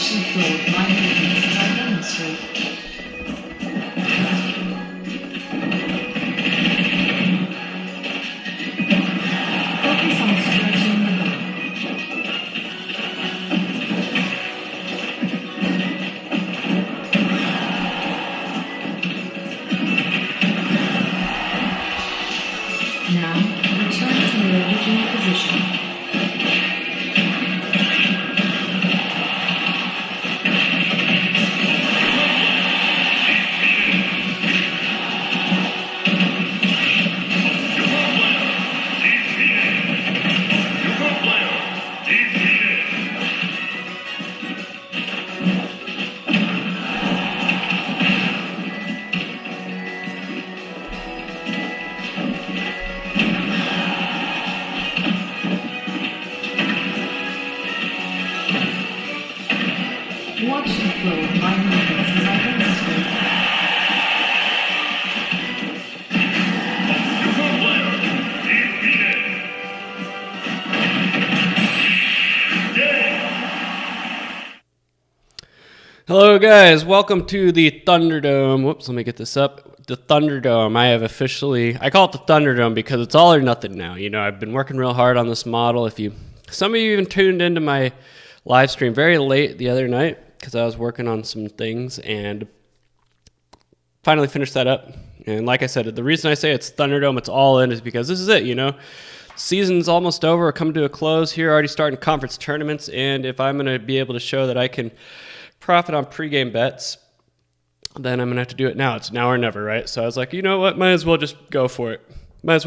Watch and flow by movements as I demonstrate. Focus on stretching the body. Now, return to your original position. Watch the flow of my movements as I demonstrate. Hello guys, welcome to the Thunderdome. Whoops, let me get this up. The Thunderdome. I call it the Thunderdome because it's all or nothing now. You know, I've been working real hard on this model. Some of you even tuned into my live stream very late the other night because I was working on some things and finally finished that up. And like I said, the reason I say it's Thunderdome, it's all in, is because this is it, you know. Season's almost over, coming to a close here, already starting conference tournaments, and if I'm going to be able to show that I can profit on pregame bets, then I'm going to have to do it now. It's now or never, right? So I was like, you know what, might as well just go for it. But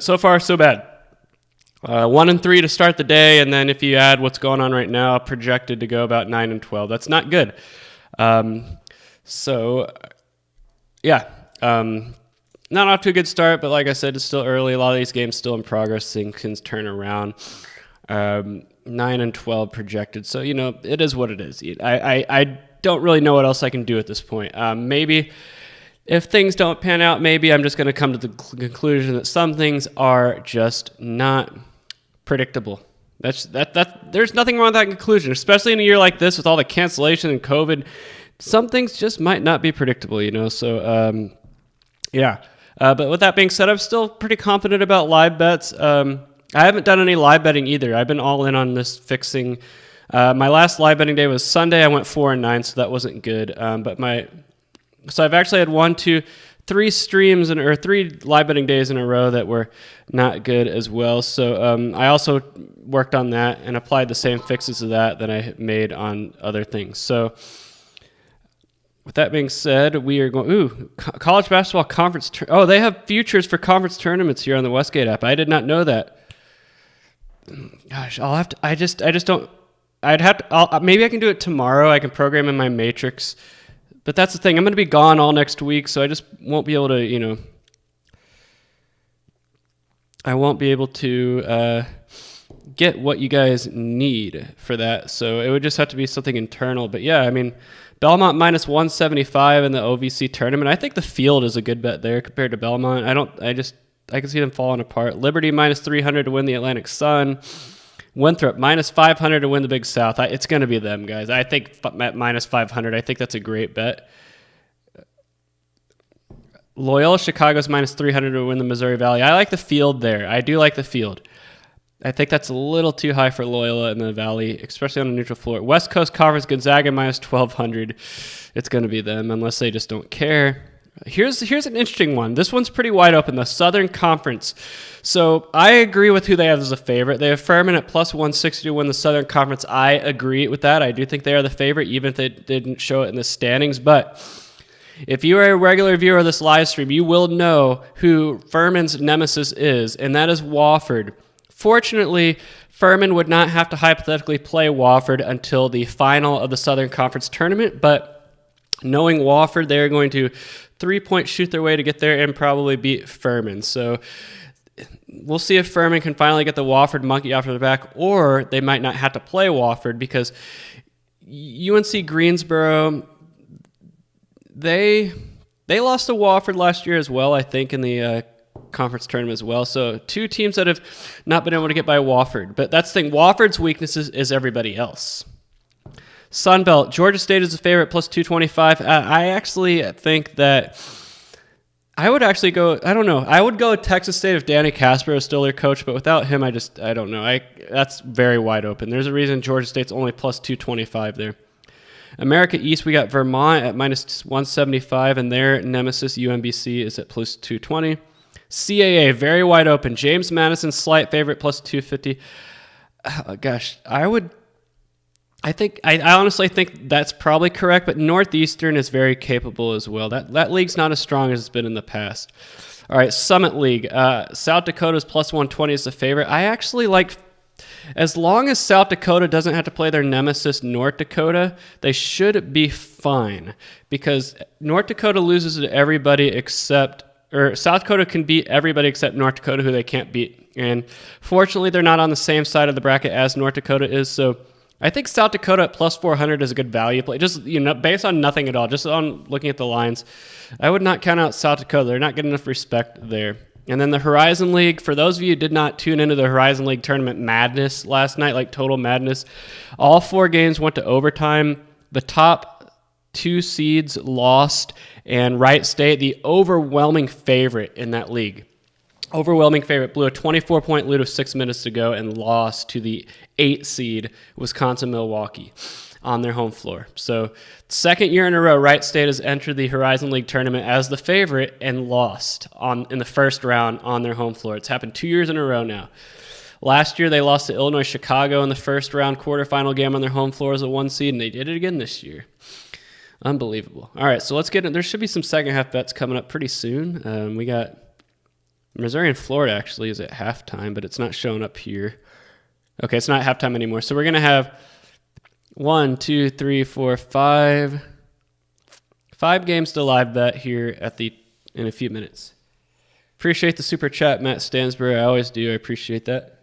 so far, so bad. 1-3 to start the day, and then if you add what's going on right now, projected to go about 9-12. That's not good. Not off to a good start, but like I said, it's still early. A lot of these games still in progress. Things can turn around. 9-12 projected. So, you know, it is what it is. I don't really know what else I can do at this point. Maybe if things don't pan out, maybe I'm just going to come to the conclusion that some things are just not predictable. There's nothing wrong with that conclusion, especially in a year like this with all the cancellation and COVID. Some things just might not be predictable, you know. So, but with that being said, I'm still pretty confident about live bets. I haven't done any live betting either. I've been all in on this fixing. My last live betting day was Sunday. I went 4-9, so that wasn't good. So I've actually had 3 streams or 3 live betting days in a row that were not good as well. So I also worked on that and applied the same fixes to that I made on other things. So with that being said, we are going, college basketball conference. They have futures for conference tournaments here on the Westgate app. I did not know that. Gosh, maybe I can do it tomorrow. I can program in my matrix. But that's the thing. I'm going to be gone all next week, so I just won't be able to, you know, get what you guys need for that. So it would just have to be something internal. But yeah, I mean, Belmont minus 175 in the OVC tournament. I think the field is a good bet there compared to Belmont. I can see them falling apart. Liberty minus 300 to win the Atlantic Sun. Winthrop minus 500 to win the Big South. It's going to be them, guys. I think at minus 500, I think that's a great bet. Loyola Chicago's minus 300 to win the Missouri Valley. I like the field there. I do like the field. I think that's a little too high for Loyola in the Valley, especially on a neutral floor. West Coast Conference, Gonzaga minus 1,200. It's going to be them unless they just don't care. Here's an interesting one. This one's pretty wide open, the Southern Conference. So I agree with who they have as a favorite. They have Furman at plus 160 to win the Southern Conference. I agree with that. I do think they are the favorite, even if they didn't show it in the standings. But if you are a regular viewer of this live stream, you will know who Furman's nemesis is, and that is Wofford. Fortunately, Furman would not have to hypothetically play Wofford until the final of the Southern Conference tournament, but knowing Wofford, they're going to 3-point shoot their way to get there and probably beat Furman. So we'll see if Furman can finally get the Wofford monkey off their back, or they might not have to play Wofford because UNC Greensboro, they lost to Wofford last year as well, I think, in the conference tournament as well. So 2 teams that have not been able to get by Wofford. But that's the thing. Wofford's weaknesses is everybody else. Sunbelt, Georgia State is a favorite, plus 225. I actually think that I would actually go, I don't know. I would go Texas State if Danny Casper is still their coach, but without him, I don't know. That's very wide open. There's a reason Georgia State's only plus 225 there. America East, we got Vermont at minus 175, and their nemesis UMBC is at plus 220. CAA, very wide open. James Madison, slight favorite, plus 250. Gosh, I honestly think that's probably correct, but Northeastern is very capable as well. That league's not as strong as it's been in the past. All right, Summit League. South Dakota's plus 120 is the favorite. I actually like, as long as South Dakota doesn't have to play their nemesis North Dakota, they should be fine, because North Dakota loses to everybody South Dakota can beat everybody except North Dakota, who they can't beat. And fortunately, they're not on the same side of the bracket as North Dakota is, so I think South Dakota at plus 400 is a good value play. Just, based on nothing at all, just on looking at the lines, I would not count out South Dakota. They're not getting enough respect there. And then the Horizon League, for those of you who did not tune into the Horizon League tournament madness last night, like total madness, all 4 games went to overtime. The top 2 seeds lost, and Wright State, the overwhelming favorite in that league, overwhelming favorite, blew a 24-point lead with 6 minutes to go and lost to the 8 seed Wisconsin-Milwaukee on their home floor. So, second year in a row, Wright State has entered the Horizon League tournament as the favorite and lost in the first round on their home floor. It's happened 2 years in a row now. Last year, they lost to Illinois Chicago in the first round quarterfinal game on their home floor as a 1 seed, and they did it again this year. Unbelievable. All right, so let's get in. There should be some second half bets coming up pretty soon. We got Missouri and Florida actually is at halftime, but it's not showing up here. Okay, it's not halftime anymore. So we're going to have 1, 2, 3, 4, 5 games to live bet here in a few minutes. Appreciate the super chat, Matt Stansbury. I always do. I appreciate that.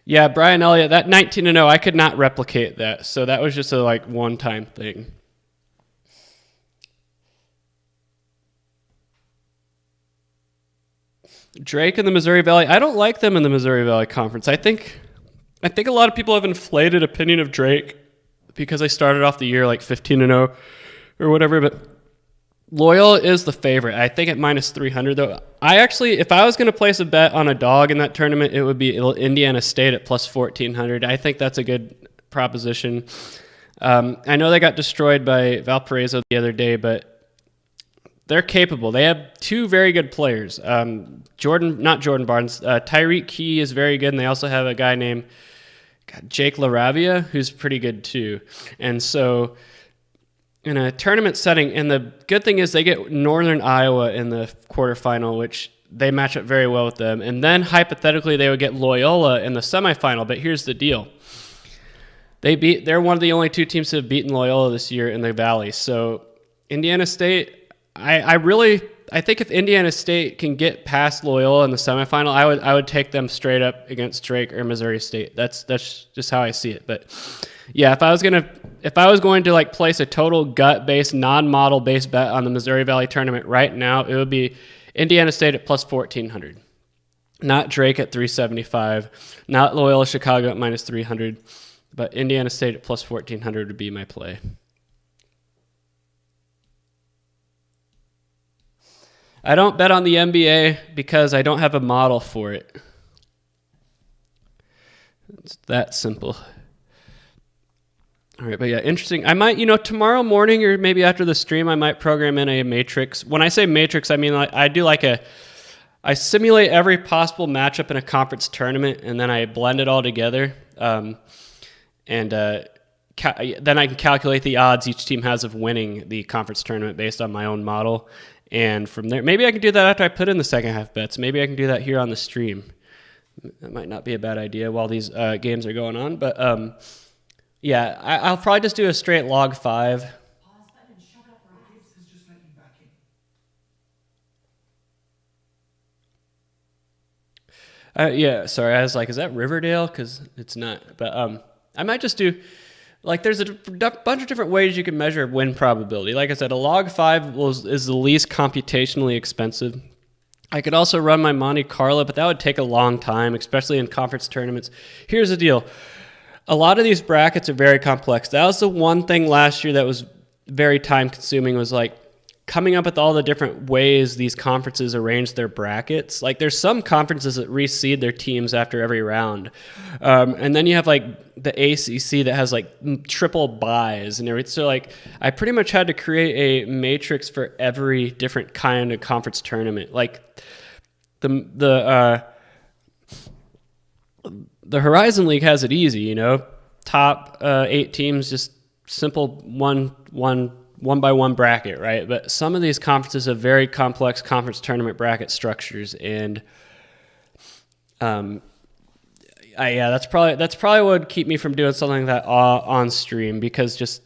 Yeah, Brian Elliott, that 19-0, I could not replicate that. So that was just a one-time thing. Drake in the Missouri Valley. I don't like them in the Missouri Valley Conference. I think a lot of people have inflated opinion of Drake because they started off the year 15-0 or whatever, but Loyola is the favorite. I think at minus 300, though. If I was going to place a bet on a dog in that tournament, it would be Indiana State at plus 1,400. I think that's a good proposition. I know they got destroyed by Valparaiso the other day, but they're capable. They have 2 very good players. Not Jordan Barnes. Tyreek Key is very good, and they also have a guy named Jake LaRavia, who's pretty good too. And so in a tournament setting, and the good thing is they get Northern Iowa in the quarterfinal, which they match up very well with them. And then hypothetically, they would get Loyola in the semifinal. But here's the deal. They're one of the only 2 teams to have beaten Loyola this year in the Valley. So Indiana State, I think if Indiana State can get past Loyola in the semifinal, I would take them straight up against Drake or Missouri State. That's just how I see it. But yeah, if I was going to place a total gut-based, non-model-based bet on the Missouri Valley tournament right now, it would be Indiana State at plus 1,400. Not Drake at 375, not Loyola Chicago at minus 300, but Indiana State at plus 1,400 would be my play. I don't bet on the NBA because I don't have a model for it. It's that simple. All right, but yeah, interesting. I might, tomorrow morning or maybe after the stream, I might program in a matrix. When I say matrix, I mean I simulate every possible matchup in a conference tournament, and then I blend it all together. Then I can calculate the odds each team has of winning the conference tournament based on my own model. And from there, maybe I can do that after I put in the second half bets. Maybe I can do that here on the stream. That might not be a bad idea while these games are going on. But yeah, I'll probably just do a straight log 5. Yeah, sorry. I was like, is that Riverdale? Because it's not. But I might just do like there's a bunch of different ways you can measure win probability. Like I said, a log 5 is the least computationally expensive. I could also run my Monte Carlo, but that would take a long time, especially in conference tournaments. Here's the deal. A lot of these brackets are very complex. That was the one thing last year that was very time consuming, was like coming up with all the different ways these conferences arrange their brackets. Like there's some conferences that reseed their teams after every round. And then you have like the ACC that has like triple buys and everything. So like I pretty much had to create a matrix for every different kind of conference tournament. Like the Horizon League has it easy, you know, top 8 teams, just simple one by one bracket, right? But some of these conferences have very complex conference tournament bracket structures, and that's probably what would keep me from doing something like that on stream, because just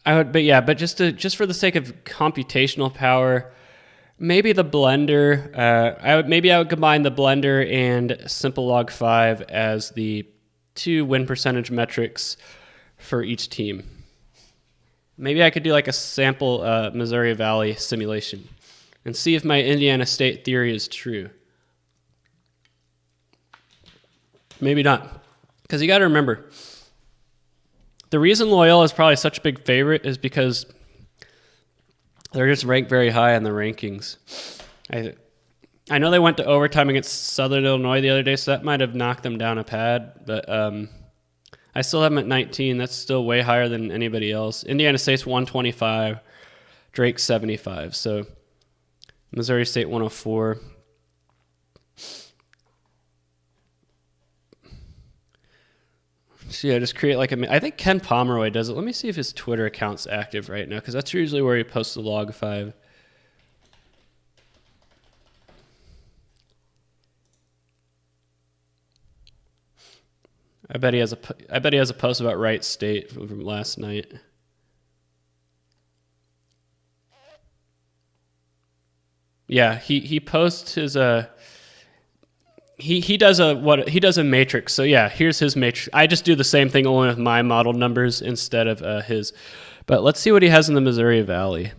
for the sake of computational power, maybe the blender. I would combine the blender and simple log 5 as the 2 win percentage metrics for each team. Maybe I could do like a sample Missouri Valley simulation and see if my Indiana State theory is true. Maybe not. Because you got to remember, the reason Loyola is probably such a big favorite is because they're just ranked very high in the rankings. I know they went to overtime against Southern Illinois the other day, so that might have knocked them down a pad, but I still have them at 19. That's still way higher than anybody else. Indiana State's 125, Drake 75. So Missouri State 104. So yeah, just create like I think Ken Pomeroy does it. Let me see if his Twitter account's active right now, because that's usually where he posts the log 5. I bet he has a post about Wright State from last night. Yeah, he posts his he does a matrix. So yeah, here's his matrix. I just do the same thing only with my model numbers instead of his. But let's see what he has in the Missouri Valley.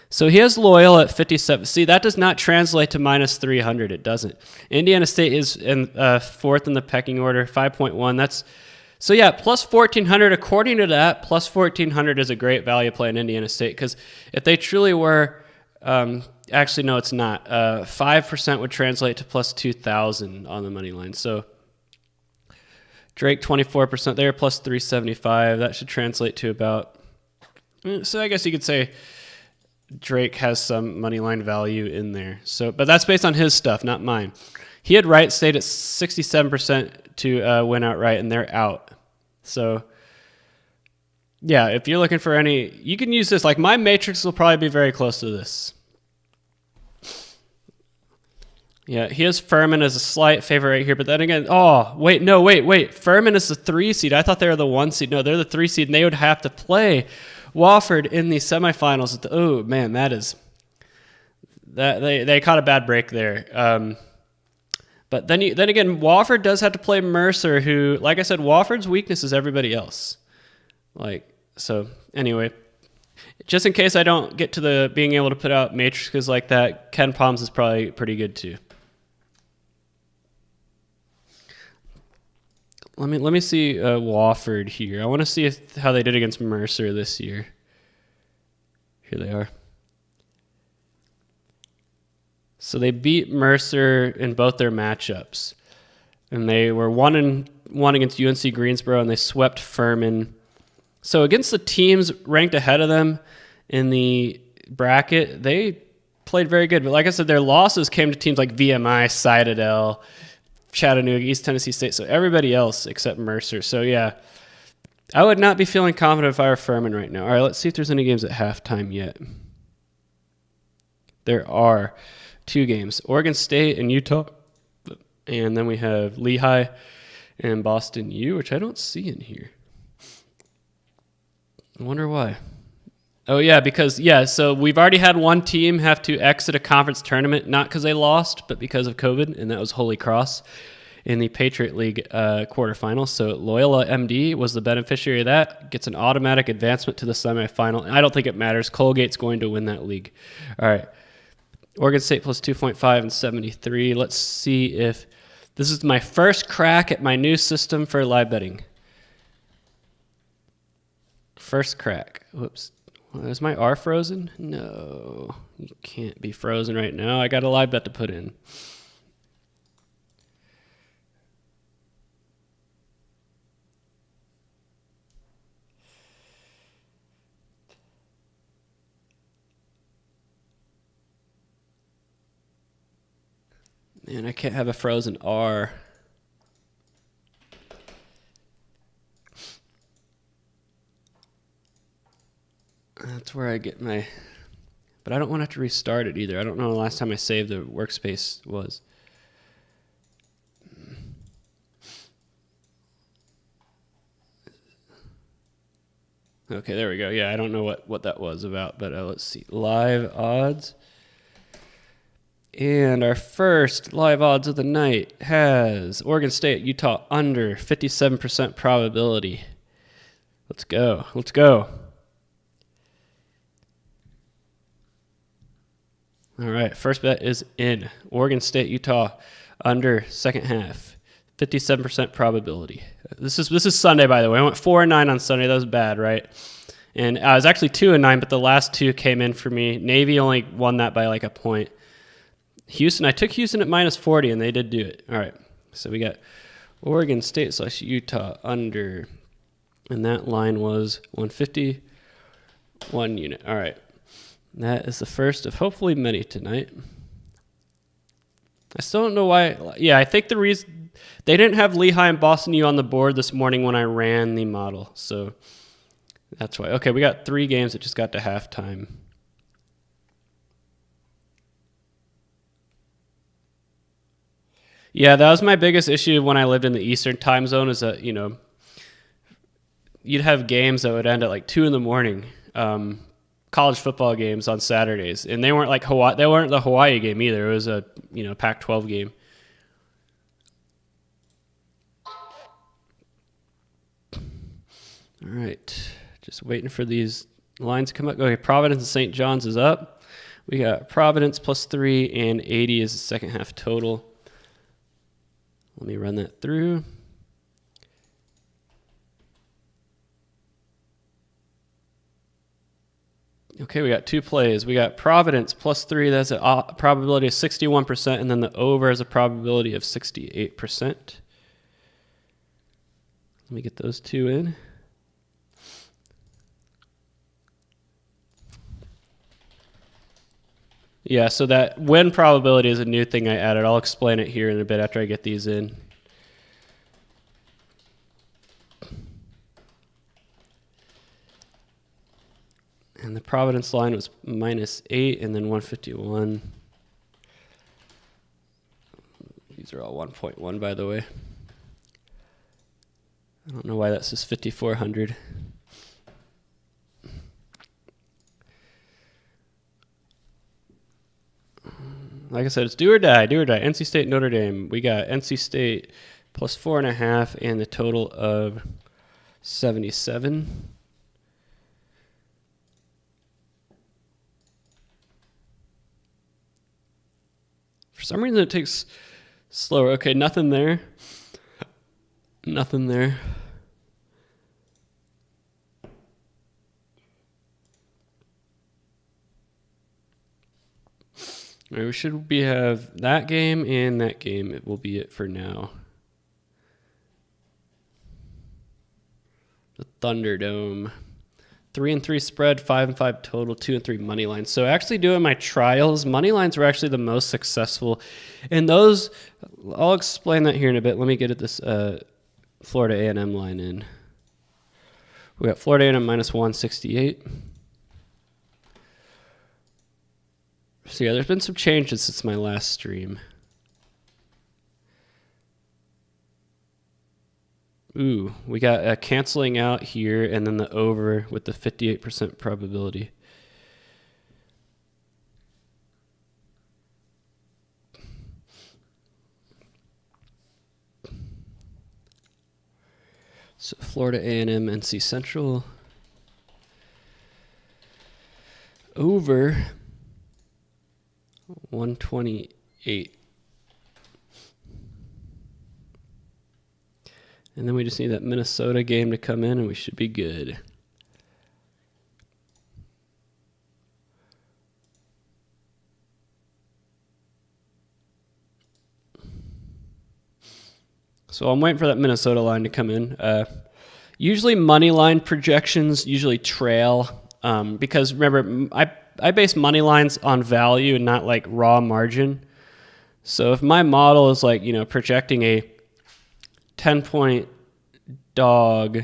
So he has Loyola at 57. See, that does not translate to minus 300. It doesn't. Indiana State is in fourth in the pecking order, 5.1. So yeah, plus 1,400. According to that, plus 1,400 is a great value play in Indiana State, because if they truly were, actually no, it's not. 5% would translate to plus 2,000 on the money line. So Drake 24% there, plus 375. That should translate to about. So I guess you could say Drake has some money line value in there. So, but that's based on his stuff, not mine. He had Wright State at 67% to win outright, and they're out. So, yeah, if you're looking for any, you can use this. Like my matrix will probably be very close to this. Yeah, he has Furman as a slight favorite right here, but then again, wait. Furman is the 3 seed. I thought they were the 1 seed. No, they're the 3 seed, and they would have to play Wofford in the semifinals. Oh man, that they caught a bad break there. But then again, Wofford does have to play Mercer, who, like I said, Wofford's weakness is everybody else. So anyway, just in case I don't get to the being able to put out matrices like that, Ken Palms is probably pretty good too. Let me see Wofford here. I want to see how they did against Mercer this year. Here they are. So they beat Mercer in both their matchups, and they were 1-1 against UNC Greensboro, and they swept Furman. So against the teams ranked ahead of them in the bracket, they played very good. But like I said, their losses came to teams like VMI, Citadel, Chattanooga, East Tennessee State, so everybody else except Mercer. So yeah, I would not be feeling confident if I were Furman right now. All right, let's see if there's any games at halftime yet. There are 2 games, Oregon State and Utah, and then we have Lehigh and Boston U, which I don't see in here. I wonder why. Oh yeah, so we've already had one team have to exit a conference tournament, not because they lost, but because of COVID, and that was Holy Cross. in the Patriot League quarterfinals. So Loyola MD was the beneficiary of that, gets an automatic advancement to the semifinal. I don't think it matters. Colgate's going to win that league. All right. Oregon State plus 2.5 and 73. Let's see if this is my first crack at my new system for live betting. First crack. Whoops. Is my R frozen? No, you can't be frozen right now. I got a live bet to put in. Man, I can't have a frozen R. That's where I get my... But I don't want to have to restart it either. I don't know the last time I saved the workspace was. Okay, there we go. Yeah, I don't know what that was about, but let's see. Live odds. And our first live odds of the night has Oregon State, Utah under 57% probability. Let's go. Let's go. All right, first bet is in. Oregon State, Utah, under second half, 57% probability. This is Sunday, by the way. I went 4-9 on Sunday. That was bad, right? And I was actually 2-9, but the last two came in for me. Navy only won that by like a point. Houston, I took Houston at minus 40, and they did do it. All right, so we got Oregon State / Utah under, and that line was 151 unit. All right. That is the first of hopefully many tonight. I still don't know why. Yeah, I think the reason they didn't have Lehigh and Boston U on the board this morning when I ran the model. So that's why. Okay, we got 3 games that just got to halftime. Yeah, that was my biggest issue when I lived in the Eastern time zone is that, you'd have games that would end at like 2 in the morning. College football games on Saturdays, and they weren't like Hawaii. They weren't the Hawaii game either. It was a Pac-12 game. All right, just waiting for these lines to come up. Okay, Providence and St. John's is up. We got Providence plus 3 and 80 is the second half total. Let me run that through. Okay, we got 2 plays. We got Providence plus 3. That's a probability of 61%, and then the over is a probability of 68%. Let me get those 2 in. Yeah, so that win probability is a new thing I added. I'll explain it here in a bit after I get these in. And the Providence line was -8 and then 151. These are all 1.1, by the way. I don't know why that says 5,400. Like I said, it's do or die, do or die. NC State, Notre Dame. We got NC State plus 4.5 and the total of 77. For some reason, it takes slower. Okay, nothing there. Nothing there. All right, we should have that game and that game. It will be it for now. The Thunderdome. 3-3 spread, 5-5 total, 2-3 money lines. So actually doing my trials, money lines were actually the most successful. And those, I'll explain that here in a bit. Let me get at this Florida A&M line in. We got Florida A&M minus 168. So yeah, there's been some changes since my last stream. Ooh, we got canceling out here and then the over with the 58% probability. So Florida A&M, NC Central over 128. And then we just need that Minnesota game to come in and we should be good. So I'm waiting for that Minnesota line to come in. Usually money line projections usually trail because remember, I base money lines on value and not like raw margin. So if my model is like, projecting a 10-point dog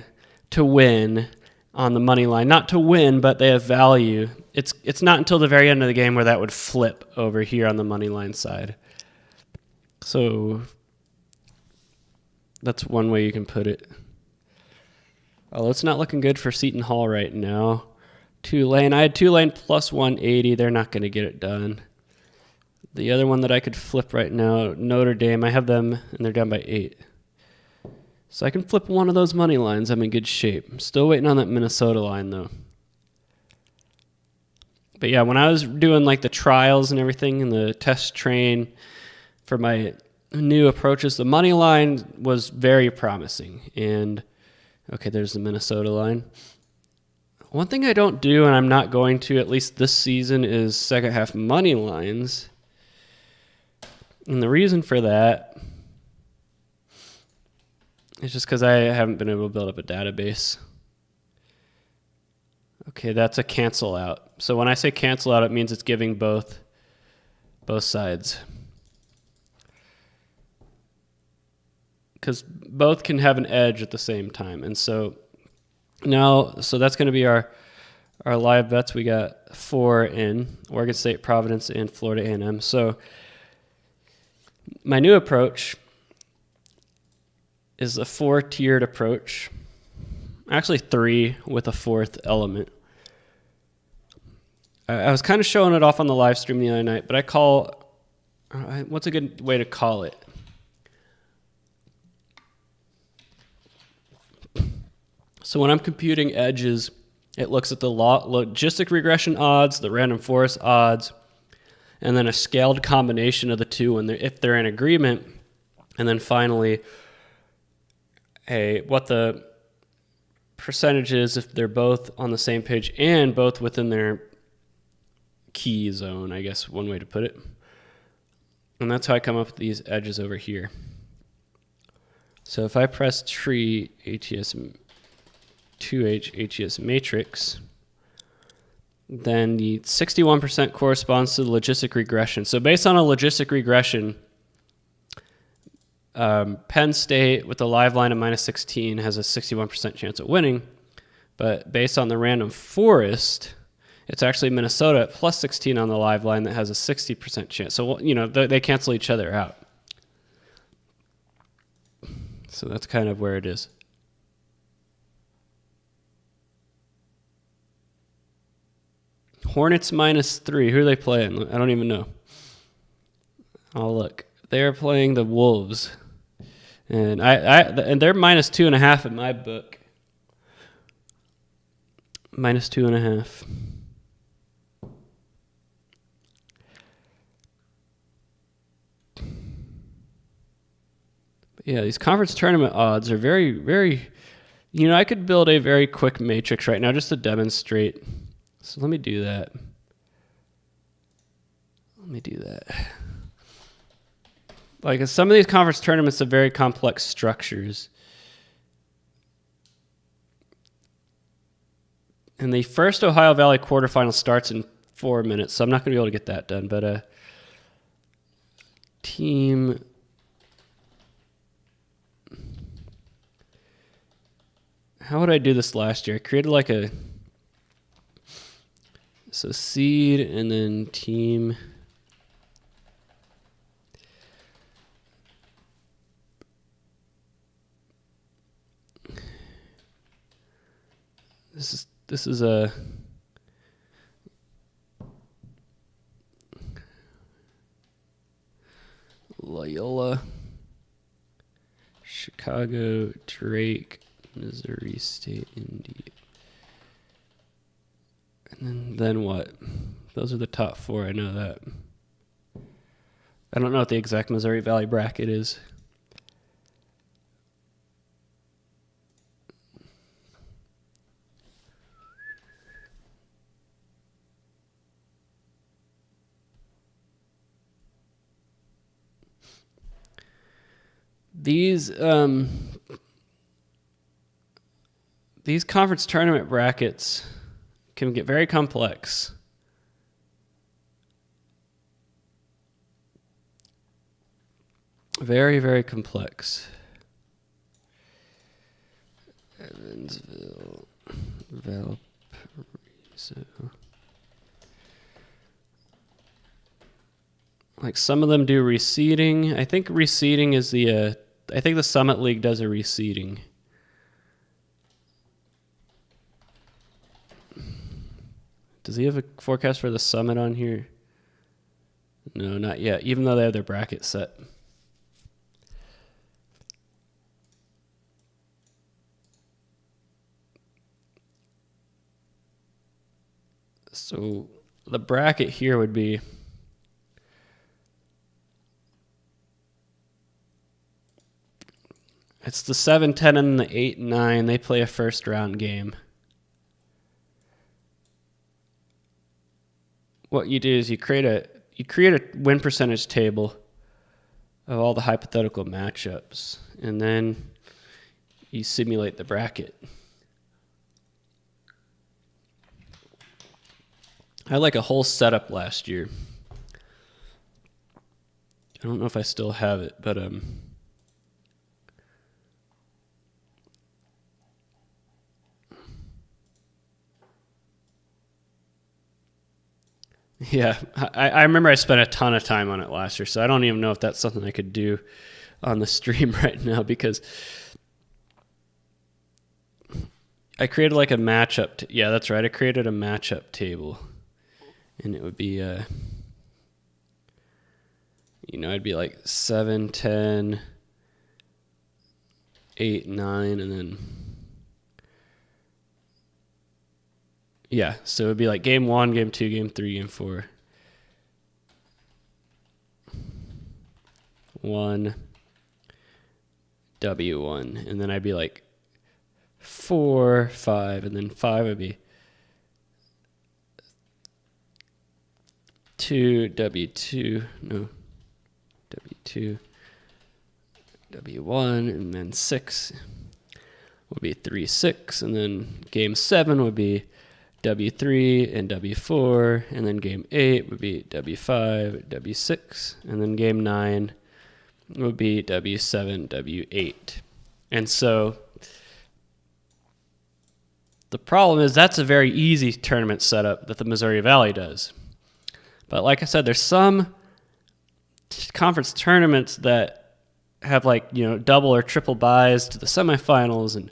to win on the money line, not to win, but they have value, it's not until the very end of the game where that would flip over here on the money line side. So that's one way you can put it. Although it's not looking good for Seton Hall right now. Tulane, I had Tulane plus 180. They're not going to get it done. The other one that I could flip right now, Notre Dame, I have them, and they're down by 8. So I can flip one of those money lines. I'm in good shape. I'm still waiting on that Minnesota line, though. But yeah, when I was doing like the trials and everything and the test train for my new approaches, the money line was very promising. And okay, there's the Minnesota line. One thing I don't do, and I'm not going to at least this season, is second half money lines. And the reason for that is just because I haven't been able to build up a database. Okay, that's a cancel out. So when I say cancel out, it means it's giving both sides. Because both can have an edge at the same time. And so now, that's going to be our live bets. We got 4 in Oregon State, Providence, and Florida A&M. So my new approach is a 4-tiered approach. Actually 3 with a 4th element. I was kind of showing it off on the live stream the other night, but what's a good way to call it? So when I'm computing edges, it looks at the logistic regression odds, the random forest odds, and then a scaled combination of the two if they're in agreement, and then finally what the percentage is if they're both on the same page and both within their key zone, I guess one way to put it. And that's how I come up with these edges over here. So if I press tree ATS 2H ATS matrix, then the 61% corresponds to the logistic regression. So based on a logistic regression, Penn State with a live line of minus 16 has a 61% chance of winning. But based on the random forest, it's actually Minnesota at plus 16 on the live line that has a 60% chance. So, they cancel each other out. So that's kind of where it is. Hornets minus 3. Who are they playing? I don't even know. Oh, look. They're playing the Wolves. And and they're minus 2.5 in my book. Minus 2.5. Yeah, these conference tournament odds are very, very... I could build a very quick matrix right now just to demonstrate. So let me do that. Like some of these conference tournaments have very complex structures. And the first Ohio Valley quarterfinal starts in 4 minutes, so I'm not going to be able to get that done. But team... How would I do this last year? I created like so seed and then team. This is a Loyola, Chicago, Drake, Missouri State, Indeed. And then what? Those are the top four. I know that. I don't know what the exact Missouri Valley bracket is. These conference tournament brackets can get very complex. Very, very complex. Evansville, Valparaiso. Like some of them do reseeding. I think reseeding is I think the Summit League does a reseeding. Does he have a forecast for the Summit on here? No, not yet, even though they have their bracket set. So the bracket here would be it's the 7, 10, and the 8, 9. They play a first round game. What you do is you create a win percentage table of all the hypothetical matchups, and then you simulate the bracket. I had like a whole setup last year. I don't know if I still have it, but yeah, I remember I spent a ton of time on it last year, so I don't even know if that's something I could do on the stream right now, because I created like a matchup. Yeah, that's right. I created a matchup table, and it would be, it'd be like 7, 10, 8, 9, and then, yeah, so it would be like game 1, game 2, game 3, game 4. 1, W1, and then I'd be like 4, 5, and then 5 would be 2, W2, no, W2, W1, and then 6 would be 3, 6, and then game 7 would be W3 and W4, and then game 8 would be W5, W6, and then game 9 would be W7, W8. And so the problem is that's a very easy tournament setup that the Missouri Valley does. But like I said, there's some conference tournaments that have like, double or triple buys to the semifinals and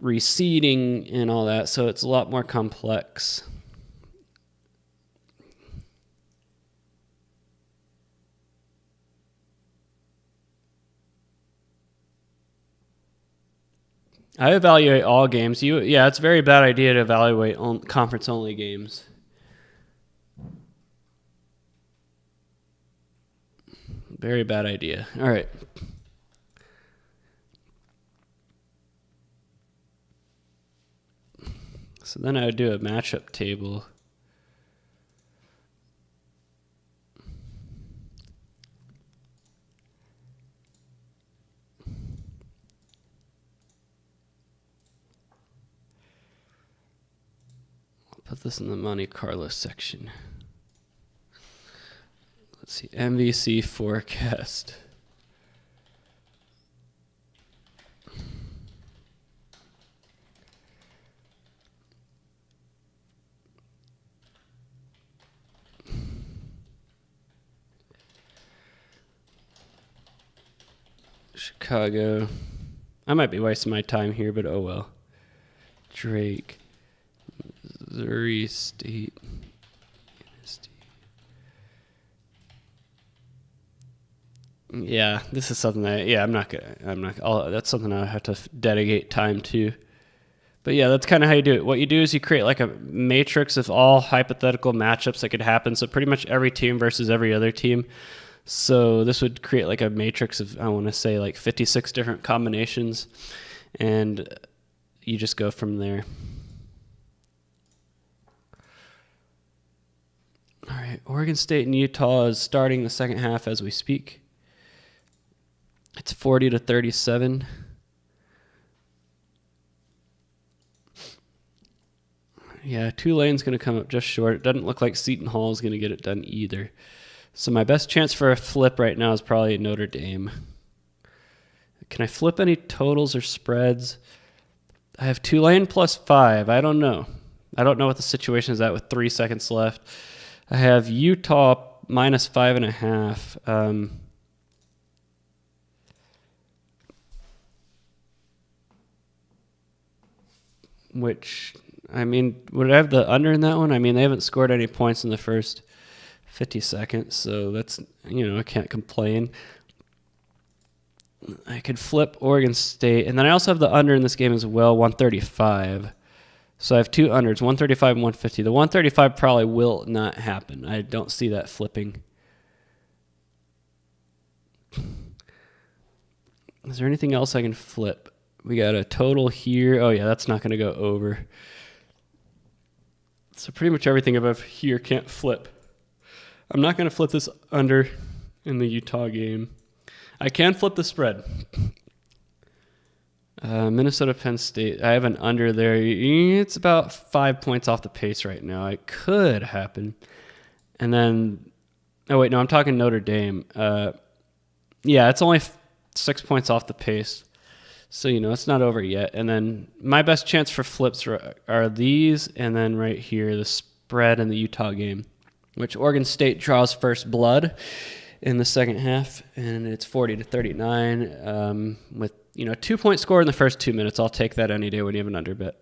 reseeding and all that, so it's a lot more complex. I evaluate all games. Yeah, it's a very bad idea to evaluate conference-only games. Very bad idea. All right. So then I would do a matchup table. I'll put this in the Monte Carlo section. Let's see, MVC forecast. Chicago. I might be wasting my time here, but oh well. Drake. Missouri State. Yeah, this is something that, that's something I have to dedicate time to. But yeah, that's kind of how you do it. What you do is you create like a matrix of all hypothetical matchups that could happen. So pretty much every team versus every other team. So this would create like a matrix of, I want to say like 56 different combinations. And you just go from there. All right, Oregon State and Utah is starting the second half as we speak. It's 40-37. Yeah, Tulane's going to come up just short. It doesn't look like Seton Hall is going to get it done either. So my best chance for a flip right now is probably Notre Dame. Can I flip any totals or spreads? I have Tulane +5. I don't know. I don't know what the situation is at with 3 seconds left. I have Utah -5.5. Which, I mean, would I have the under in that one? I mean, they haven't scored any points in the first 50 seconds, so that's, I can't complain. I could flip Oregon State, and then I also have the under in this game as well, 135. So I have two unders, 135 and 150. The 135 probably will not happen. I don't see that flipping. Is there anything else I can flip? We got a total here. Oh, yeah, that's not going to go over. So pretty much everything above here can't flip. I'm not going to flip this under in the Utah game. I can flip the spread. Minnesota, Penn State. I have an under there. It's about 5 points off the pace right now. It could happen. And then, I'm talking Notre Dame. Yeah, it's only 6 points off the pace. So, it's not over yet. And then my best chance for flips are these, and then right here, the spread in the Utah game, which Oregon State draws first blood in the second half, and it's 40-39 with 2-point score in the first 2 minutes. I'll take that any day when you have an under bet.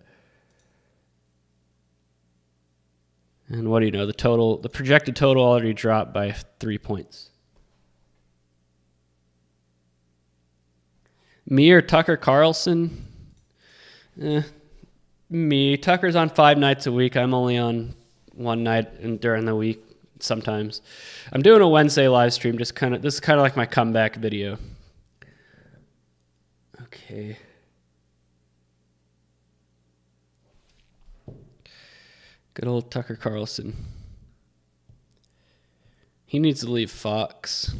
And what do you know? The projected total already dropped by 3 points. Me or Tucker Carlson? Me. Tucker's on 5 nights a week. I'm only on one night during the week sometimes. I'm doing a Wednesday live stream. This is kind of like my comeback video. Okay. Good old Tucker Carlson. He needs to leave Fox.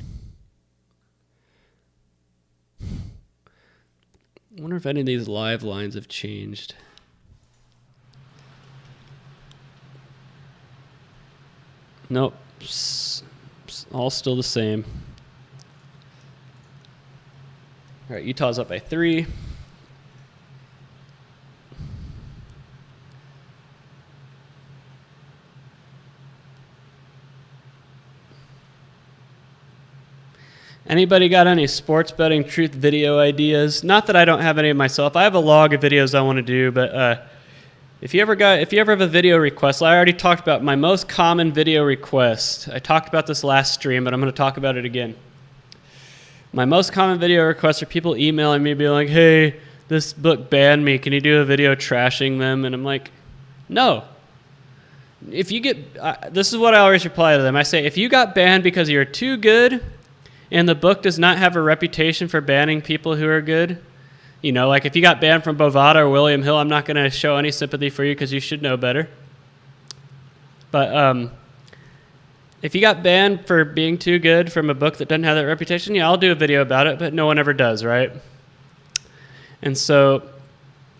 I wonder if any of these live lines have changed. Nope. All still the same. All right, Utah's up by 3. Anybody got any sports betting truth video ideas? Not that I don't have any of myself. I have a log of videos I want to do, but if you ever have a video request, I already talked about my most common video request. I talked about this last stream, but I'm going to talk about it again. My most common video requests are people emailing me being like, hey, this book banned me. Can you do a video trashing them? And I'm like, no. If you get, this is what I always reply to them. I say, if you got banned because you're too good and the book does not have a reputation for banning people who are good, like if you got banned from Bovada or William Hill, I'm not going to show any sympathy for you because you should know better. But if you got banned for being too good from a book that doesn't have that reputation, yeah, I'll do a video about it, but no one ever does, right? And so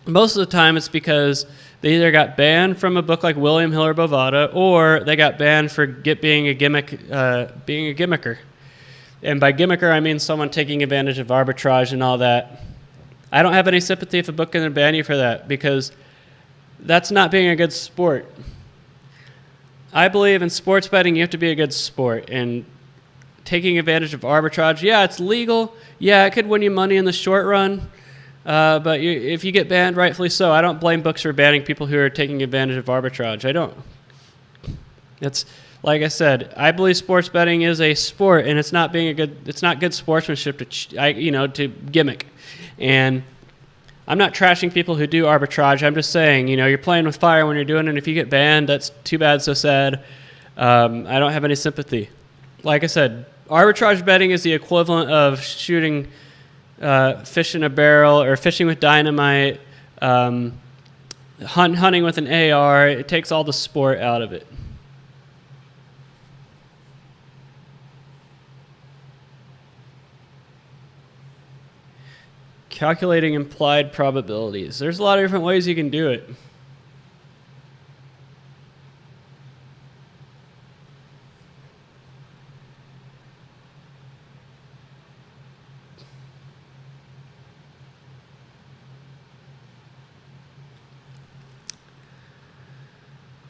most of the time it's because they either got banned from a book like William Hill or Bovada, or they got banned for being a gimmicker. And by gimmicker, I mean someone taking advantage of arbitrage and all that. I don't have any sympathy if a book can ban you for that, because that's not being a good sport. I believe in sports betting, you have to be a good sport. And taking advantage of arbitrage, yeah, it's legal. Yeah, it could win you money in the short run. But if you get banned, rightfully so. I don't blame books for banning people who are taking advantage of arbitrage. I don't. It's like I said, I believe sports betting is a sport, and it's not good sportsmanship to gimmick. And I'm not trashing people who do arbitrage. I'm just saying, you're playing with fire when you're doing it. And if you get banned, that's too bad, so sad. I don't have any sympathy. Like I said, arbitrage betting is the equivalent of shooting fish in a barrel or fishing with dynamite, hunting with an AR. It takes all the sport out of it. Calculating implied probabilities. There's a lot of different ways you can do it.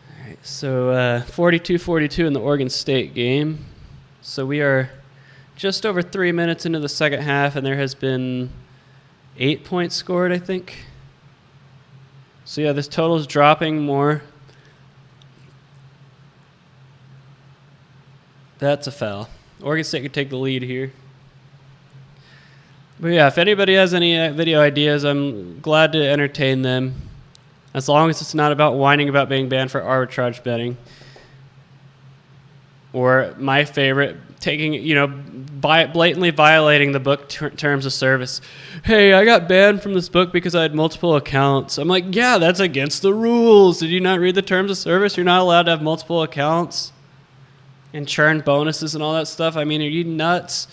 All right, so 42-42 in the Oregon State game. So we are just over 3 minutes into the second half, and there has been 8 points scored, I think. So yeah, this total is dropping more. That's a foul. Oregon State could take the lead here. But yeah, if anybody has any video ideas, I'm glad to entertain them. As long as it's not about whining about being banned for arbitrage betting. Or my favorite, blatantly violating the book terms of service. Hey, I got banned from this book because I had multiple accounts. I'm like, yeah, that's against the rules. Did you not read the terms of service? You're not allowed to have multiple accounts and churn bonuses and all that stuff. I mean, are you nuts?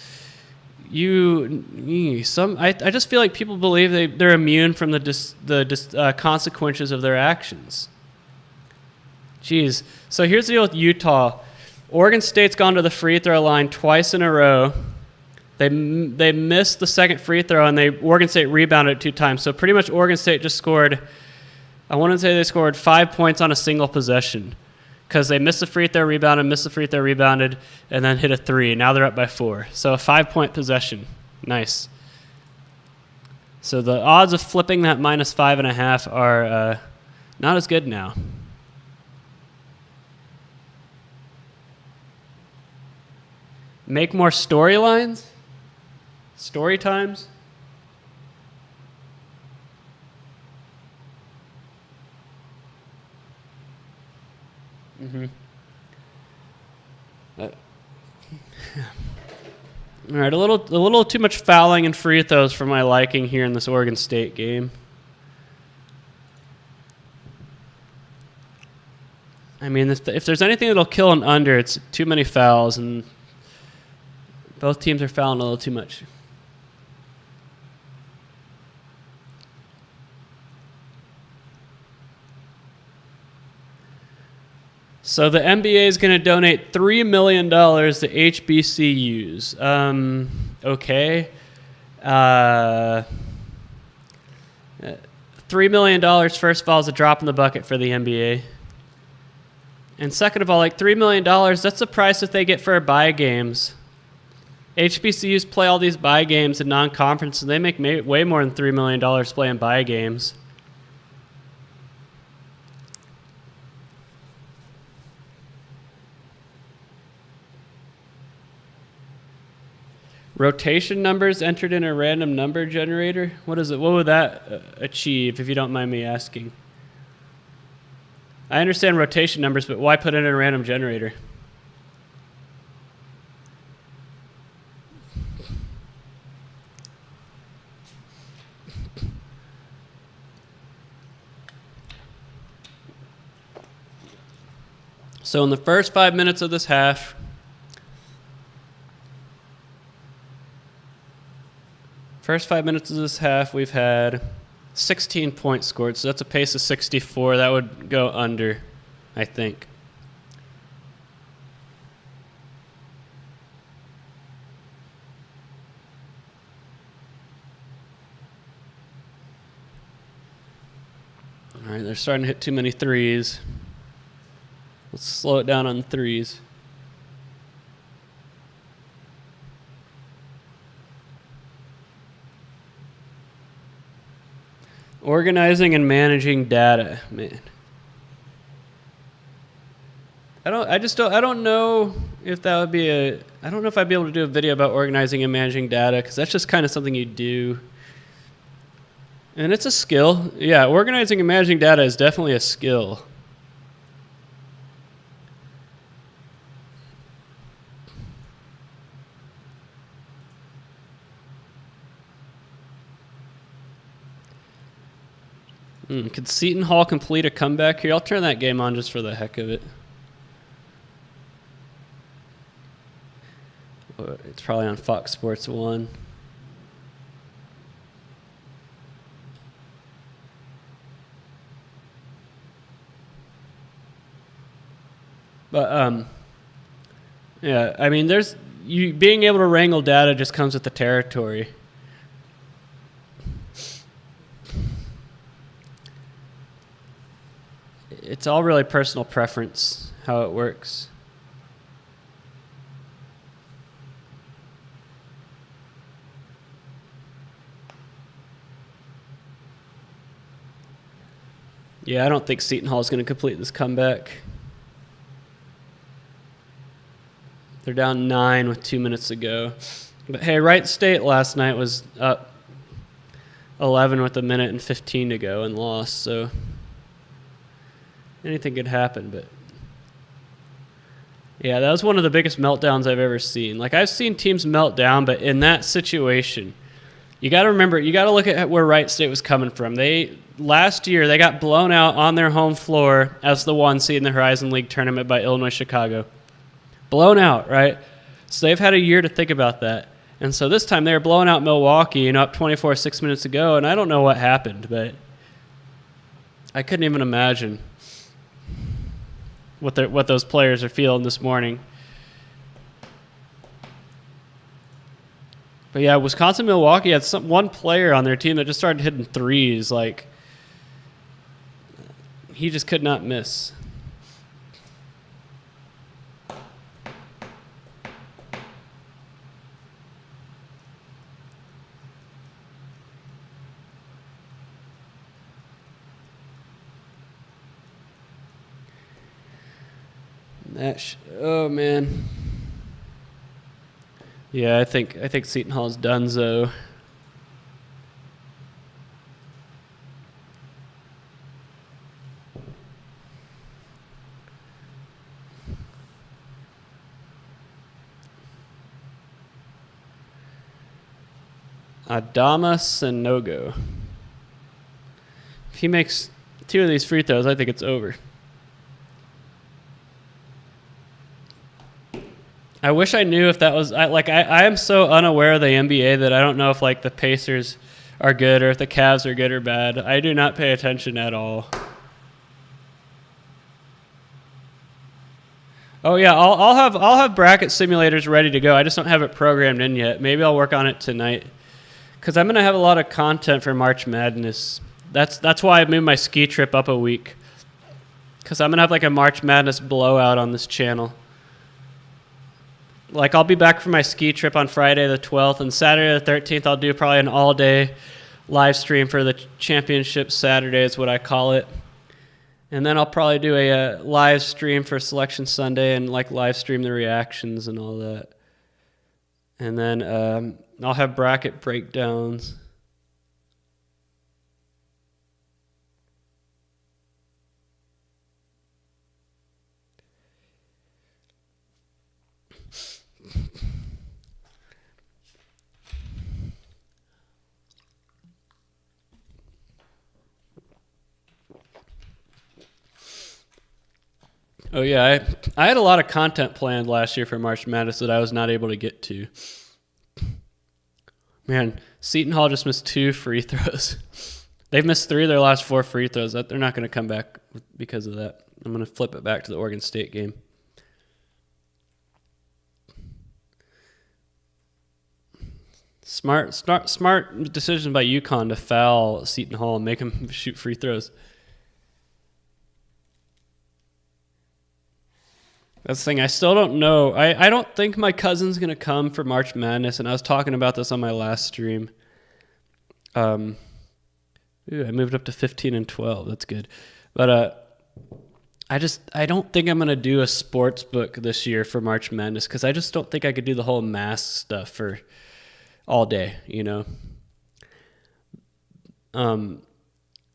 I just feel like people believe they're immune from the consequences of their actions. Jeez. So here's the deal with Utah. Oregon State's gone to the free throw line twice in a row. They missed the second free throw, and Oregon State rebounded it 2 times. So pretty much Oregon State just scored, I want to say they scored 5 points on a single possession because they missed the free throw, rebounded, and then hit a 3. Now they're up by 4. So a 5-point possession. Nice. So the odds of flipping that -5.5 are not as good now. Make more storylines? Story times? All right, a little too much fouling and free throws for my liking here in this Oregon State game. I mean, if there's anything that'll kill an under, it's too many fouls, and both teams are fouling a little too much. So the NBA is going to donate $3 million to HBCUs. Okay. $3 million, first of all, is a drop in the bucket for the NBA. And second of all, $3 million, that's the price that they get for bye games. HBCUs play all these bye games in non-conference, and they make way more than $3 million playing bye games. Rotation numbers entered in a random number generator? What is it? What would that achieve, if you don't mind me asking? I understand rotation numbers, but why put it in a random generator? So in the first 5 minutes of this half, we've had 16 points scored. So that's a pace of 64. That would go under, I think. All right, they're starting to hit too many threes. Let's slow it down on threes. Organizing and managing data, man. I don't know if that would be I don't know if I'd be able to do a video about organizing and managing data, because that's just kind of something you do. And it's a skill. Yeah, organizing and managing data is definitely a skill. Could Seton Hall complete a comeback here? I'll turn that game on just for the heck of it. It's probably on Fox Sports 1. But yeah, I mean, being able to wrangle data just comes with the territory. It's all really personal preference how it works. Yeah, I don't think Seton Hall is going to complete this comeback. They're down 9 with 2 minutes to go. But hey, Wright State last night was up 11 with 1:15 to go and lost, so anything could happen. But yeah, that was one of the biggest meltdowns I've ever seen. Like, I've seen teams melt down, but in that situation, you got to remember, you got to look at where Wright State was coming from. Last year, they got blown out on their home floor as the 1 seed in the Horizon League tournament by Illinois Chicago. Blown out, right? So they've had a year to think about that. And so this time they were blowing out Milwaukee, up 24 6 minutes to go, and I don't know what happened, but I couldn't even imagine what those players are feeling this morning. But yeah, Wisconsin-Milwaukee had one player on their team that just started hitting threes. Like, he just could not miss. Oh man. Yeah, I think Seton Hall's donezo. Adama Sanogo. If he makes 2 of these free throws, I think it's over. I wish I knew if that was I am so unaware of the NBA that I don't know if the Pacers are good or if the Cavs are good or bad. I do not pay attention at all. Oh yeah, I'll have bracket simulators ready to go. I just don't have it programmed in yet. Maybe I'll work on it tonight, because I'm gonna have a lot of content for March Madness. That's why I moved my ski trip up a week, because I'm gonna have a March Madness blowout on this channel. I'll be back for my ski trip on Friday the 12th, and Saturday the 13th I'll do probably an all-day live stream for the championship Saturday is what I call it. And then I'll probably do a live stream for Selection Sunday and live stream the reactions and all that. And then I'll have bracket breakdowns. Oh yeah, I had a lot of content planned last year for March Madness that I was not able to get to. Man, Seton Hall just missed 2 free throws. They've missed 3 of their last 4 free throws. They're not going to come back because of that. I'm going to flip it back to the Oregon State game. Smart decision by Uconn to foul Seton Hall and make them shoot free throws. That's the thing. I still don't know. I don't think my cousin's going to come for March Madness, and I was talking about this on my last stream. I moved up to 15 and 12. That's good. But I don't think I'm gonna do a sports book this year for March Madness because I just don't think I could do the whole mask stuff for all day, you know.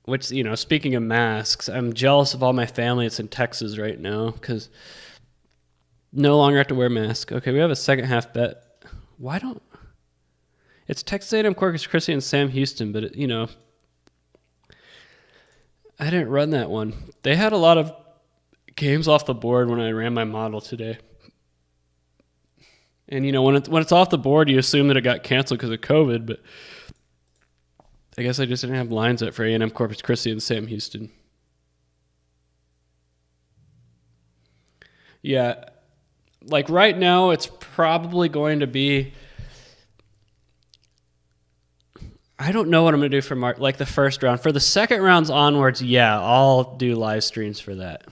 Which, you know, speaking of masks, I'm jealous of all my family that's in Texas right now because no longer have to wear masks. Okay, we have a second half bet. Why don't... It's Texas A&M, Corpus Christi, and Sam Houston, but, you know, I didn't run that one. They had a lot of games off the board when I ran my model today. And, you know, when it's off the board, you assume that it got canceled because of COVID, but I guess I just didn't have lines up for A&M, Corpus Christi, and Sam Houston. Yeah, like right now, it's probably going to be... I don't know what I'm going to do for like the first round. For the second rounds onwards, yeah, I'll do live streams for that.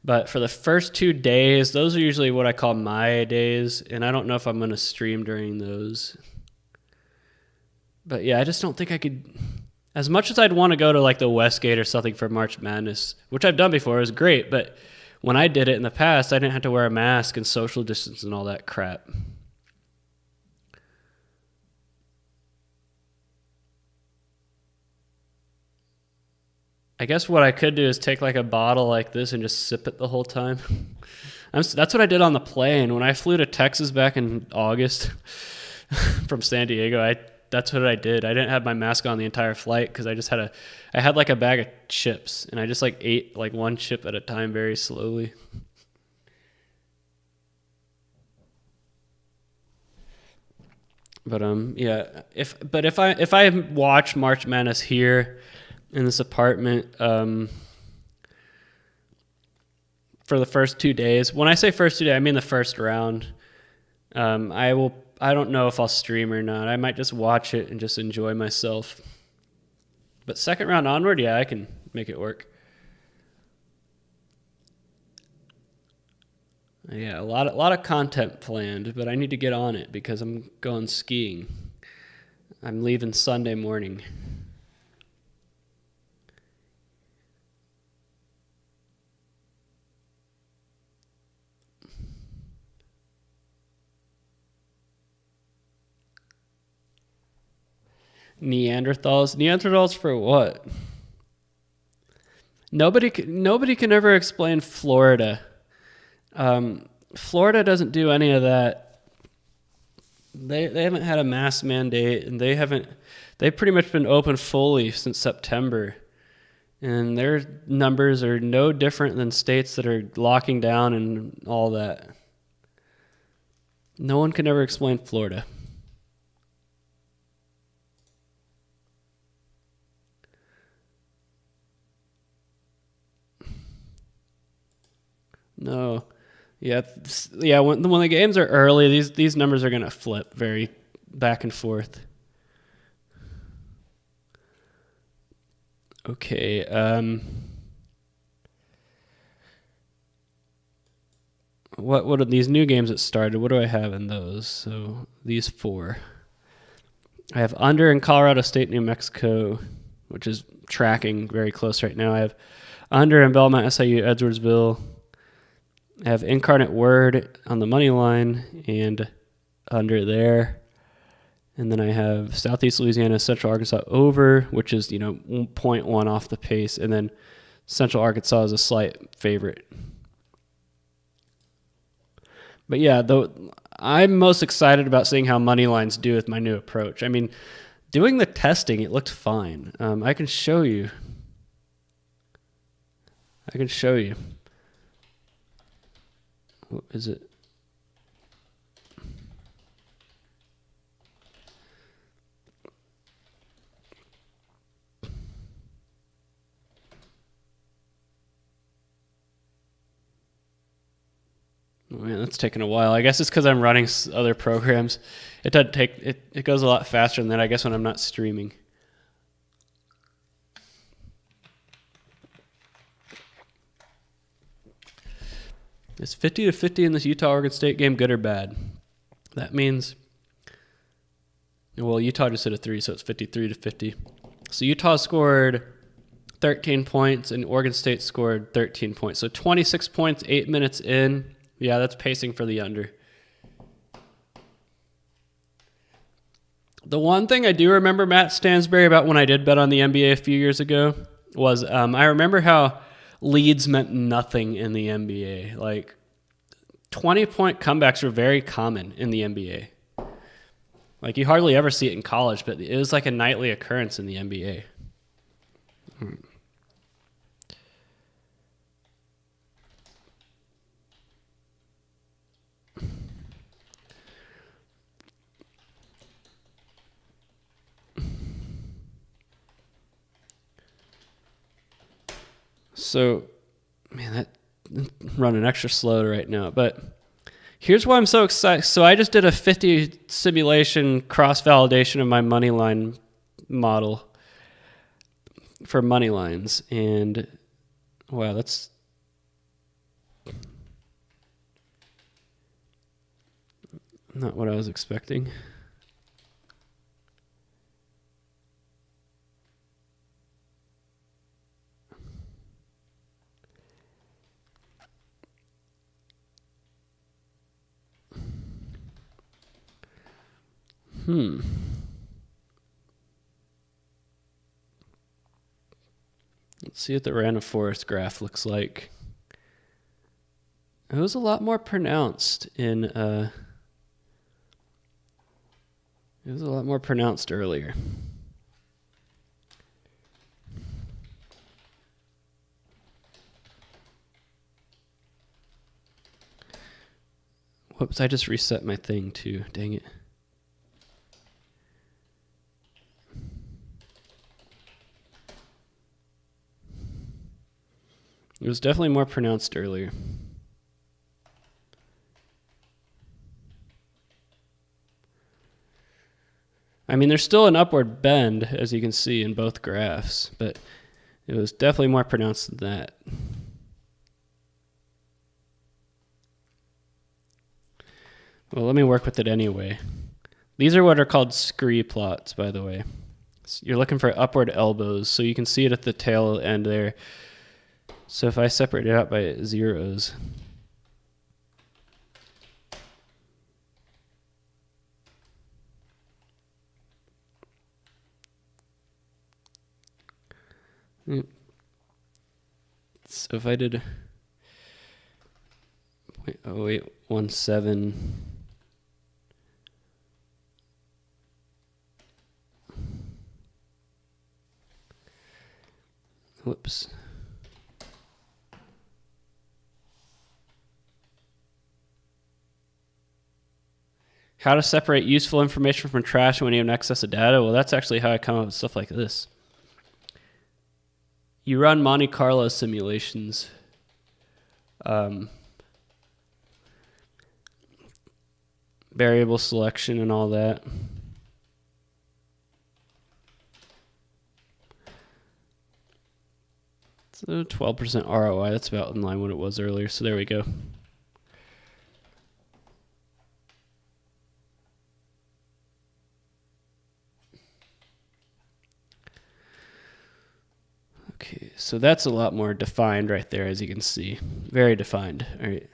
But for the first 2 days, those are usually what I call my days, and I don't know if I'm going to stream during those. But yeah, I just don't think I could... As much as I'd want to go to like the Westgate or something for March Madness, which I've done before, it was great, but when I did it in the past, I didn't have to wear a mask and social distance and all that crap. I guess what I could do is take like a bottle like this and just sip it the whole time. That's what I did on the plane. When I flew to Texas back in August from San Diego, that's what I did. I didn't have my mask on the entire flight because I had like a bag of chips and I just like ate like one chip at a time very slowly. But yeah, if I watch March Madness here in this apartment for the first 2 days. When I say first 2 days, I mean the first round. I don't know if I'll stream or not. I might just watch it and just enjoy myself. But second round onward, yeah, I can make it work. Yeah, a lot of content planned, but I need to get on it because I'm going skiing. I'm leaving Sunday morning. Neanderthals for what? Nobody can ever explain Florida. Florida doesn't do any of that. They haven't had a mask mandate, and they've pretty much been open fully since September, and their numbers are no different than states that are locking down and all that. No one can ever explain Florida. No, yeah. When the games are early, these numbers are gonna flip very back and forth. Okay. What are these new games that started? What do I have in those? So these 4. I have under in Colorado State, New Mexico, which is tracking very close right now. I have under in Belmont, SIU, Edwardsville. I have Incarnate Word on the money line and under there. And then I have Southeast Louisiana, Central Arkansas over, which is, 0.1 off the pace. And then Central Arkansas is a slight favorite. But yeah, I'm most excited about seeing how money lines do with my new approach. I mean, doing the testing, it looked fine. I can show you. What is it? Oh man, that's taking a while. I guess it's because I'm running other programs. It doesn't take it goes a lot faster than that, I guess, when I'm not streaming. Is 50-50 in this Utah-Oregon State game good or bad? That means, well, Utah just hit a 3, so it's 53-50. So Utah scored 13 points, and Oregon State scored 13 points. So 26 points, 8 minutes in. Yeah, that's pacing for the under. The one thing I do remember, Matt Stansberry, about when I did bet on the NBA a few years ago was I remember how leads meant nothing in the NBA. Like 20-point comebacks were very common in the NBA. Like you hardly ever see it in college, but it was like a nightly occurrence in the NBA. So, man, I'm running extra slow right now. But here's why I'm so excited. So I just did a 50 simulation cross-validation of my money line model for money lines. And, wow, that's... not what I was expecting. Let's see what the random forest graph looks like. It was a lot more pronounced in it was a lot more pronounced earlier. Whoops, I just reset my thing too. Dang it. It was definitely more pronounced earlier. I mean, there's still an upward bend, as you can see in both graphs, but it was definitely more pronounced than that. Well, let me work with it anyway. These are what are called scree plots, by the way. So you're looking for upward elbows, so you can see it at the tail end there. So if I separate it out by zeros, so if I did 0.0817, whoops. How to separate useful information from trash when you have an excess of data? Well, that's actually how I come up with stuff like this. You run Monte Carlo simulations. Variable selection and all that. So 12% ROI, that's about in line with what it was earlier. So there we go. Okay, so that's a lot more defined right there, as you can see. Very defined. All right.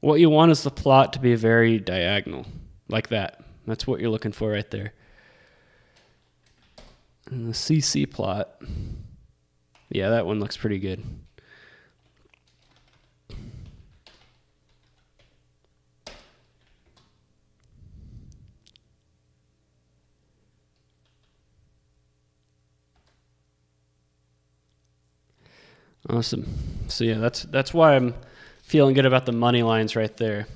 What you want is the plot to be very diagonal, like that. That's what you're looking for right there. And the CC plot, yeah, that one looks pretty good. Awesome. So yeah, that's why I'm feeling good about the money lines right there.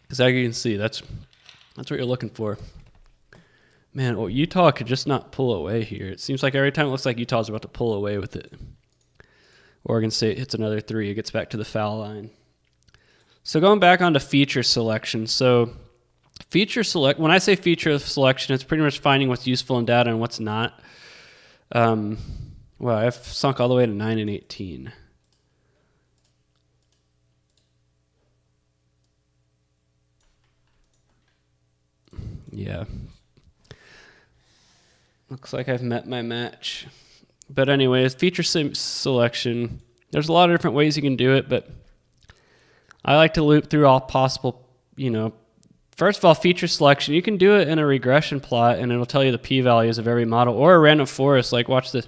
Because as you can see, that's what you're looking for. Man, well, Utah could just not pull away here. It seems like every time it looks like Utah's about to pull away with it. Oregon State hits another three. It gets back to the foul line. So going back onto feature selection. So Feature select. When I say feature selection, it's pretty much finding what's useful in data and what's not. Well, I've sunk all the way to 9 and 18. Yeah. Looks like I've met my match. But anyways, feature selection. There's a lot of different ways you can do it, but I like to loop through all possible, first of all, feature selection. You can do it in a regression plot, and it'll tell you the p-values of every model, or a random forest. Like, watch this.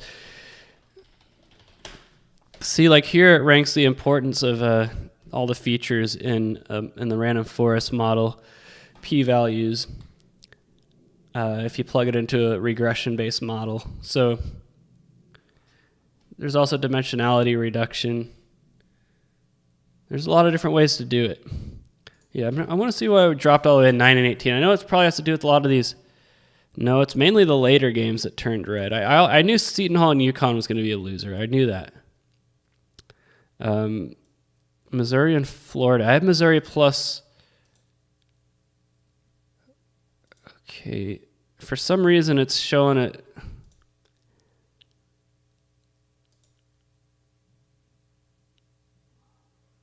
See, like here it ranks the importance of all the features in the random forest model p-values if you plug it into a regression-based model. So there's also dimensionality reduction. There's a lot of different ways to do it. Yeah, I want to see why I dropped all the way to 9 and 18. I know it probably has to do with a lot of these. No, it's mainly the later games that turned red. I knew Seton Hall and Uconn was going to be a loser. I knew that. Missouri and Florida. I have Missouri plus. Okay. For some reason, it's showing it.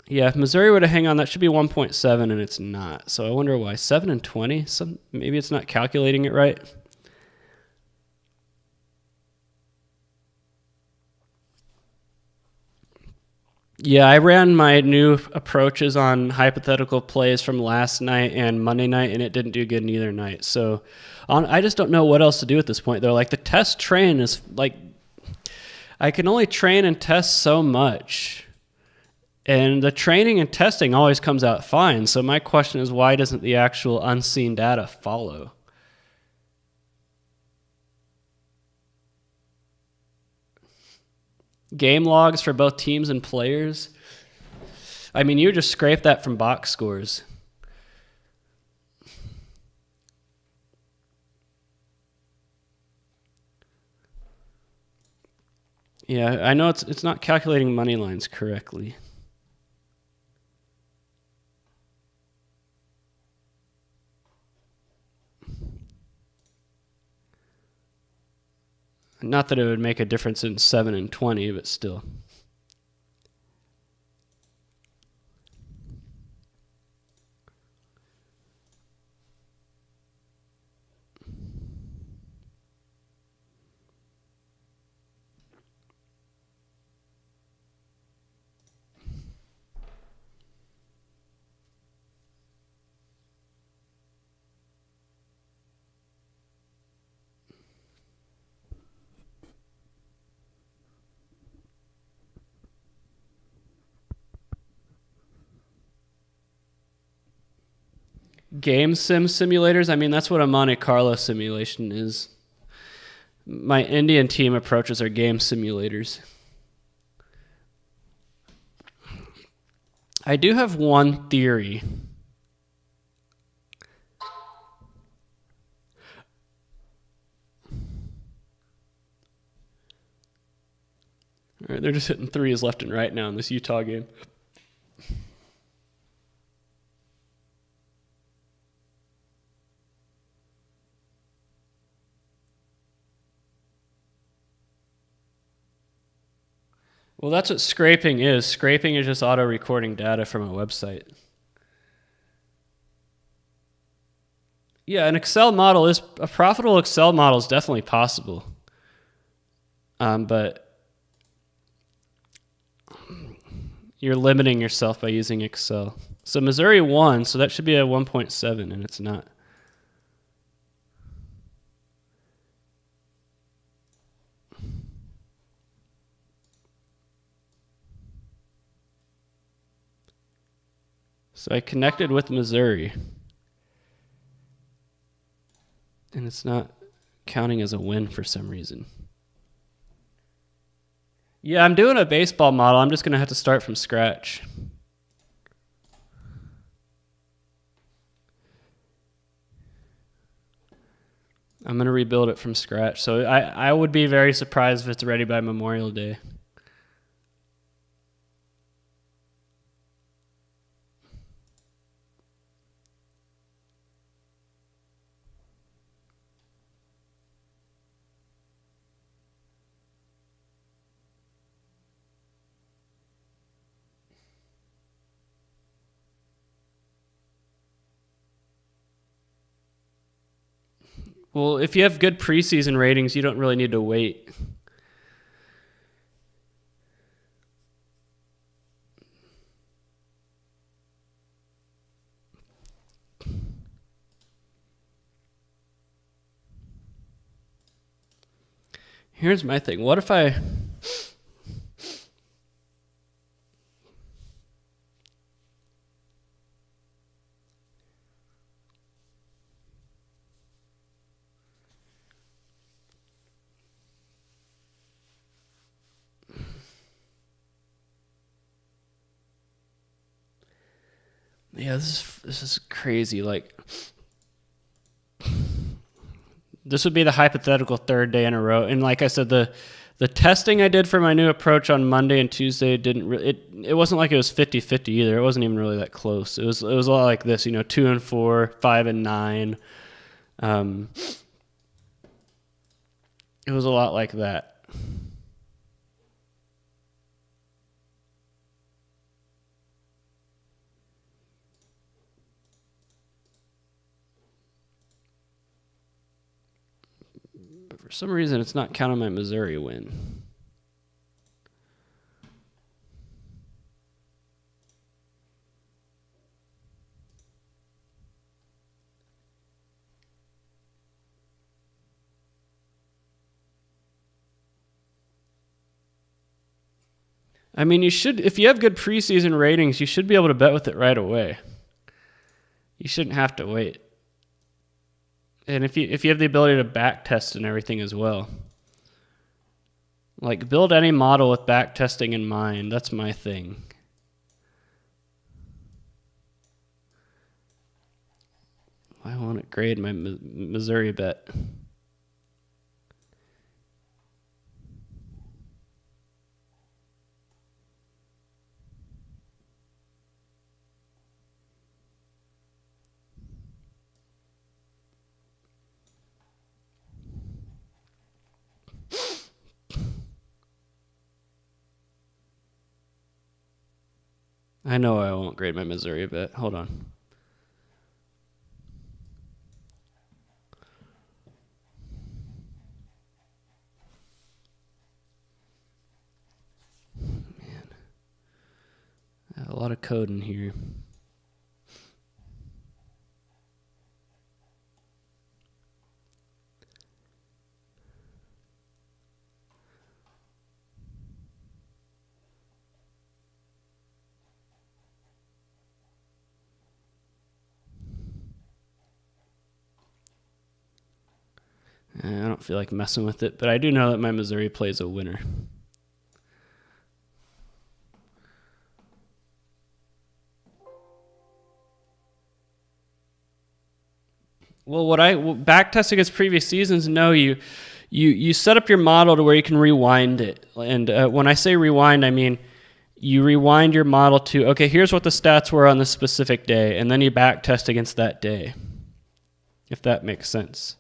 Yeah, if Missouri were to hang on, that should be 1.7, and it's not. So I wonder why. 7 and 20? Maybe it's not calculating it right. Yeah, I ran my new approaches on hypothetical plays from last night and Monday night, and it didn't do good neither night. So I just don't know what else to do at this point, though. Like, the test train is, like, I can only train and test so much. And the training and testing always comes out fine. So my question is, why doesn't the actual unseen data follow? Game logs for both teams and players. I mean, you just scrape that from box scores. Yeah, I know it's not calculating money lines correctly. Not that it would make a difference in 7 and 20, but still. Game sim simulators, I mean, that's what a Monte Carlo simulation is. My Indian team approaches are game simulators. I do have one theory. All right, they're just hitting threes left and right now in this Utah game. Well, that's what scraping is. Scraping is just auto-recording data from a website. Yeah, an Excel model is a profitable Excel model is definitely possible. But you're limiting yourself by using Excel. So Missouri won, so that should be a 1.7, and it's not. So I connected with Missouri, and it's not counting as a win for some reason. Yeah, I'm doing a baseball model. I'm just going to have to start from scratch. I'm going to rebuild it from scratch. So I would be very surprised if it's ready by Memorial Day. Well, if you have good preseason ratings, you don't really need to wait. Here's my thing. What if I... Yeah, this is crazy. Like, this would be the hypothetical third day in a row. And like I said, the testing I did for my new approach on Monday and Tuesday didn't really, it wasn't like it was 50-50 either. It wasn't even really that close. It was a lot like this, 2 and 4, 5 and 9. It was a lot like that. But for some reason, it's not counting my Missouri win. I mean, you should, if you have good preseason ratings, you should be able to bet with it right away. You shouldn't have to wait. And if you have the ability to back test and everything as well. Like, build any model with back testing in mind. That's my thing. I want to grade my Missouri bet. I know I won't grade my Missouri bet. Hold on. Man. I have a lot of code in here. I don't feel like messing with it, but I do know that my Missouri play is a winner. Well, back testing its previous seasons, no, you set up your model to where you can rewind it. And when I say rewind, I mean you rewind your model to, okay, here's what the stats were on this specific day, and then you back test against that day, if that makes sense.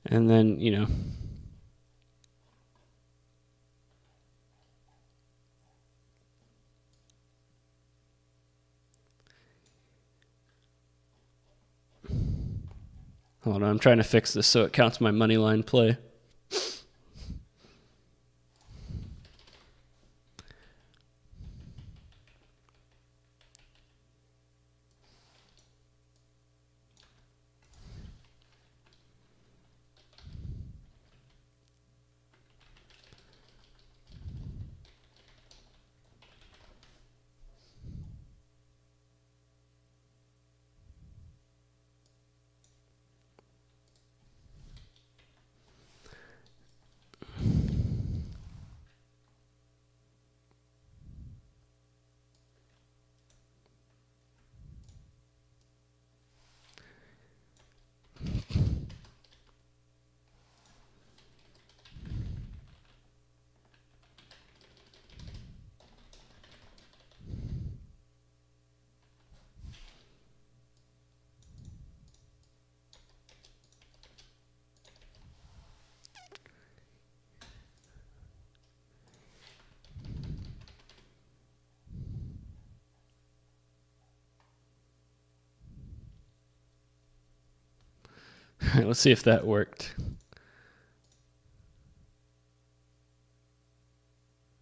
And then, hold on, I'm trying to fix this so it counts my money line play. All right, let's see if that worked.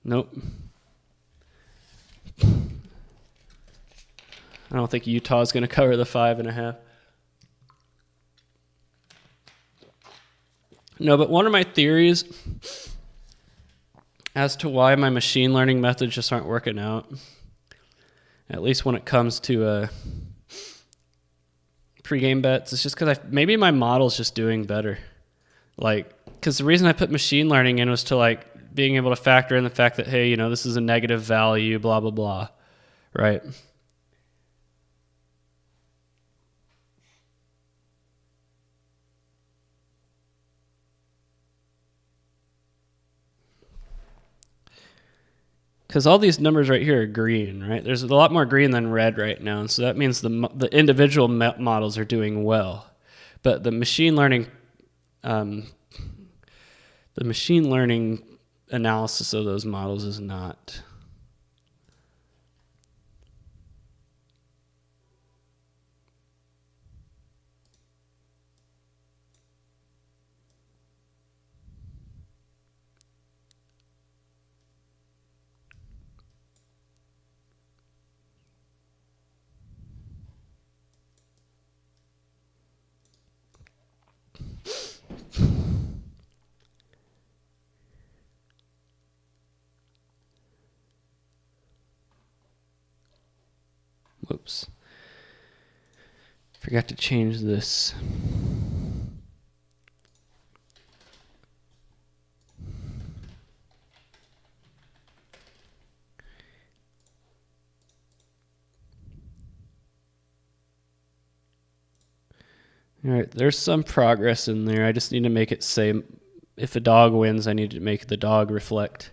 Nope. I don't think Utah's going to cover the 5.5. No, but one of my theories as to why my machine learning methods just aren't working out, at least when it comes to pregame bets, it's just because maybe my model's just doing better. Like, because the reason I put machine learning in was to like being able to factor in the fact that, hey, this is a negative value, blah, blah, blah, right? Because all these numbers right here are green, right? There's a lot more green than red right now, so that means the individual models are doing well, but the machine learning analysis of those models is not. Whoops. Forgot to change this. All right, there's some progress in there. I just need to make it say, if a dog wins, I need to make the dog reflect.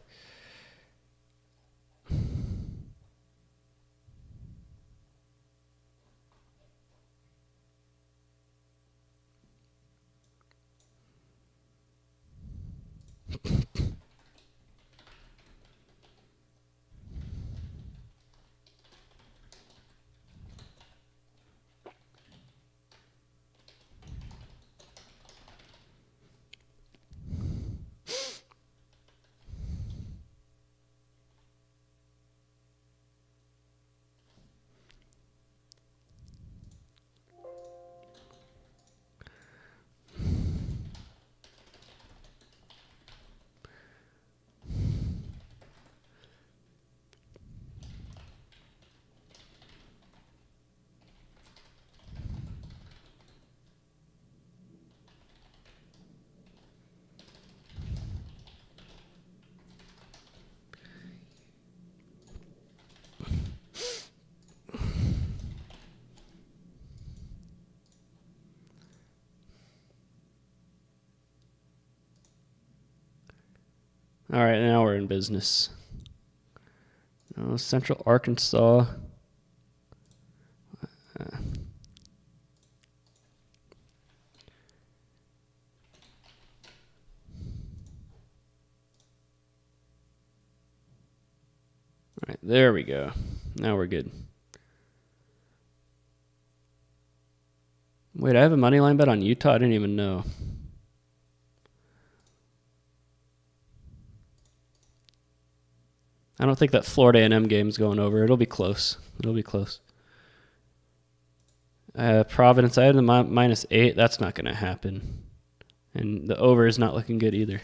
All right, now we're in business. Central Arkansas. All right, there we go. Now we're good. Wait, I have a money line bet on Utah? I didn't even know. I don't think that Florida A&M game's going over. It'll be close. It'll be close. Providence, I had the -8. That's not going to happen. And the over is not looking good either.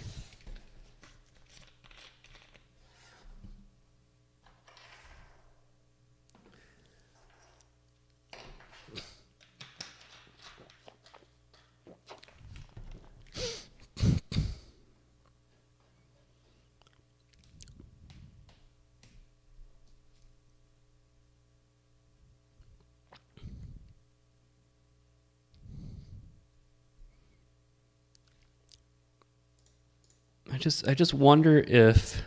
I just wonder if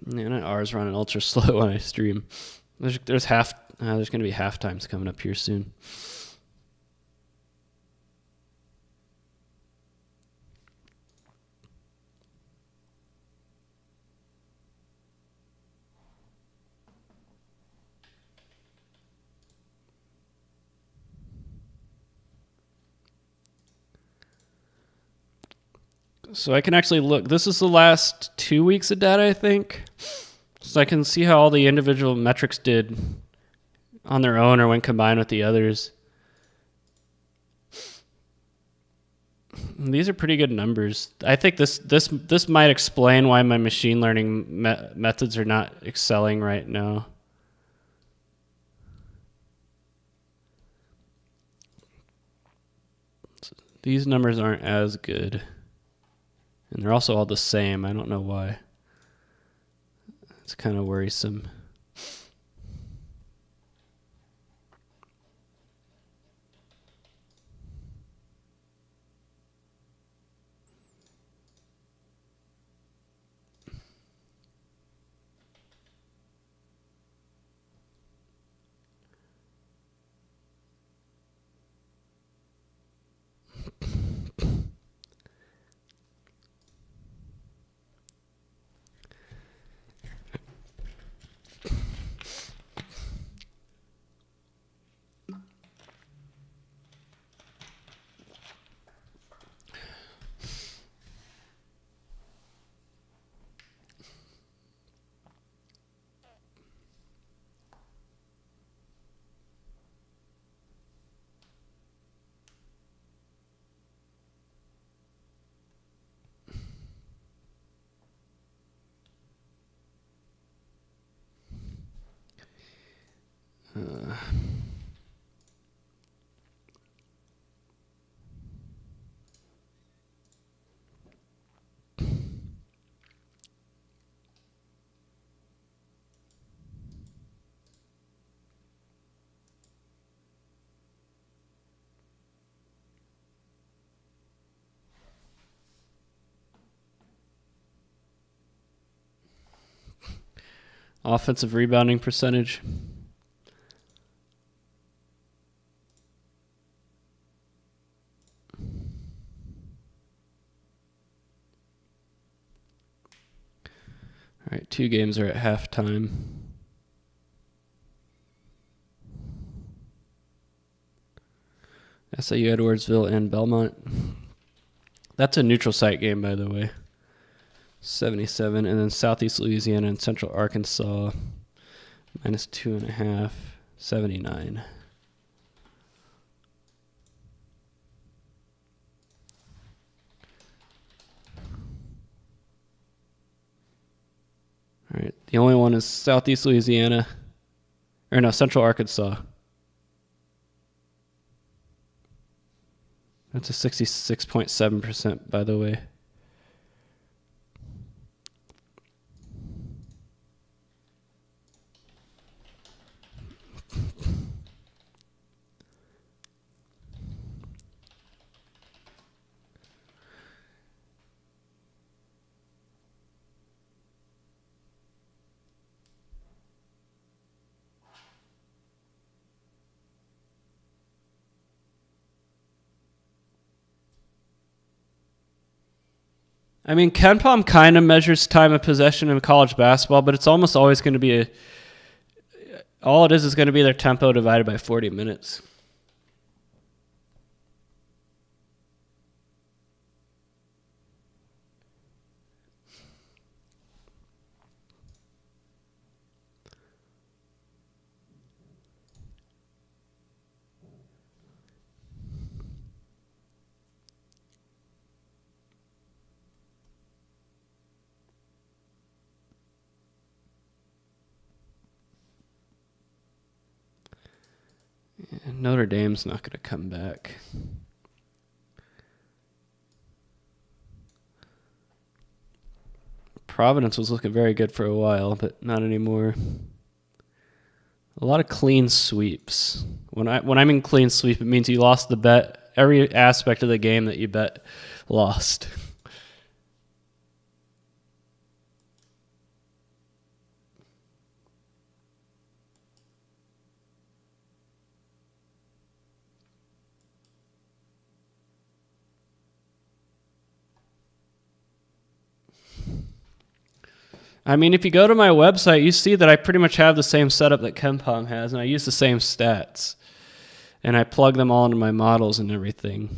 man, ours running ultra slow when I stream. There's half There's going to be half times coming up here soon. So I can actually look. This is the last 2 weeks of data, I think. So I can see how all the individual metrics did on their own or when combined with the others. These are pretty good numbers. I think this might explain why my machine learning methods are not excelling right now. These numbers aren't as good. And they're also all the same. I don't know why. It's kind of worrisome. Offensive rebounding percentage. All right, 2 games are at halftime. SIU Edwardsville and Belmont. That's a neutral site game, by the way. 77, and then Southeast Louisiana and Central Arkansas, -2.5, 79. All right, the only one is Southeast Louisiana, or no, Central Arkansas. That's a 66.7%, by the way. I mean, KenPom kind of measures time of possession in college basketball, but it's almost always going to be all it is going to be their tempo divided by 40 minutes. And Notre Dame's not going to come back. Providence was looking very good for a while, but not anymore. A lot of clean sweeps. When I mean clean sweep, it means you lost the bet. Every aspect of the game that you bet lost. I mean, if you go to my website, you see that I pretty much have the same setup that KenPom has, and I use the same stats. And I plug them all into my models and everything.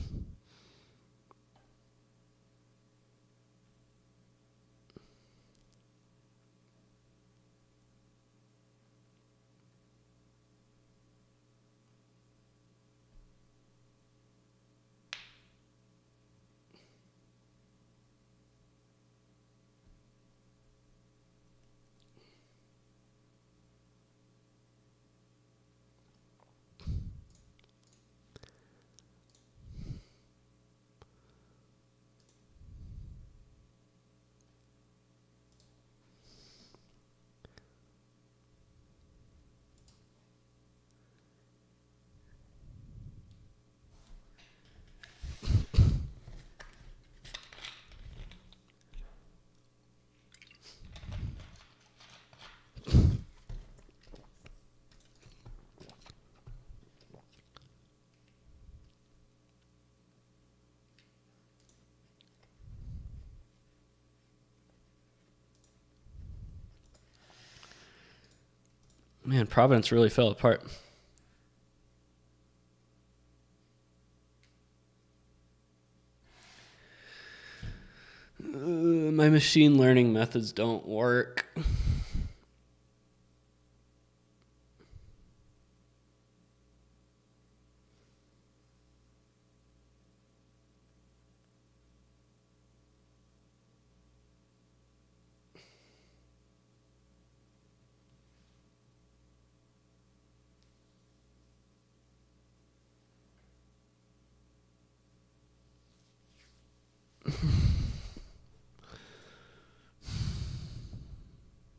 Man, Providence really fell apart. My machine learning methods don't work.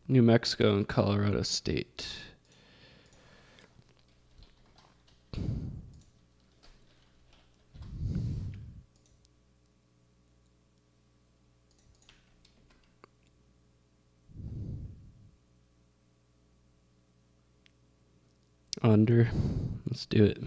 New Mexico and Colorado State. Under. Let's do it.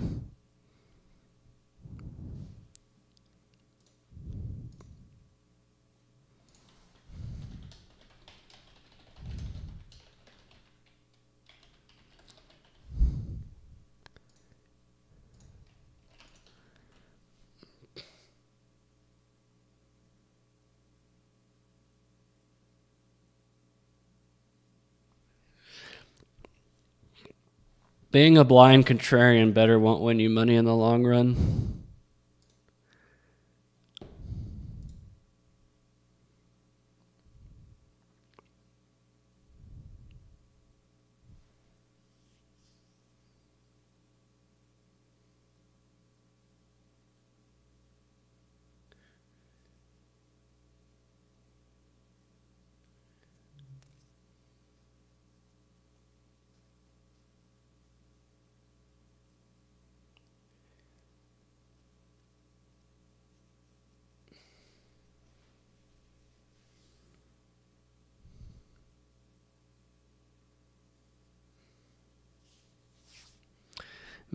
Being a blind contrarian better won't win you money in the long run.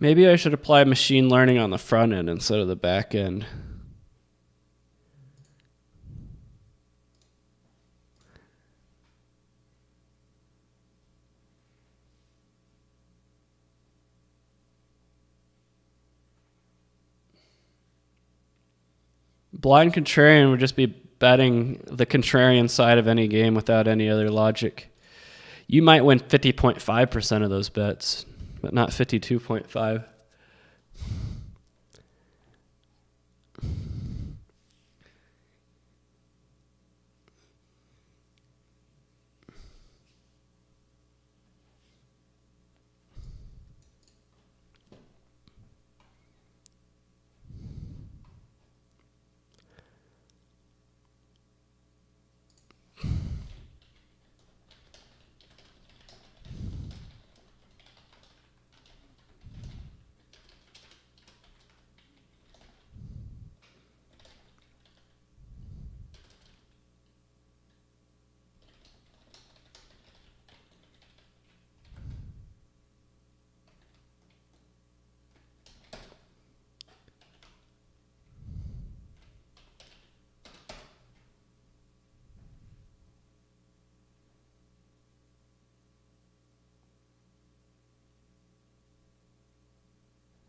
Maybe I should apply machine learning on the front end instead of the back end. Blind contrarian would just be betting the contrarian side of any game without any other logic. You might win 50.5% of those bets, but not 52.5.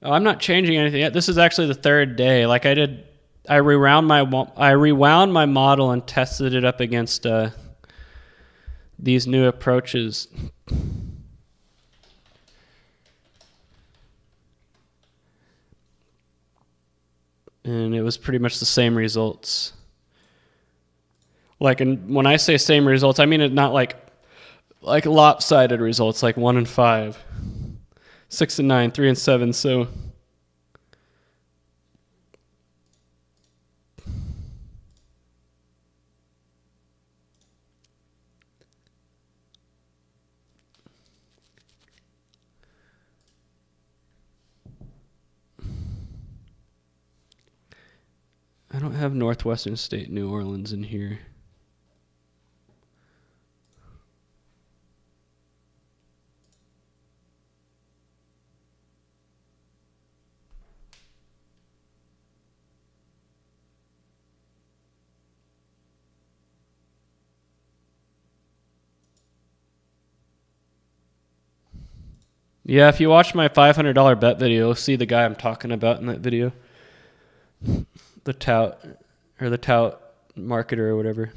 Oh, I'm not changing anything yet. This is actually the third day. Like I rewound my model and tested it up against these new approaches. And it was pretty much the same results. Like, and when I say same results, I mean it not like lopsided results, like 1 and 5, 6 and 9, 3 and 7. So I don't have Northwestern State New Orleans in here. Yeah, if you watch my $500 bet video, you'll see the guy I'm talking about in that video. The tout marketer or whatever.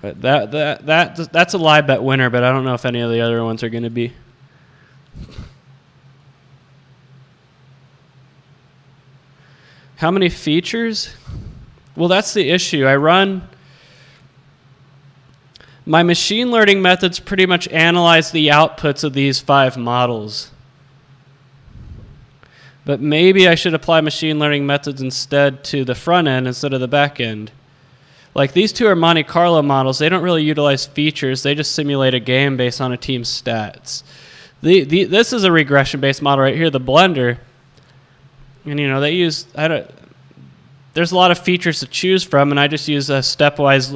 But that's a live bet winner, but I don't know if any of the other ones are going to be. How many features? Well, that's the issue. My machine learning methods pretty much analyze the outputs of these 5 models. But maybe I should apply machine learning methods instead to the front end instead of the back end. Like, these two are Monte Carlo models. They don't really utilize features. They just simulate a game based on a team's stats. This is a regression-based model right here, the blender. And, you know, they use, there's a lot of features to choose from, and I just use a stepwise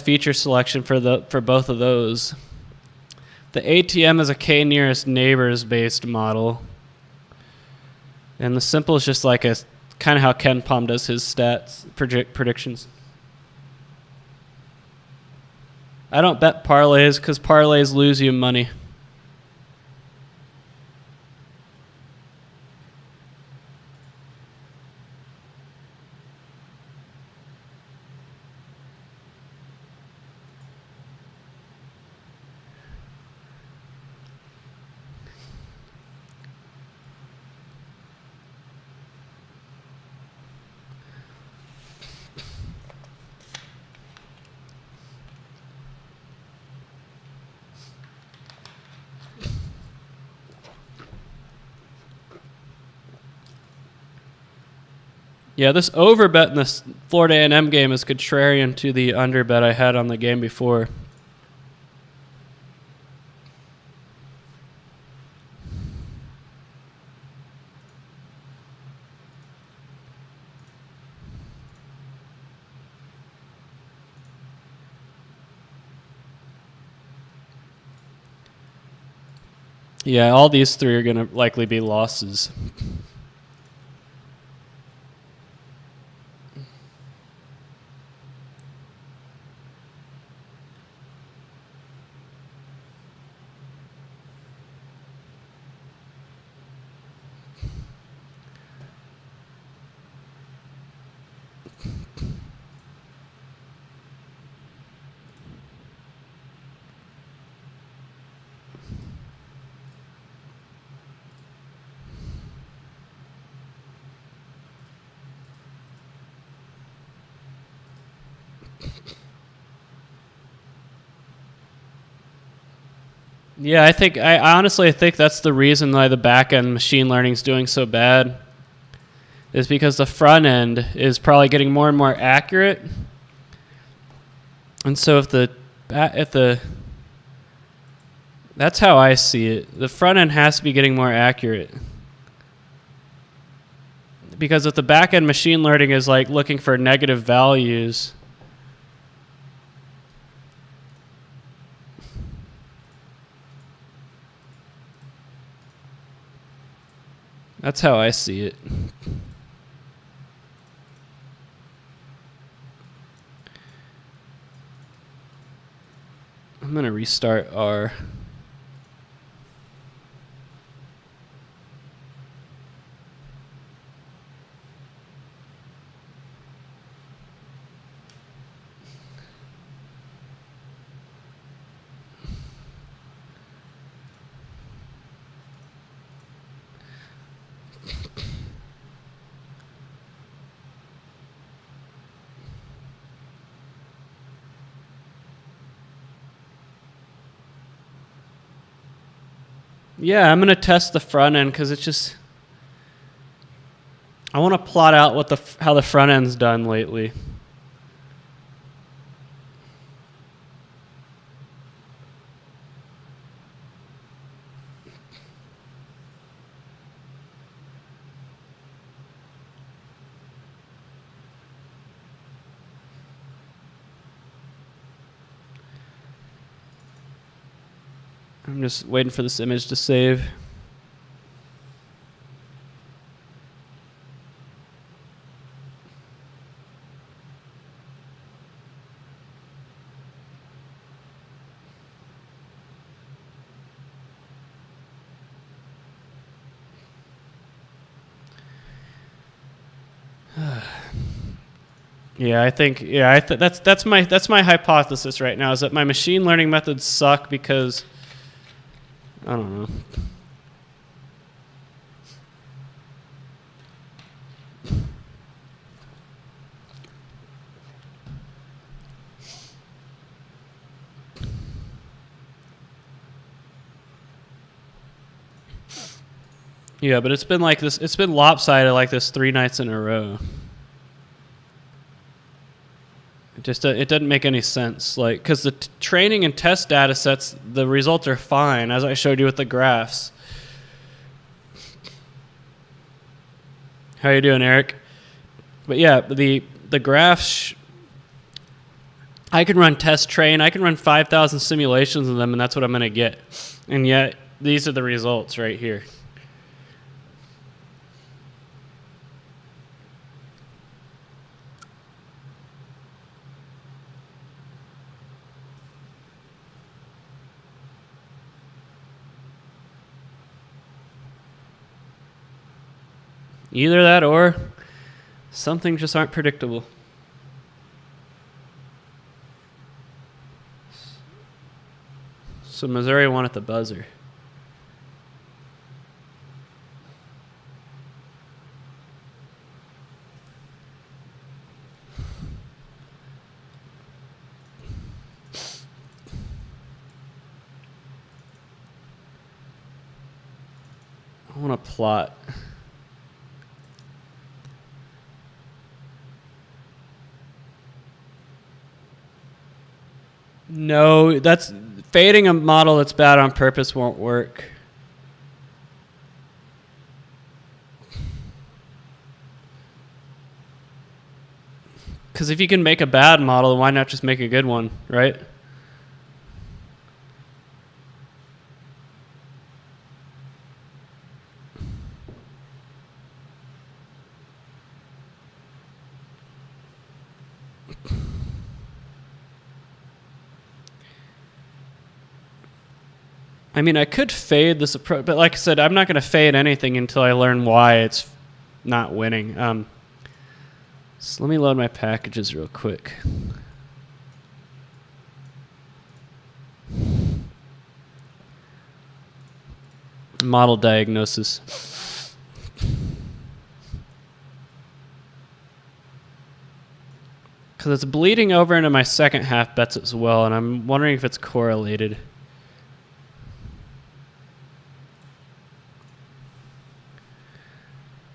feature selection for both of those. The ATM is a k nearest neighbors based model. And the simple is just like a kind of how Ken Palm does his stats predictions. I don't bet parlays because parlays lose you money. Yeah, this over bet in this Florida A&M game is contrarian to the under bet I had on the game before. Yeah, all these 3 are going to likely be losses. Yeah, I honestly think that's the reason why the back end machine learning is doing so bad, is because the front end is probably getting more and more accurate. And so that's how I see it. The front end has to be getting more accurate. Because if the back end machine learning is like looking for negative values, that's how I see it. I'm going to restart our... Yeah, I'm going to test the front end because it's just... I want to plot out what how the front end's done lately. I'm just waiting for this image to save. Yeah, I think that's my hypothesis right now is that my machine learning methods suck because I don't know. Yeah, but it's been like this. It's been lopsided like this 3 nights in a row. It doesn't make any sense, like, because the training and test data sets, the results are fine, as I showed you with the graphs. How you doing, Eric? But yeah, the graphs, I can run test train, I can run 5,000 simulations of them, and that's what I'm going to get. And yet, these are the results right here. Either that or some things just aren't predictable. So Missouri won at the buzzer. I want to plot. No, that's fading a model that's bad on purpose won't work. Because if you can make a bad model, why not just make a good one, right? I mean, I could fade this approach, but like I said, I'm not going to fade anything until I learn why it's not winning. So let me load my packages real quick. Model diagnosis. Because it's bleeding over into my second half bets as well, and I'm wondering if it's correlated.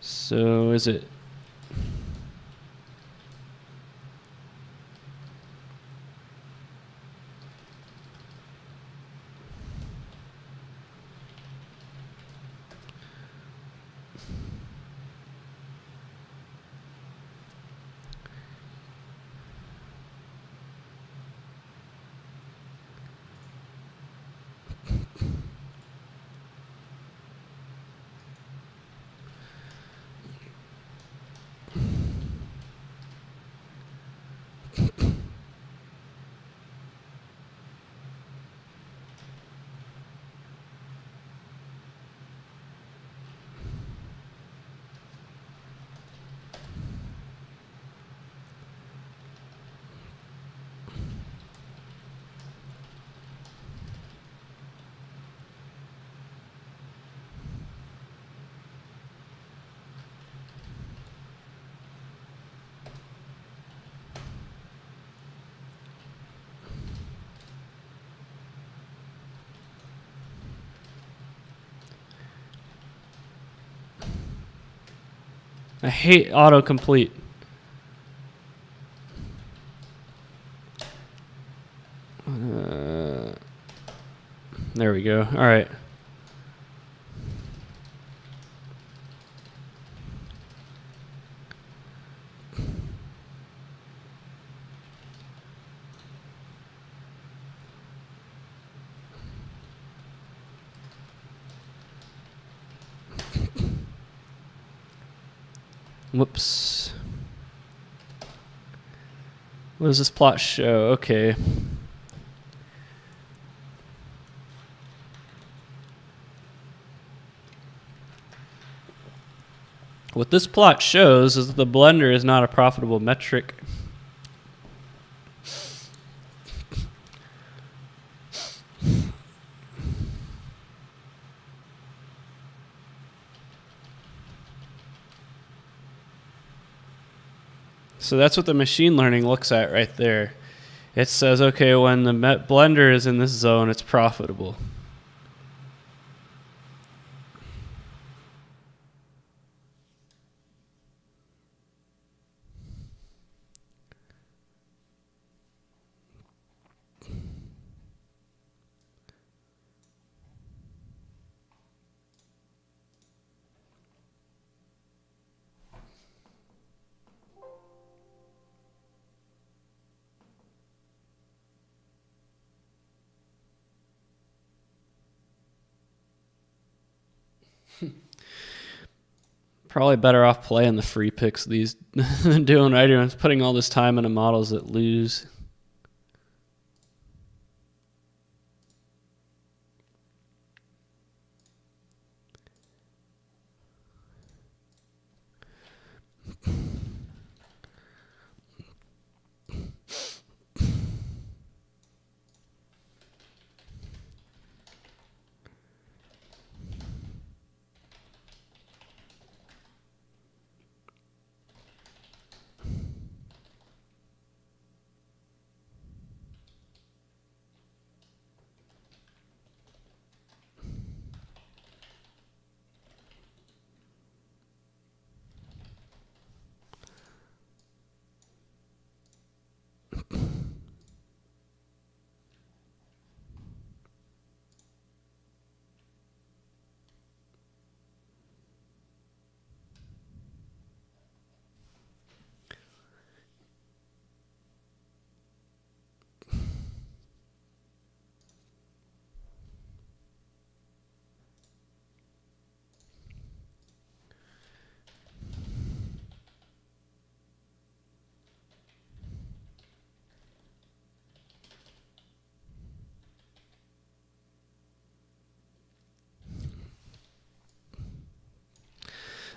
So is it? I hate autocomplete. There we go. All right. Whoops. What does this plot show? Okay. What this plot shows is that the blender is not a profitable metric. So that's what the machine learning looks at right there. It says, okay, when the blender is in this zone, it's profitable. Probably better off playing the free picks these than doing what I do. I'm putting all this time into models that lose.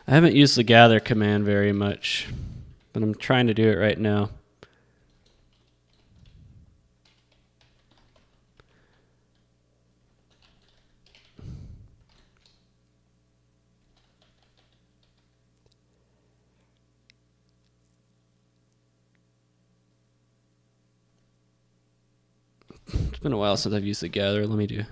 I haven't used the gather command very much, but I'm trying to do it right now. It's been a while since I've used the gather. Let me do.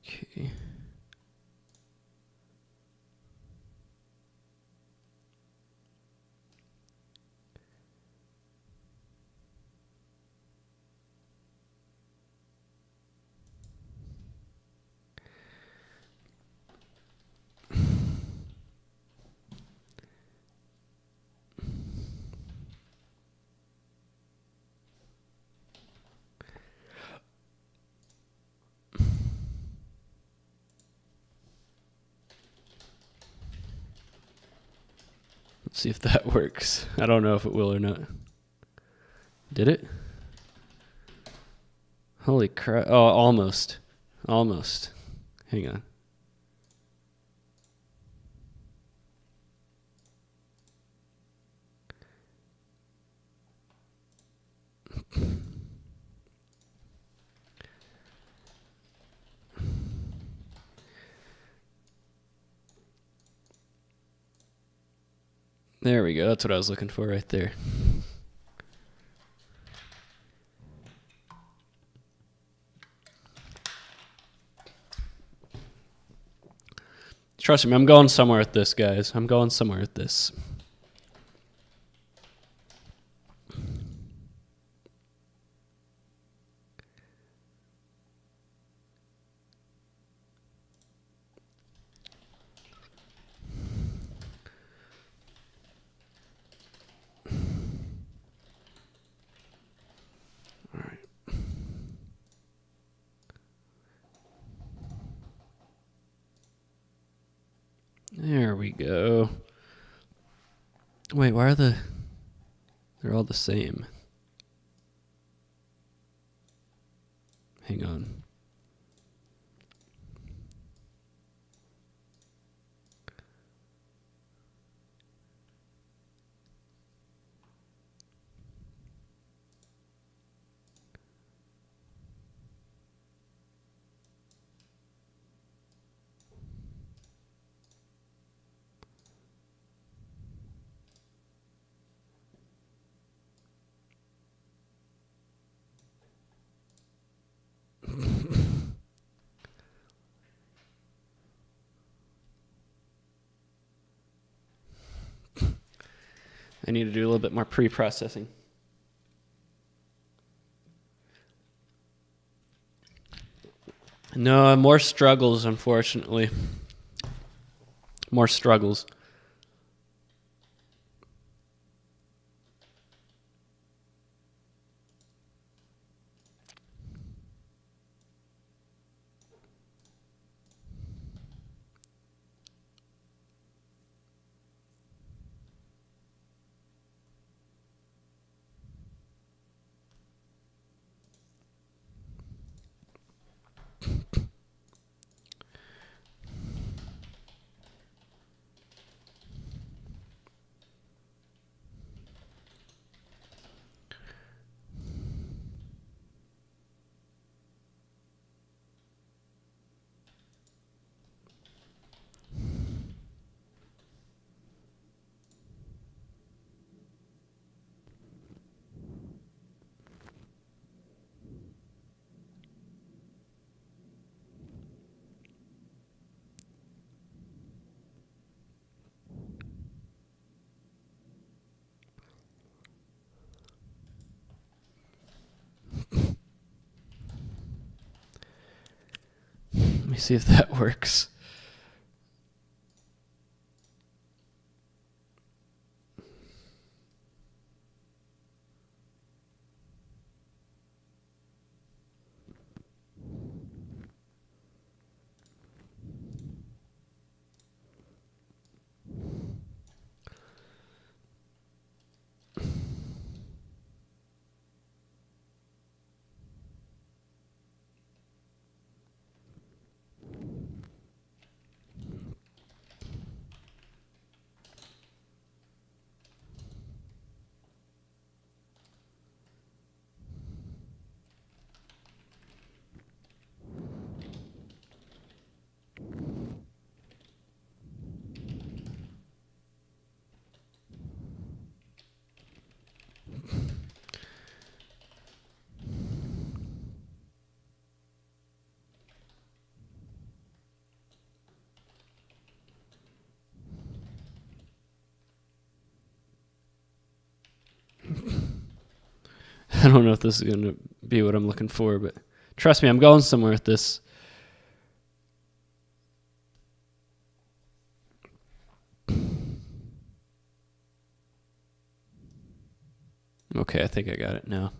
Okay. Let's see if that works. I don't know if it will or not. Did it? Holy crap. Oh, almost. Almost. Hang on. There we go. That's what I was looking for right there. Trust me, I'm going somewhere with this, guys. I'm going somewhere with this. All right. There we go. Wait, why are they're all the same? Hang on. I need to do a little bit more pre-processing. No, more struggles, unfortunately. More struggles. Let me see if that works. I don't know if this is going to be what I'm looking for, but trust me, I'm going somewhere with this. Okay, I think I got it now.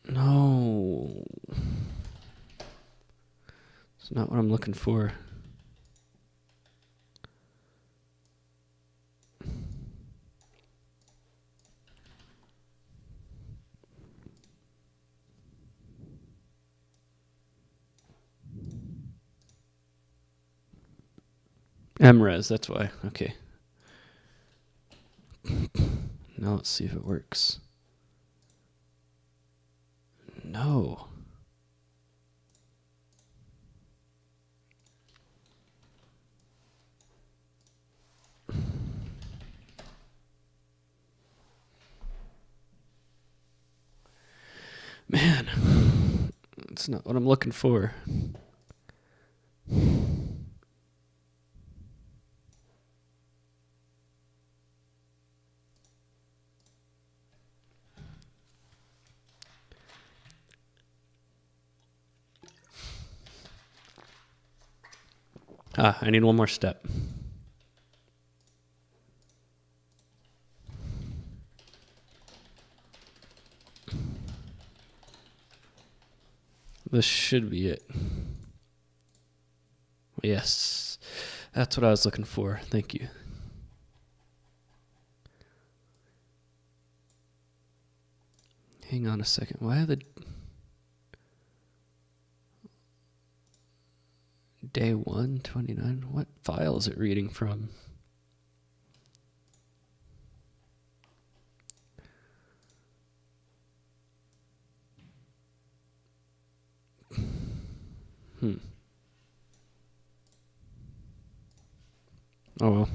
No. It's not what I'm looking for. MRes, that's why. Okay. Now let's see if it works. No. That's not what I'm looking for. I need one more step. This should be it. Yes, that's what I was looking for. Thank you. Hang on a second. Why are the day 129? What file is it reading from? Oh well.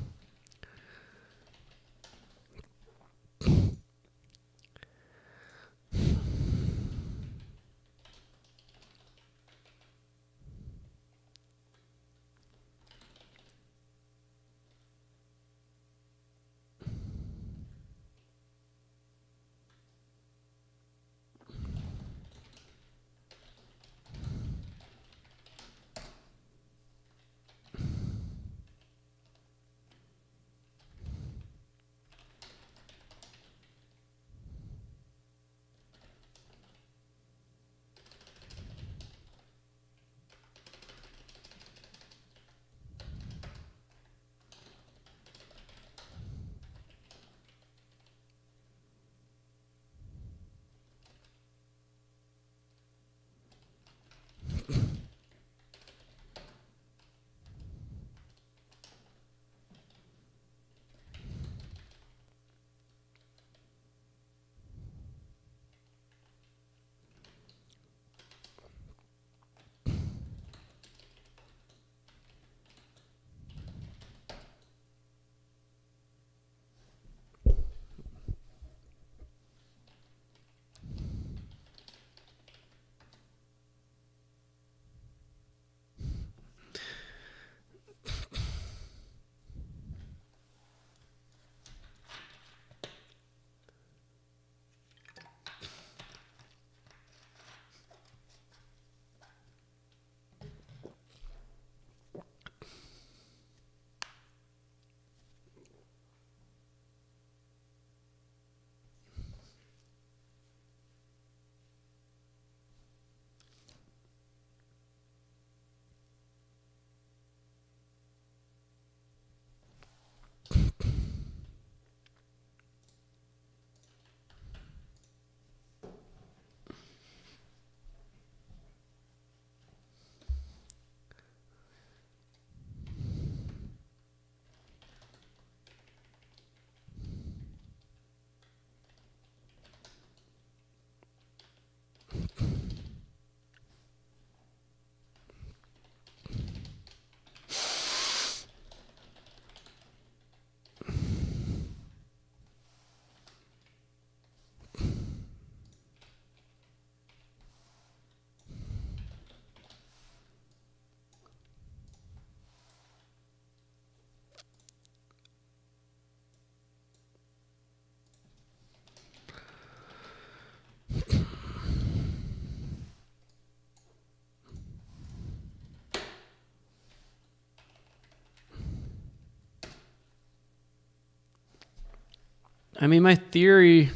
I mean, my theory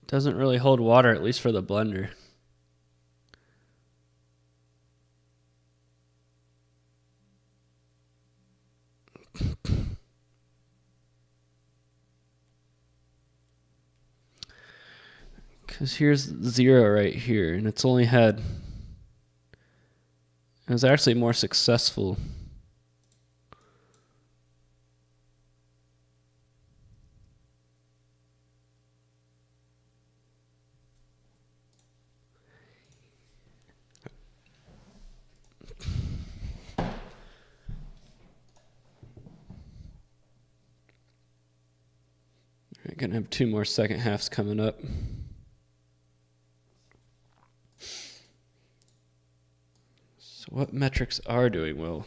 doesn't really hold water, at least for the blender. Because here's 0 right here, and it's only had... It was actually more successful. We're going to have 2 more second halves coming up. What metrics are doing well?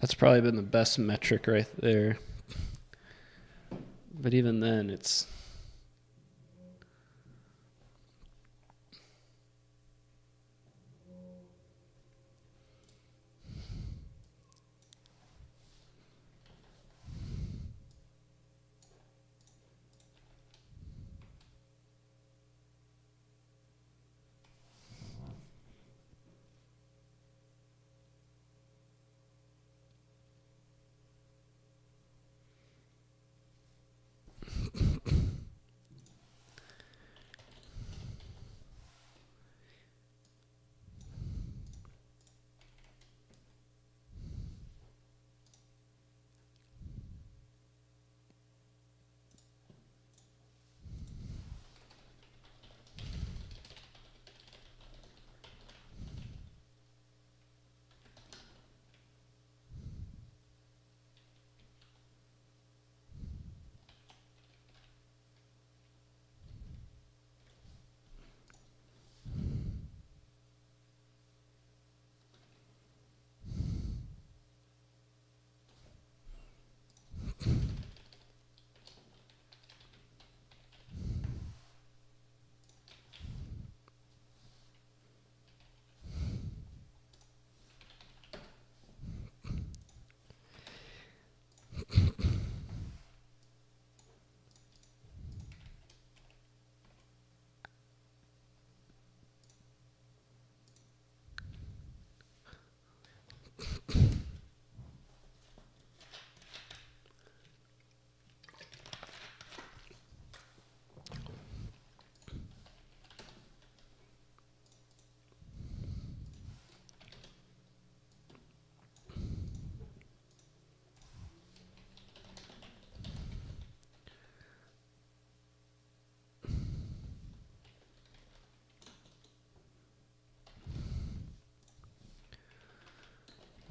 That's probably been the best metric right there. But even then, it's...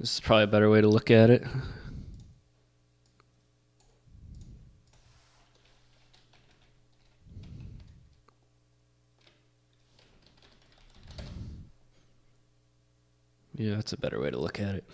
This is probably a better way to look at it. Yeah, that's a better way to look at it.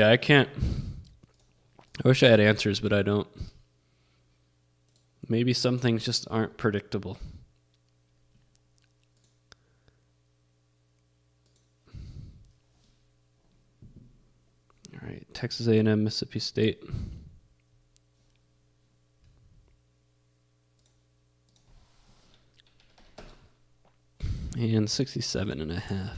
I can't. I wish I had answers, but I don't. Maybe some things just aren't predictable. All right, Texas A&M, Mississippi State. And 67.5.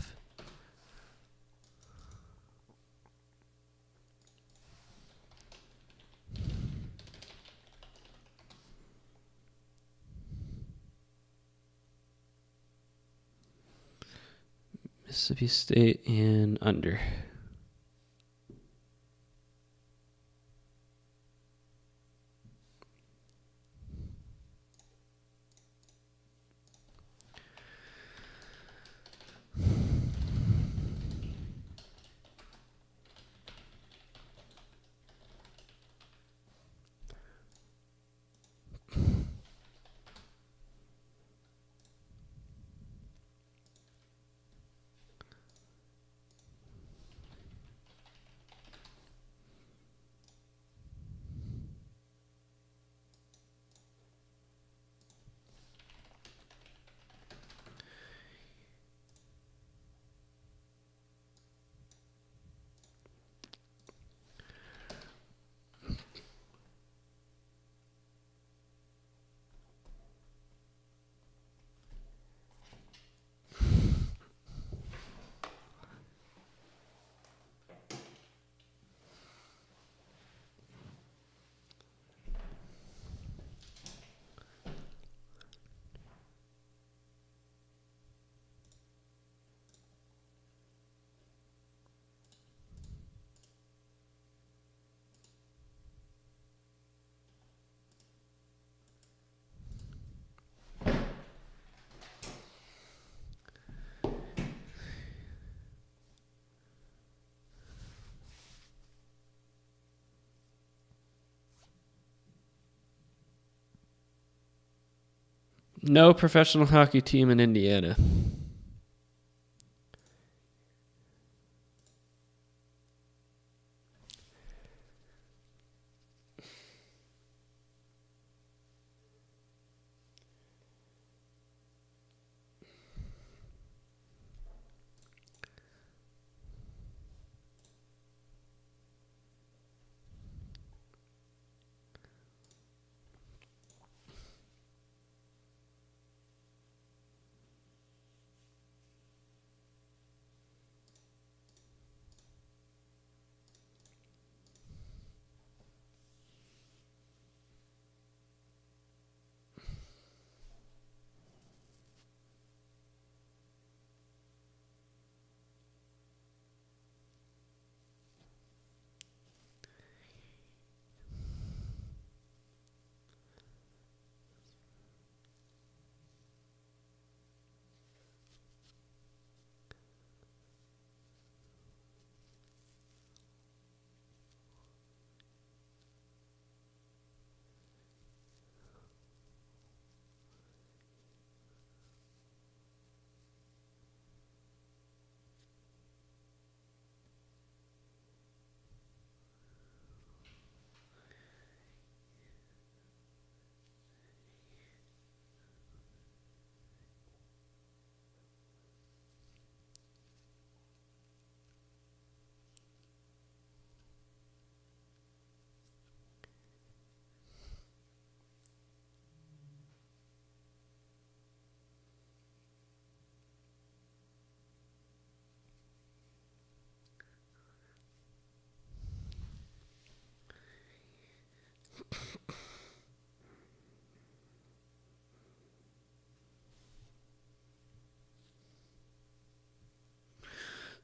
Mississippi State and under. No professional hockey team in Indiana.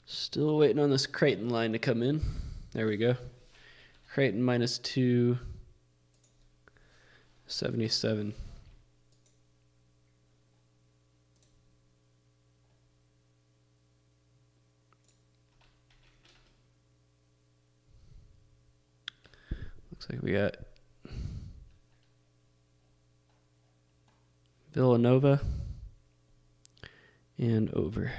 Still waiting on this Creighton line to come in. There we go. Creighton minus 277. Looks like we got Villanova and over.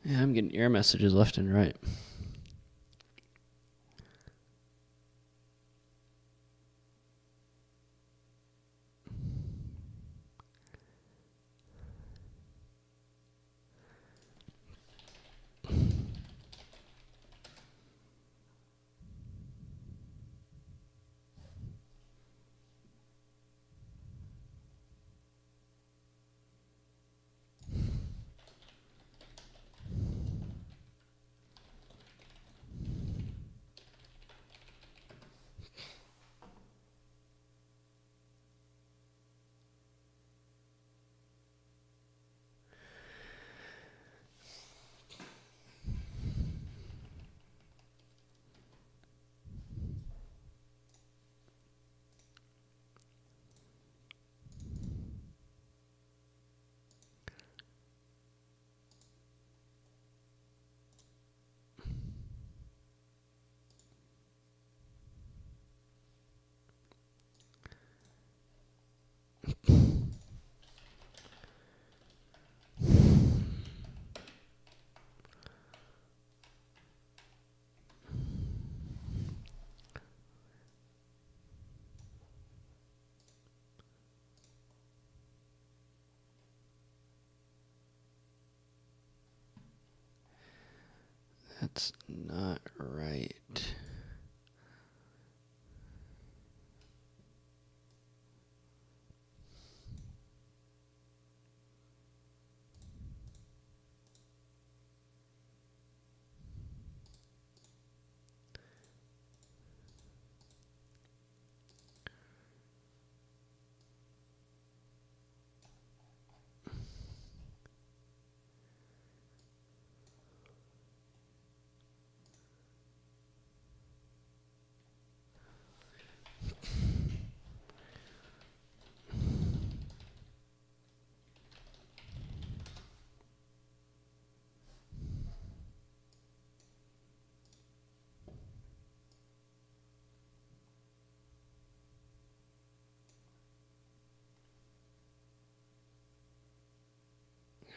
Yeah, I'm getting error messages left and right. That's not right.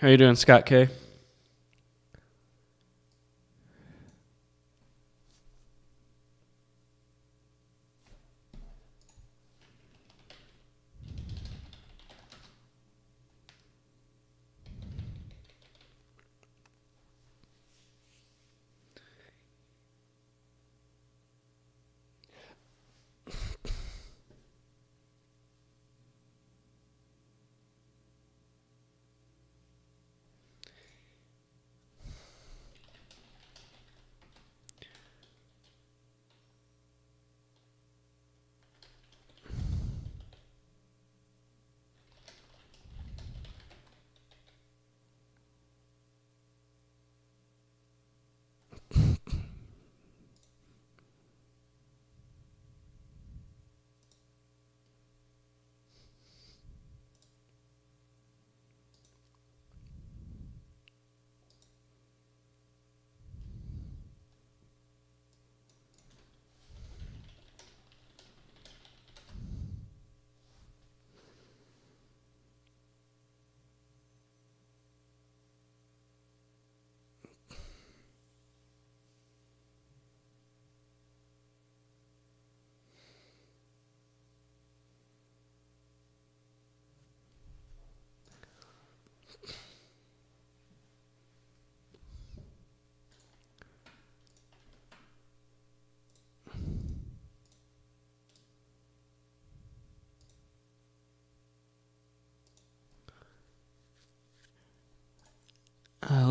How you doing, Scott K?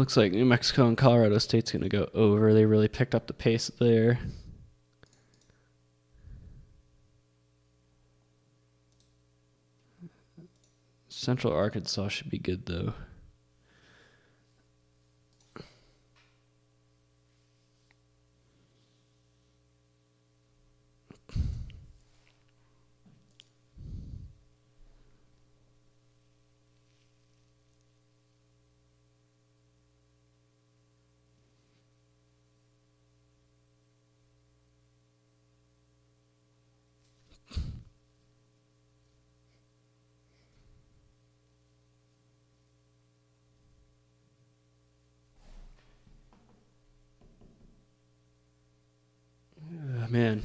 Looks like New Mexico and Colorado State's going to go over. They really picked up the pace there. Central Arkansas should be good, though. man.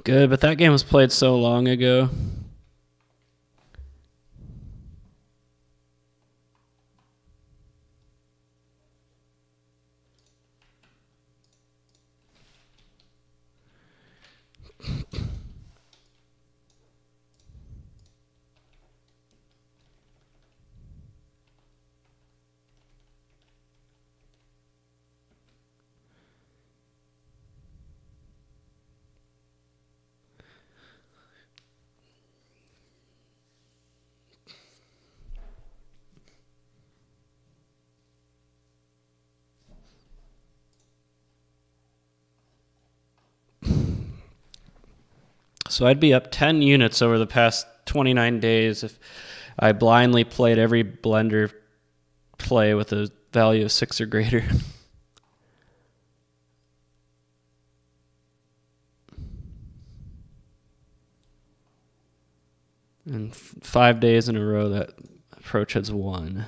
Good, but that game was played so long ago. So I'd be up 10 units over the past 29 days if I blindly played every blender play with a value of 6 or greater. And 5 days in a row that approach has won.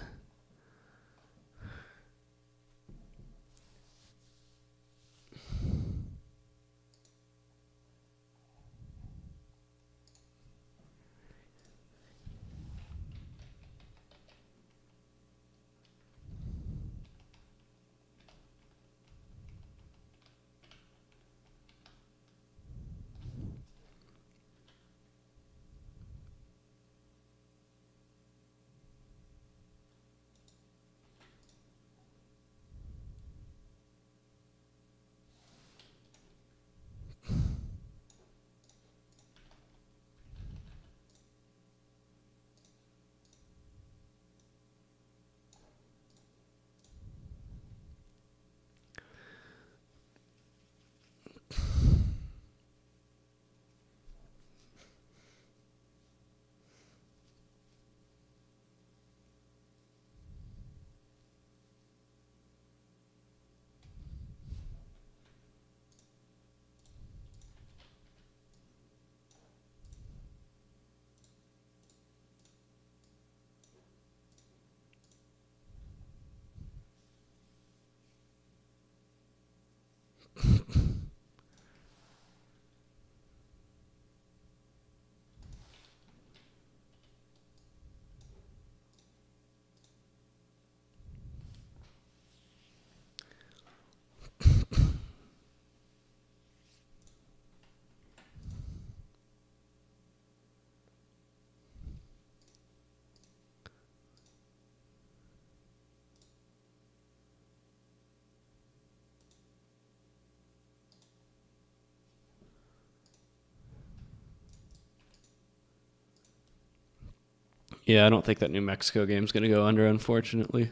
Yeah, I don't think that New Mexico game's going to go under, unfortunately.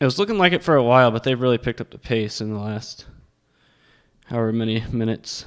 It was looking like it for a while, but they've really picked up the pace in the last however many minutes.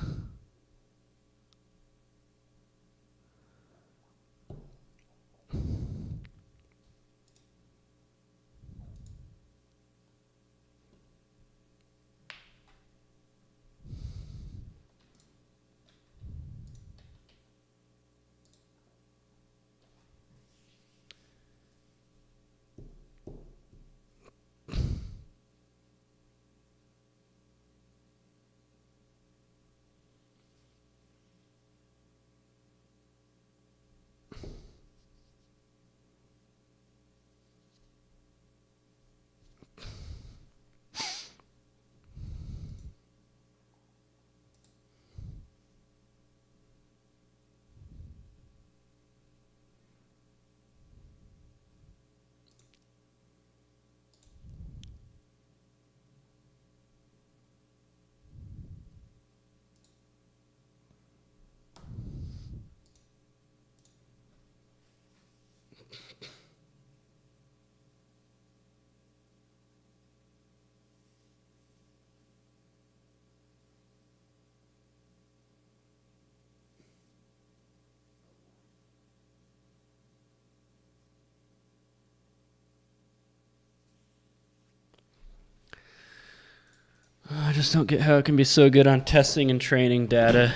I just don't get how it can be so good on testing and training data.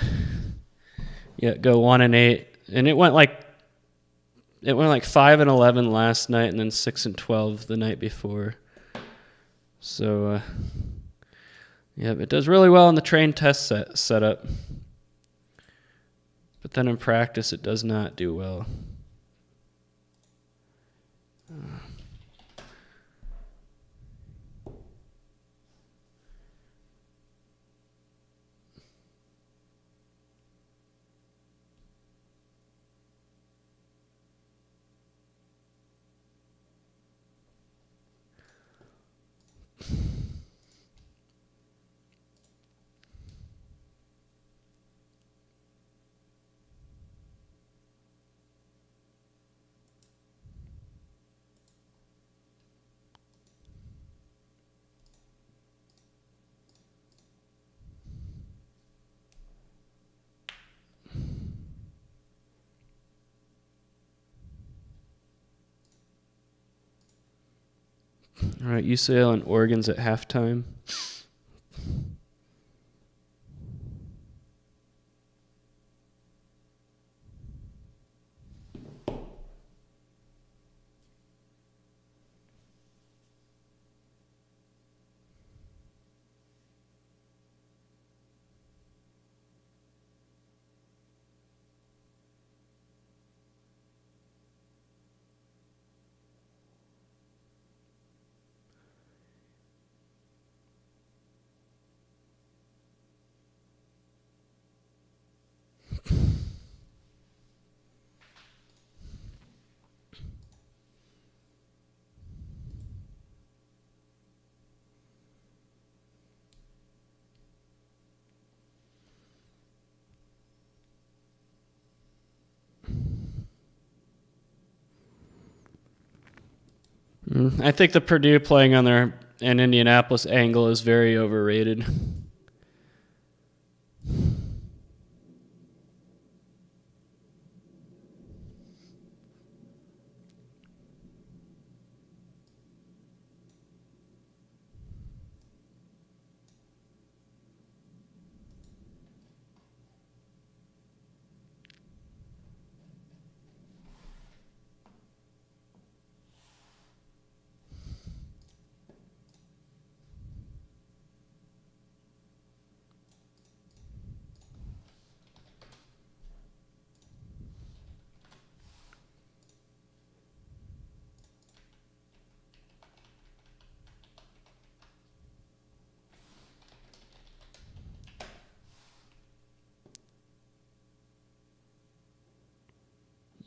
Yet go 1-8, and it went like 5-11 last night, and then 6-12 the night before. So, yeah, it does really well in the train test setup, but then in practice it does not do well. All right, UCL and Oregon's at halftime. I think the Purdue playing on their and Indianapolis angle is very overrated.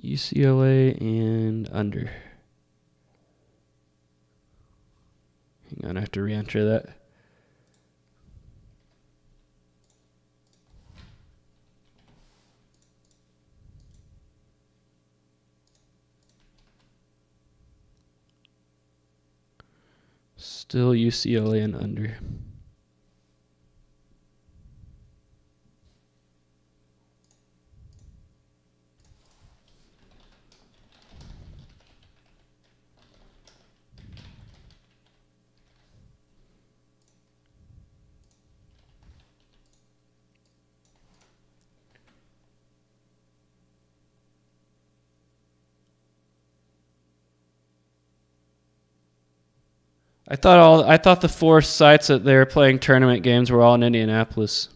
UCLA and under. Hang on, I have to re-enter that. Still UCLA and under. I thought the 4 sites that they were playing tournament games were all in Indianapolis.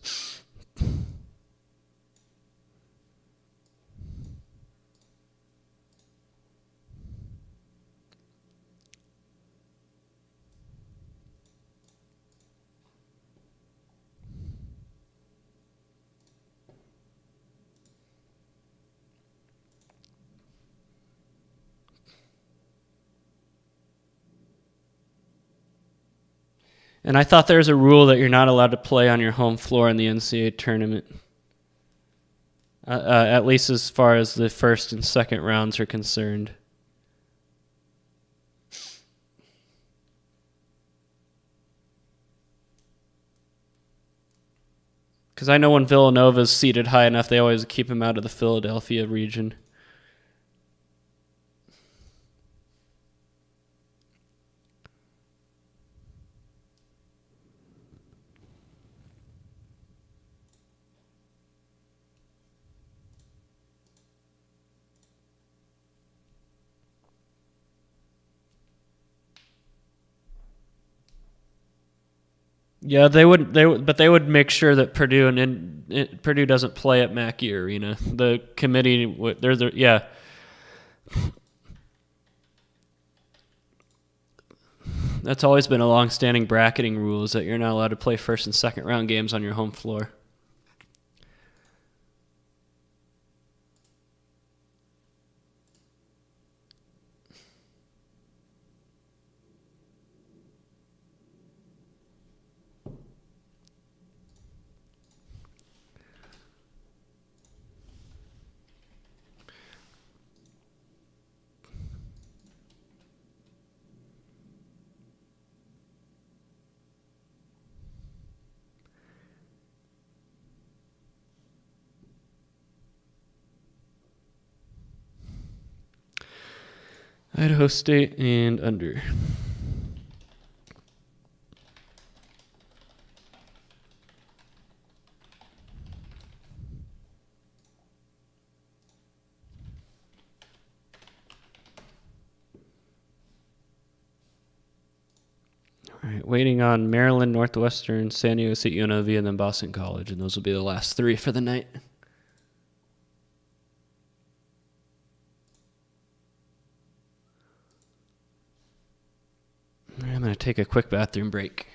And I thought there was a rule that you're not allowed to play on your home floor in the NCAA tournament. At least as far as the first and second rounds are concerned. Because I know when Villanova's seated high enough, they always keep him out of the Philadelphia region. Yeah, they would make sure that Purdue doesn't play at Mackey Arena. The committee, yeah. That's always been a long-standing bracketing rule, is that you're not allowed to play first and second round games on your home floor. Idaho State and under. All right, waiting on Maryland, Northwestern, San Diego State, UNLV, and then Boston College, and those will be the last 3 for the night. I'm going to take a quick bathroom break.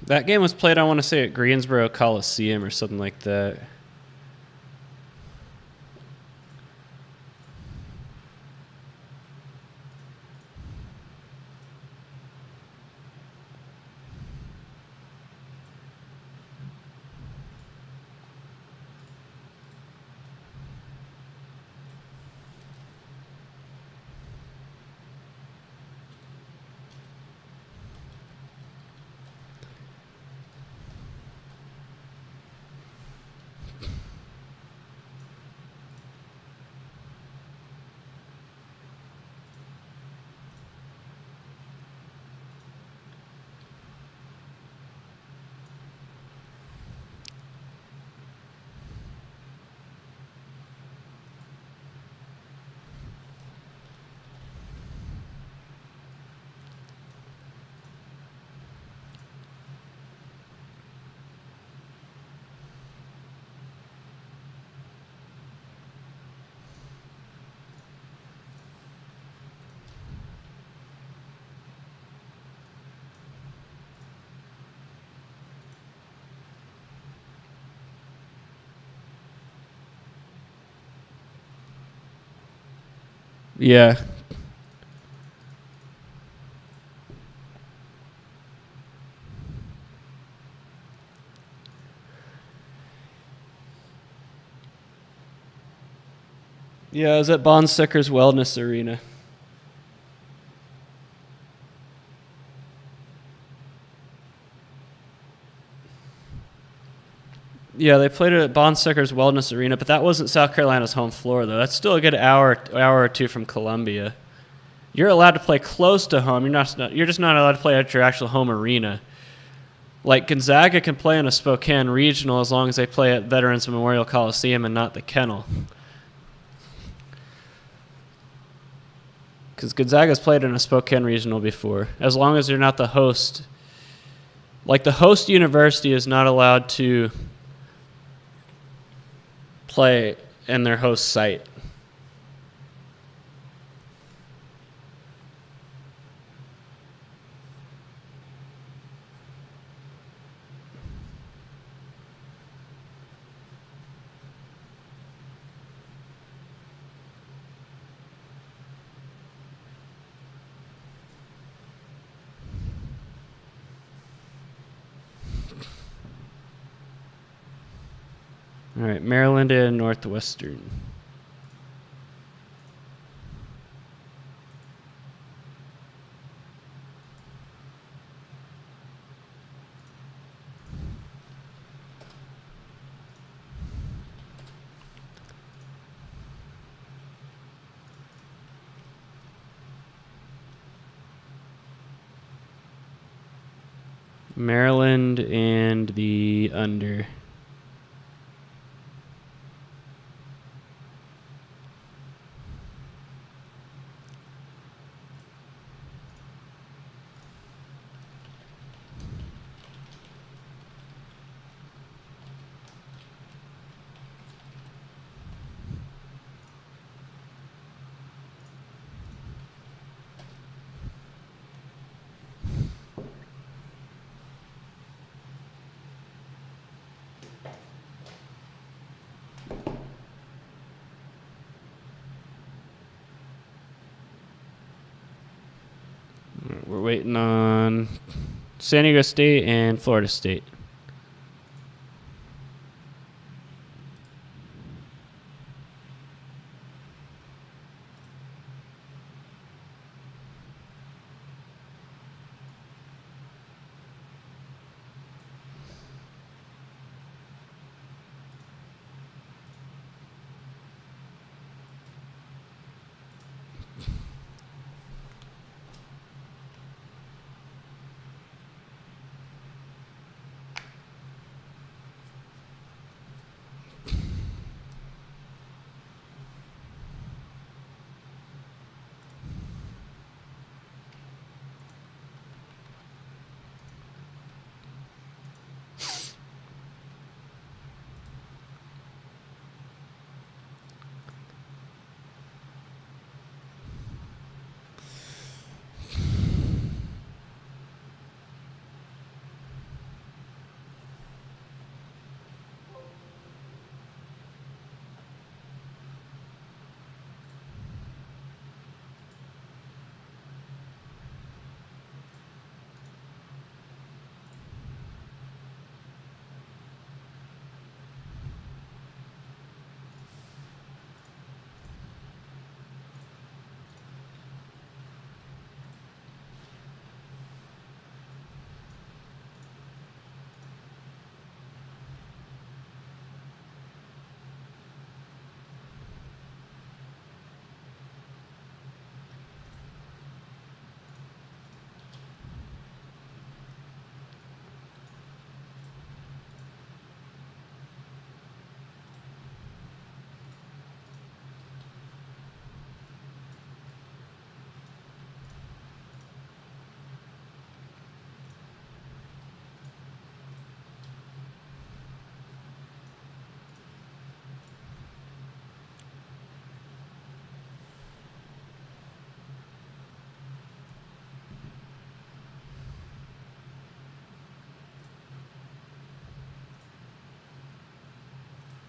That game was played, I want to say, at Greensboro Coliseum or something like that. Yeah. Yeah, I was at Bonseckers Wellness Arena. Yeah, they played it at Bonseckers Wellness Arena, but that wasn't South Carolina's home floor, though. That's still a good hour or two from Columbia. You're allowed to play close to home. You're just not allowed to play at your actual home arena. Like Gonzaga can play in a Spokane regional as long as they play at Veterans Memorial Coliseum and not the Kennel. Because Gonzaga's played in a Spokane regional before. As long as you're not the host. Like the host university is not allowed to play in their host site. All right, Maryland and Northwestern. Maryland and the under. We're waiting on San Diego State and Florida State.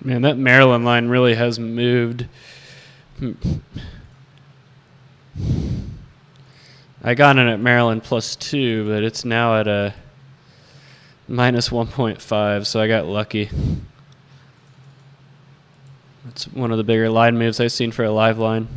Man, that Maryland line really has moved. I got in at Maryland +2, but it's now at a -1.5, so I got lucky. It's one of the bigger line moves I've seen for a live line.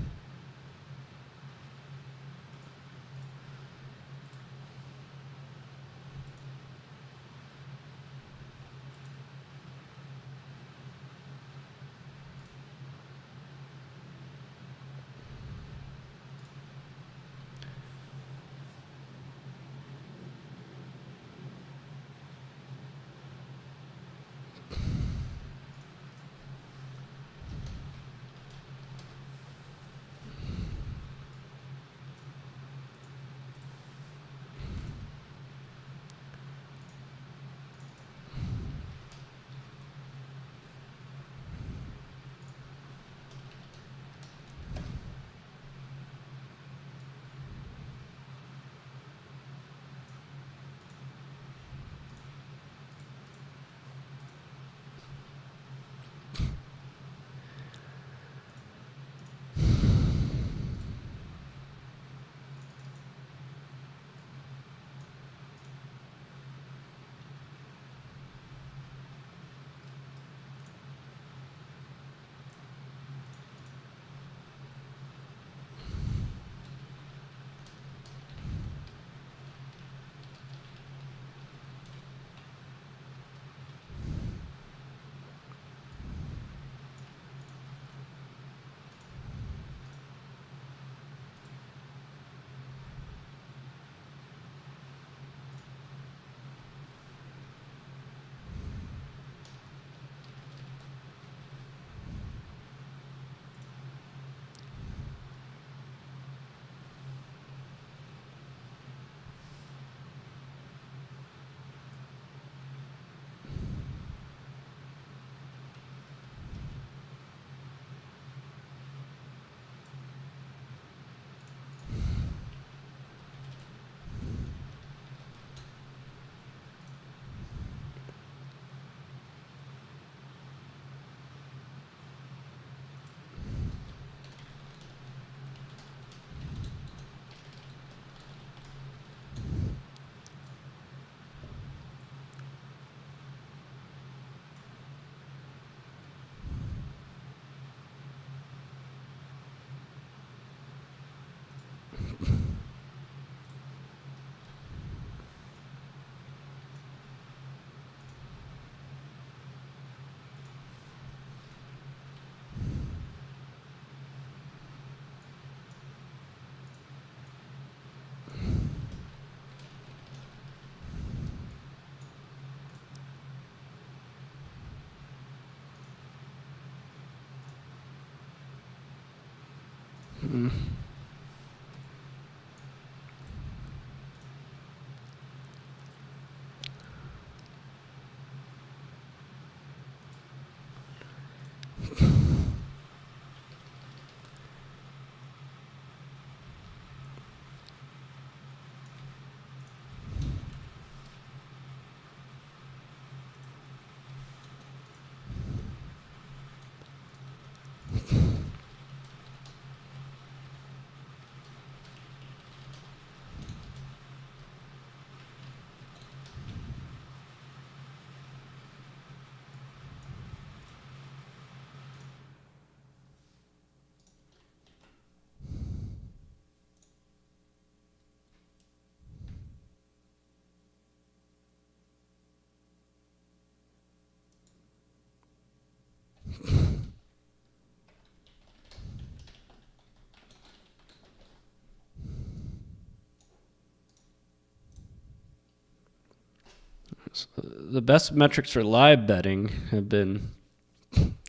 The best metrics for live betting have been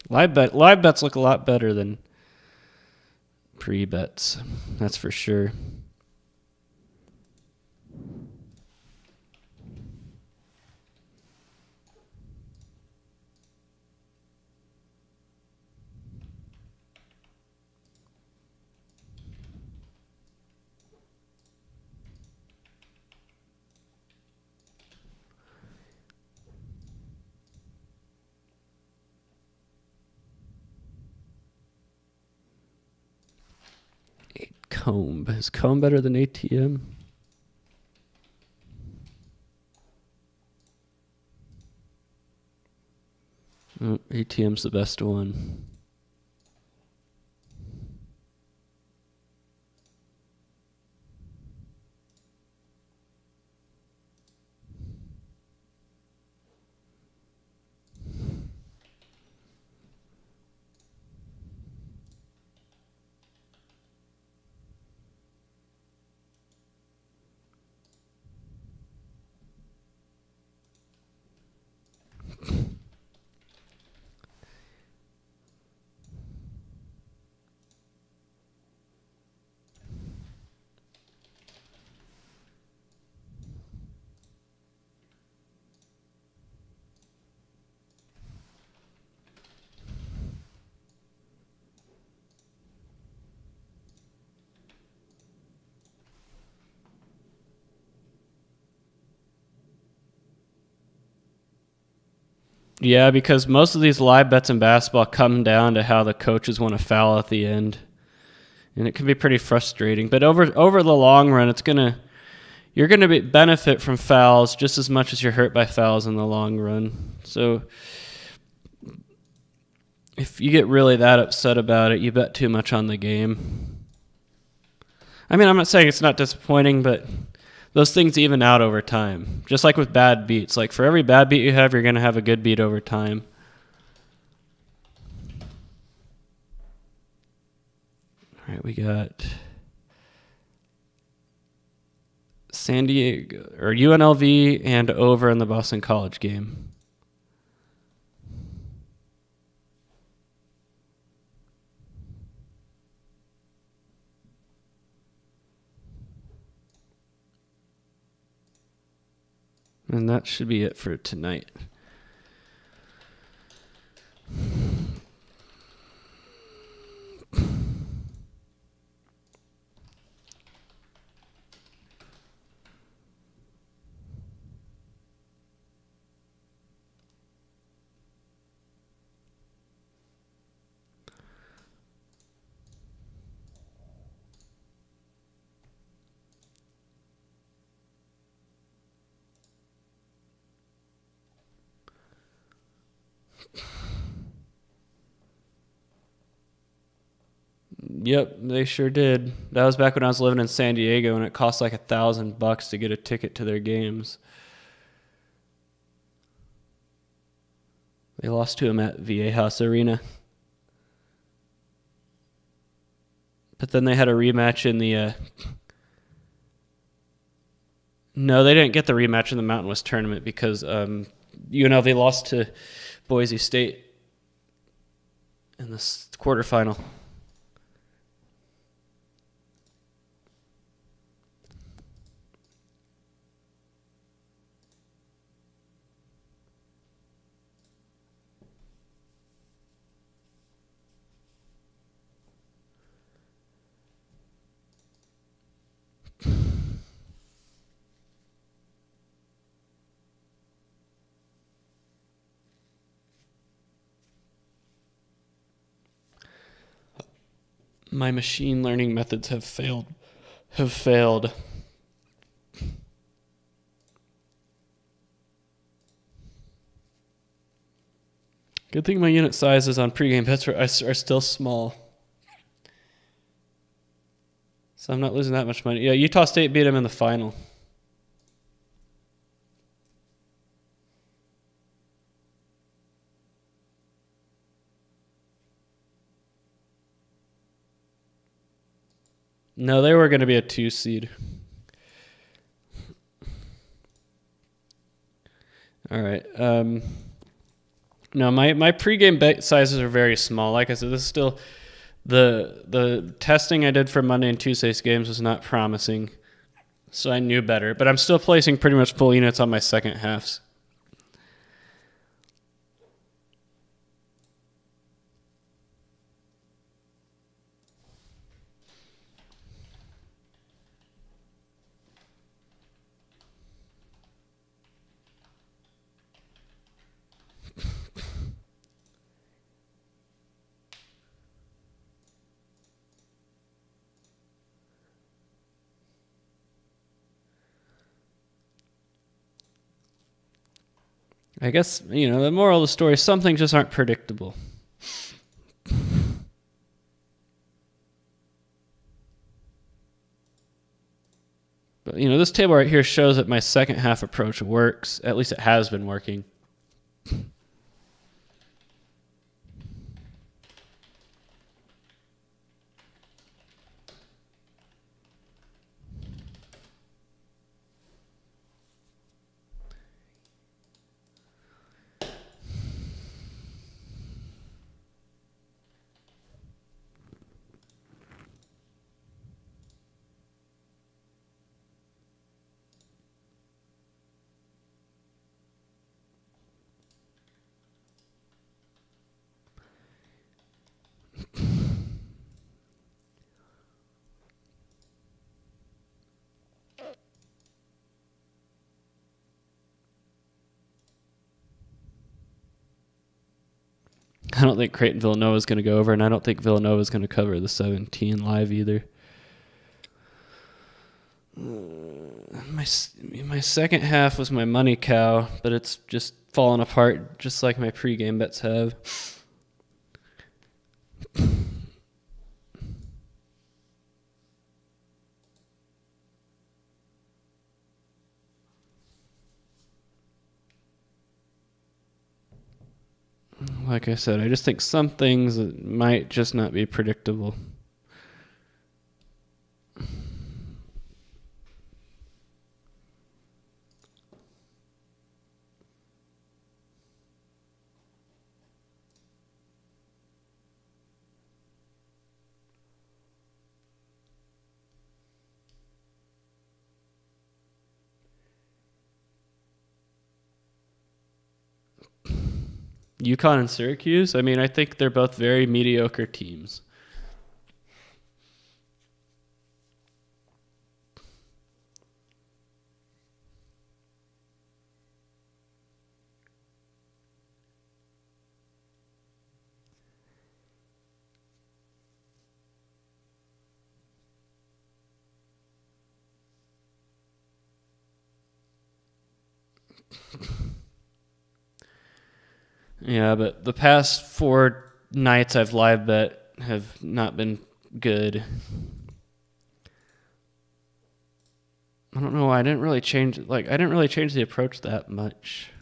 live bets look a lot better than pre-bets. That's for sure. Comb. Is Comb better than ATM? Oh, ATM's the best one. Yeah, because most of these live bets in basketball come down to how the coaches want to foul at the end, and it can be pretty frustrating. But over the long run, you're gonna benefit from fouls just as much as you're hurt by fouls in the long run. So if you get really that upset about it, you bet too much on the game. I mean, I'm not saying it's not disappointing, but those things even out over time. Just like with bad beats. Like for every bad beat you have, you're going to have a good beat over time. All right, we got San Diego or UNLV and over in the Boston College game. And that should be it for tonight. Yep, they sure did. That was back when I was living in San Diego, and it cost like $1,000 to get a ticket to their games. They lost to him at Viejas Arena. But then they had a rematch in the... No, they didn't get the rematch in the Mountain West tournament because UNLV lost to Boise State in the quarterfinal. My machine learning methods have failed. Good thing my unit sizes on pregame bets are still small. So I'm not losing that much money. Yeah, Utah State beat them in the final. No, they were going to be a 2 seed. All right. No, my pregame bet sizes are very small. Like I said, this is still the testing I did for Monday and Tuesday's games was not promising, so I knew better. But I'm still placing pretty much full units on my second halves. I guess, the moral of the story is some things just aren't predictable. But, this table right here shows that my second half approach works. At least it has been working. I don't think Creighton Villanova is going to go over, and I don't think Villanova is going to cover the 17 live either. My second half was my money cow, but it's just fallen apart just like my pregame bets have. Like I said, I just think some things might just not be predictable. Uconn and Syracuse, I think they're both very mediocre teams. Yeah, but the past 4 nights I've live bet have not been good. I don't know why I didn't really change the approach that much.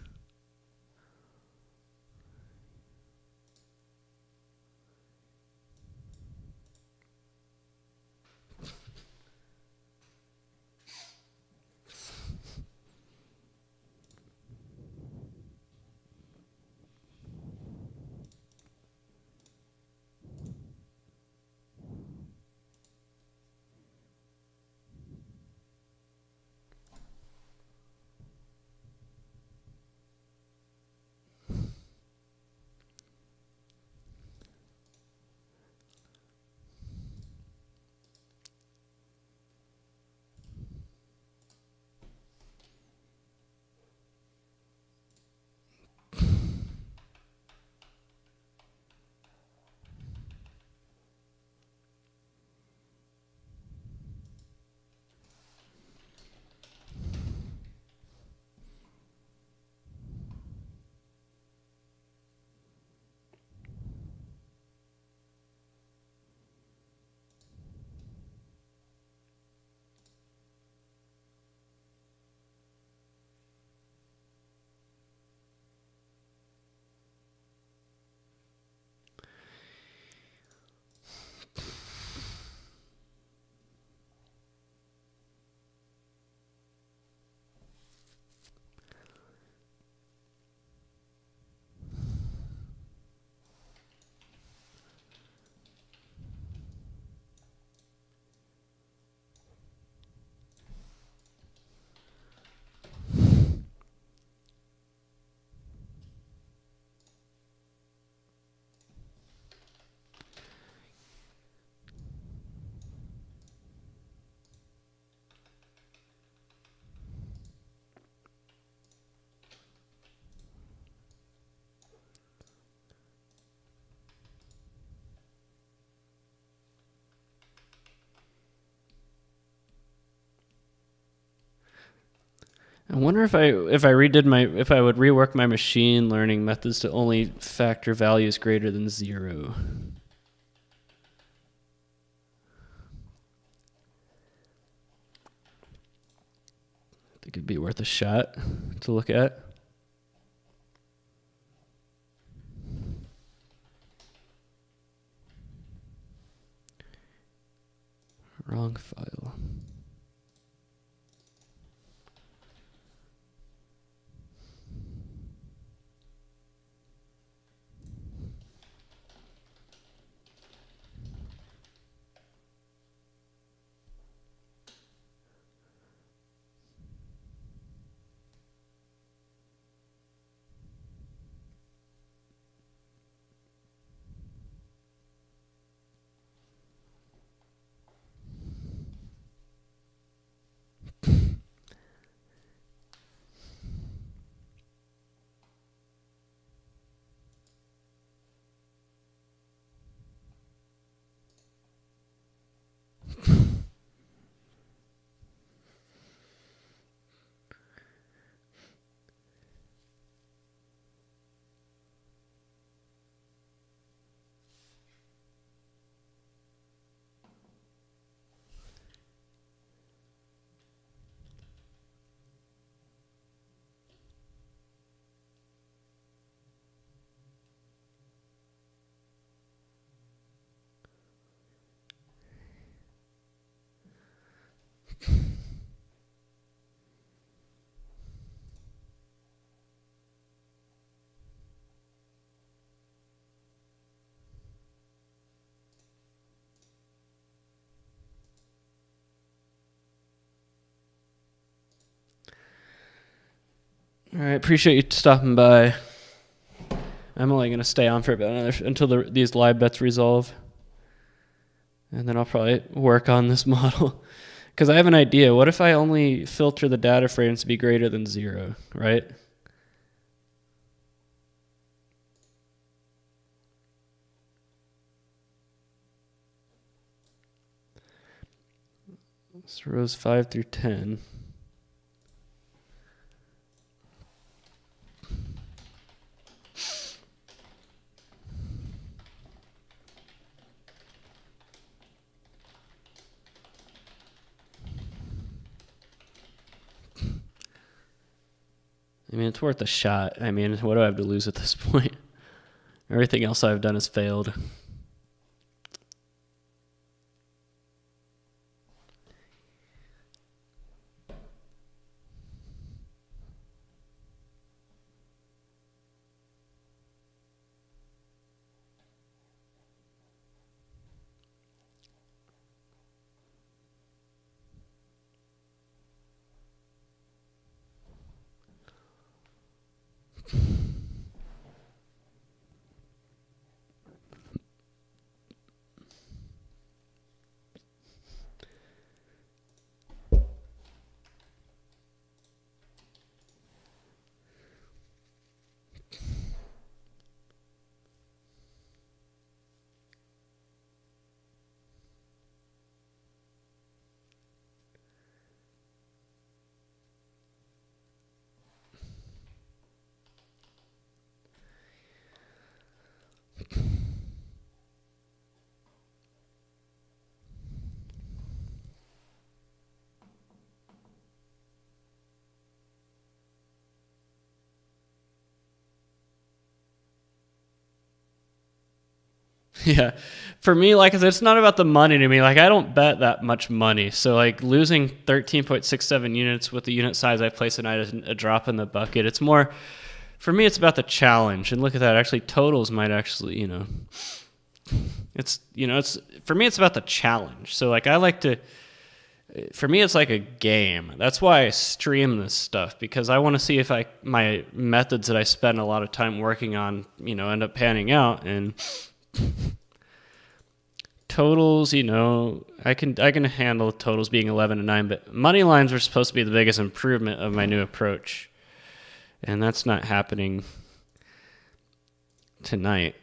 I wonder if I would rework my machine learning methods to only factor values greater than 0. I think it'd be worth a shot to look at. Wrong file. All right, appreciate you stopping by. I'm only going to stay on for a bit until these live bets resolve. And then I'll probably work on this model. Because I have an idea. What if I only filter the data frames to be greater than 0, right? So rows 5 through 10. I mean, it's worth a shot. I mean, what do I have to lose at this point? Everything else I've done has failed. Yeah. For me, like, it's not about the money to me. Like, I don't bet that much money. So, like, losing 13.67 units with the unit size I place tonight is a drop in the bucket. It's more, for me, it's about the challenge. And look at that. Actually, totals might actually, for me, it's about the challenge. So, like, for me, it's like a game. That's why I stream this stuff, because I want to see if my methods that I spend a lot of time working on, end up panning out. And totals, I can handle totals being 11-9, but money lines were supposed to be the biggest improvement of my new approach, and that's not happening tonight.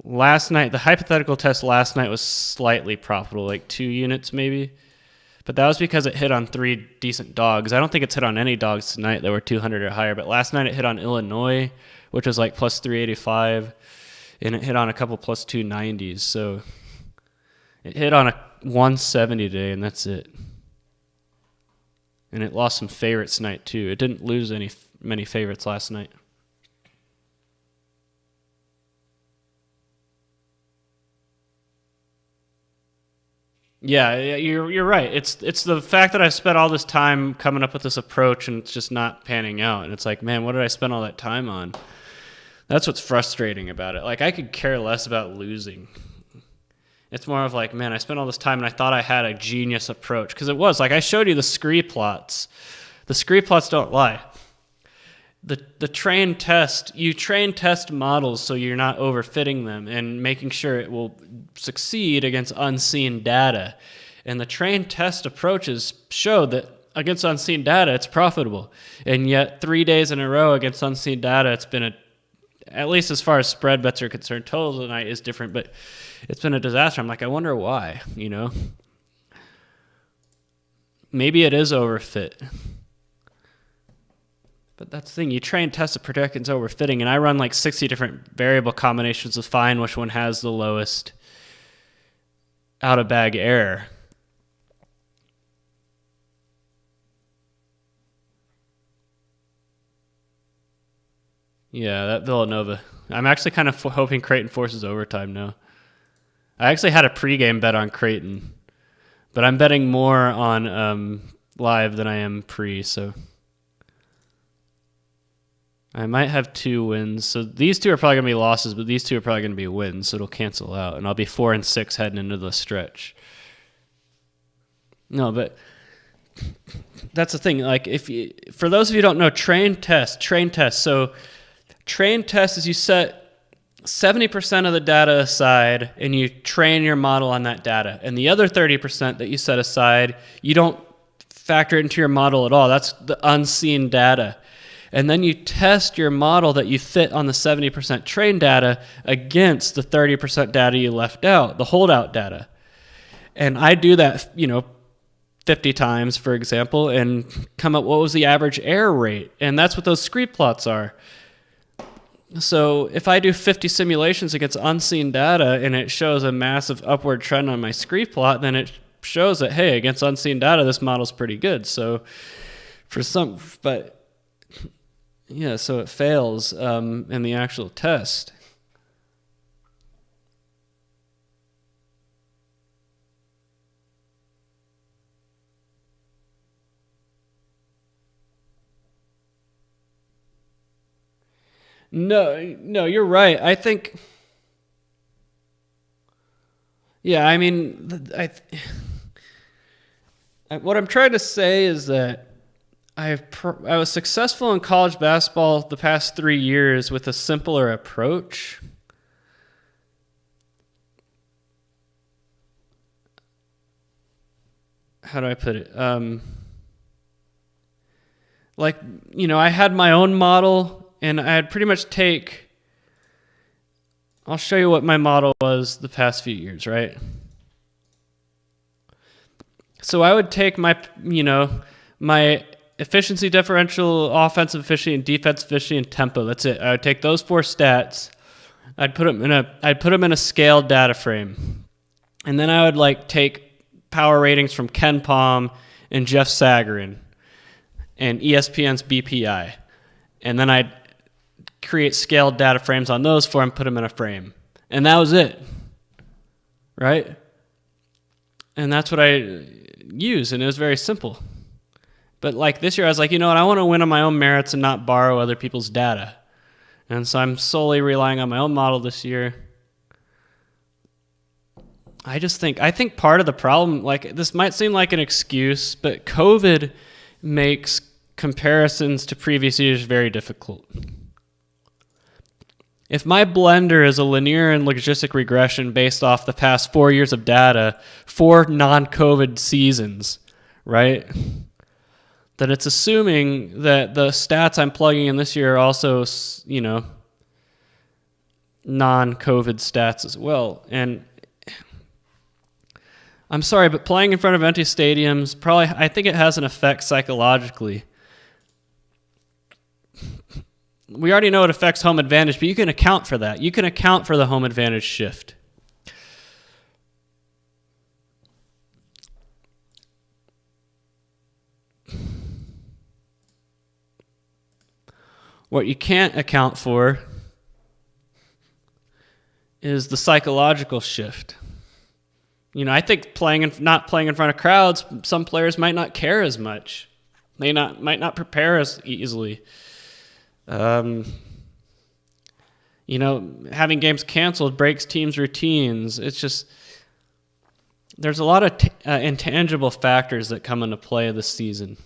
Last night, the hypothetical test last night was slightly profitable, like 2 units maybe, But that was because it hit on 3 decent dogs. I don't think it's hit on any dogs tonight that were 200 or higher, but last night it hit on Illinois, which was like plus 385, and it hit on a couple plus 290s. So it hit on a 170 today, and that's it. And it lost some favorites tonight too. It didn't lose many favorites last night. Yeah, you're right. It's the fact that I spent all this time coming up with this approach and it's just not panning out. And it's like, man, what did I spend all that time on? That's what's frustrating about it. Like, I could care less about losing. It's more of like, man, I spent all this time and I thought I had a genius approach. Because it was. Like, I showed you the scree plots. The scree plots don't lie. The train test, you train test models so you're not overfitting them and making sure it will succeed against unseen data. And the train test approaches show that against unseen data, it's profitable. And yet 3 days in a row against unseen data, it's been at least as far as spread bets are concerned, total tonight is different, but it's been a disaster. I'm like, I wonder why, Maybe it is overfit. But that's the thing. You train, test, and predict against overfitting, and I run like 60 different variable combinations to find which one has the lowest out-of-bag error. Yeah, that Villanova. I'm actually kind of hoping Creighton forces overtime now. I actually had a pregame bet on Creighton, but I'm betting more on live than I am pre, so I might have 2 wins. So these 2 are probably going to be losses, but these 2 are probably going to be wins, so it'll cancel out, and I'll be 4-6 heading into the stretch. No, but that's the thing. Like, for those of you who don't know, train test. So train test is you set 70% of the data aside, and you train your model on that data. And the other 30% that you set aside, you don't factor it into your model at all. That's the unseen data. And then you test your model that you fit on the 70% train data against the 30% data you left out, the holdout data. And I do that, 50 times, for example, and come up what was the average error rate. And that's what those scree plots are. So if I do 50 simulations against unseen data and it shows a massive upward trend on my scree plot, then it shows that, hey, against unseen data, this model's pretty good. So yeah, so it fails in the actual test. No, you're right. I think, yeah, I mean, what I'm trying to say is that I was successful in college basketball the past 3 years with a simpler approach. How do I put it? I had my own model, and I'd pretty much I'll show you what my model was the past few years, right? So I would take my efficiency differential, offensive efficiency, and defensive efficiency, and tempo. That's it. I would take those 4 stats. I'd put them in a scaled data frame, and then I would take power ratings from Ken Palm and Jeff Sagarin and ESPN's BPI, and then I'd create scaled data frames on those 4 and put them in a frame, and that was it, right? And that's what I use, and it was very simple. But this year, I was like, I want to win on my own merits and not borrow other people's data. And so I'm solely relying on my own model this year. I think part of the problem, this might seem like an excuse, but COVID makes comparisons to previous years very difficult. If my blender is a linear and logistic regression based off the past 4 years of data, 4 non-COVID seasons, right? Then it's assuming that the stats I'm plugging in this year are also, non-COVID stats as well. And I'm sorry, but playing in front of empty stadiums, I think it has an effect psychologically. We already know it affects home advantage, but you can account for that. You can account for the home advantage shift. What you can't account for is the psychological shift. I think not playing in front of crowds, some players might not care as much. They might not prepare as easily. Having games canceled breaks teams' routines. It's just there's a lot of intangible factors that come into play this season.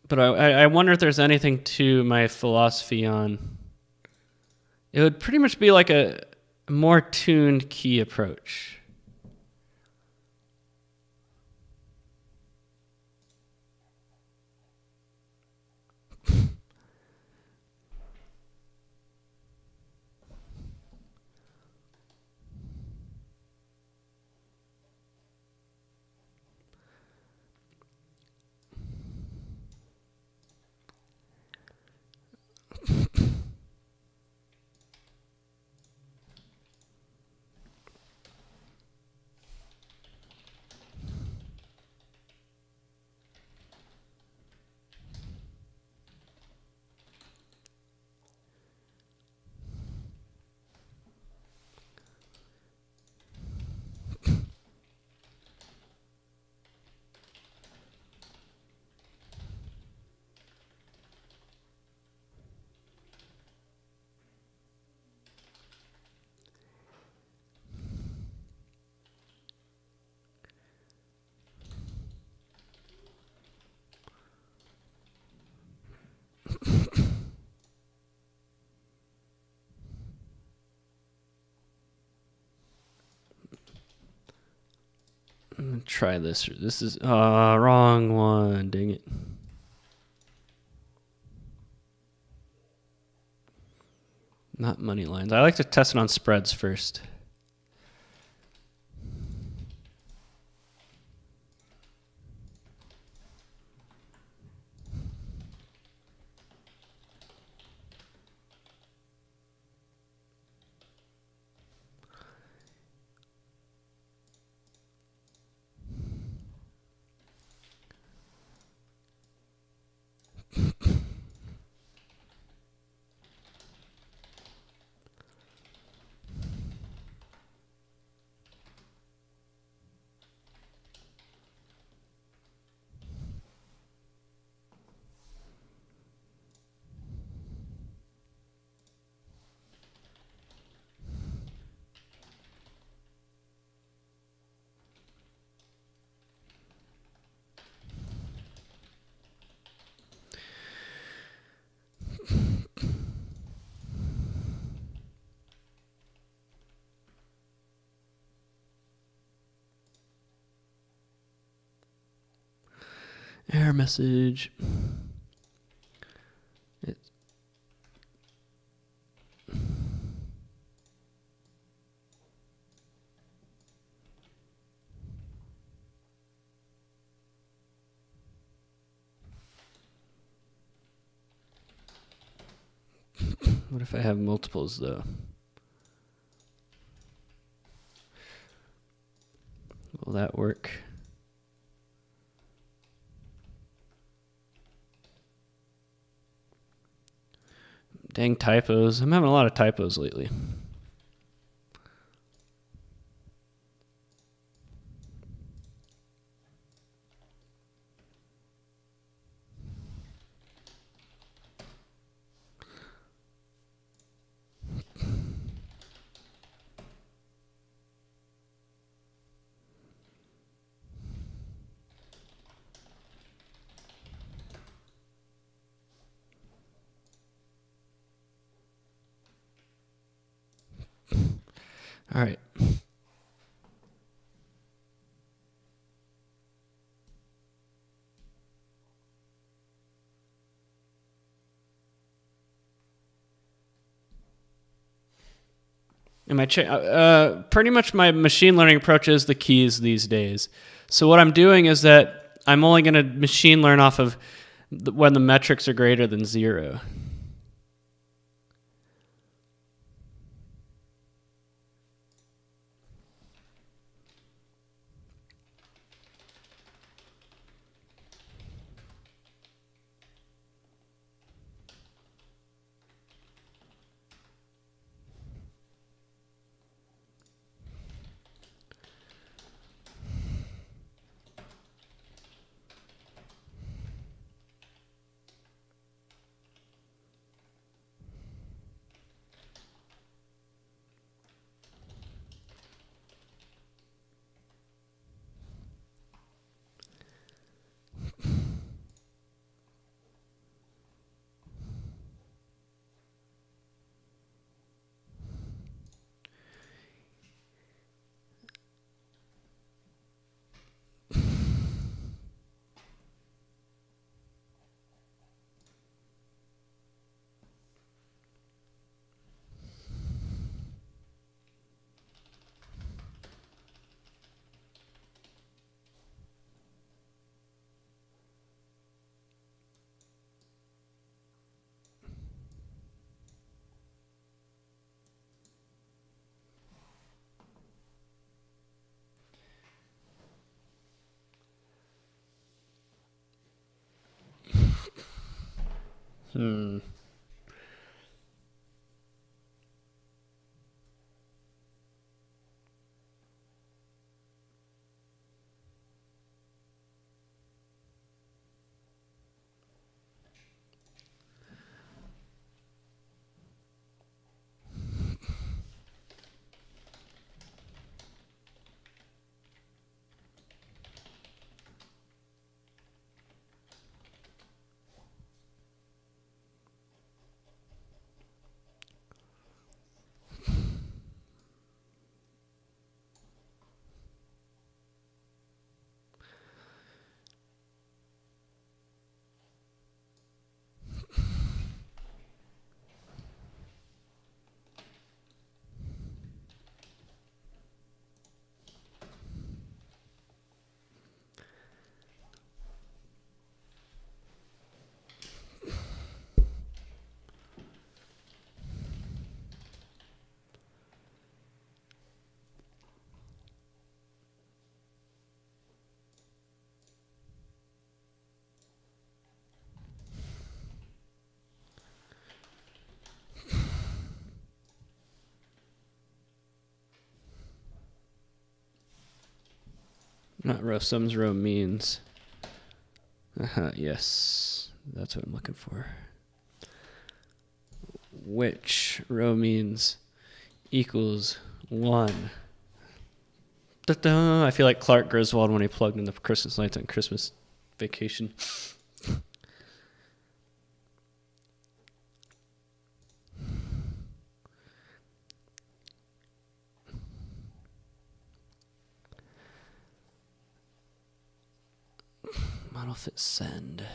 But I wonder if there's anything to my philosophy on. It would pretty much be like a more tuned key approach. I'm gonna try this. This is wrong one. Dang it. Not money lines. I like to test it on spreads first. Error message. What if I have multiples though? Will that work? Dang typos. I'm having a lot of typos lately. All right. Pretty much my machine learning approach is the keys these days. So what I'm doing is that I'm only going to machine learn off of when the metrics are greater than 0. Not row sums, row means. Yes, that's what I'm looking for. Which row means equals 1. Da-da. I feel like Clark Griswold when he plugged in the Christmas lights on Christmas Vacation. Model fit send.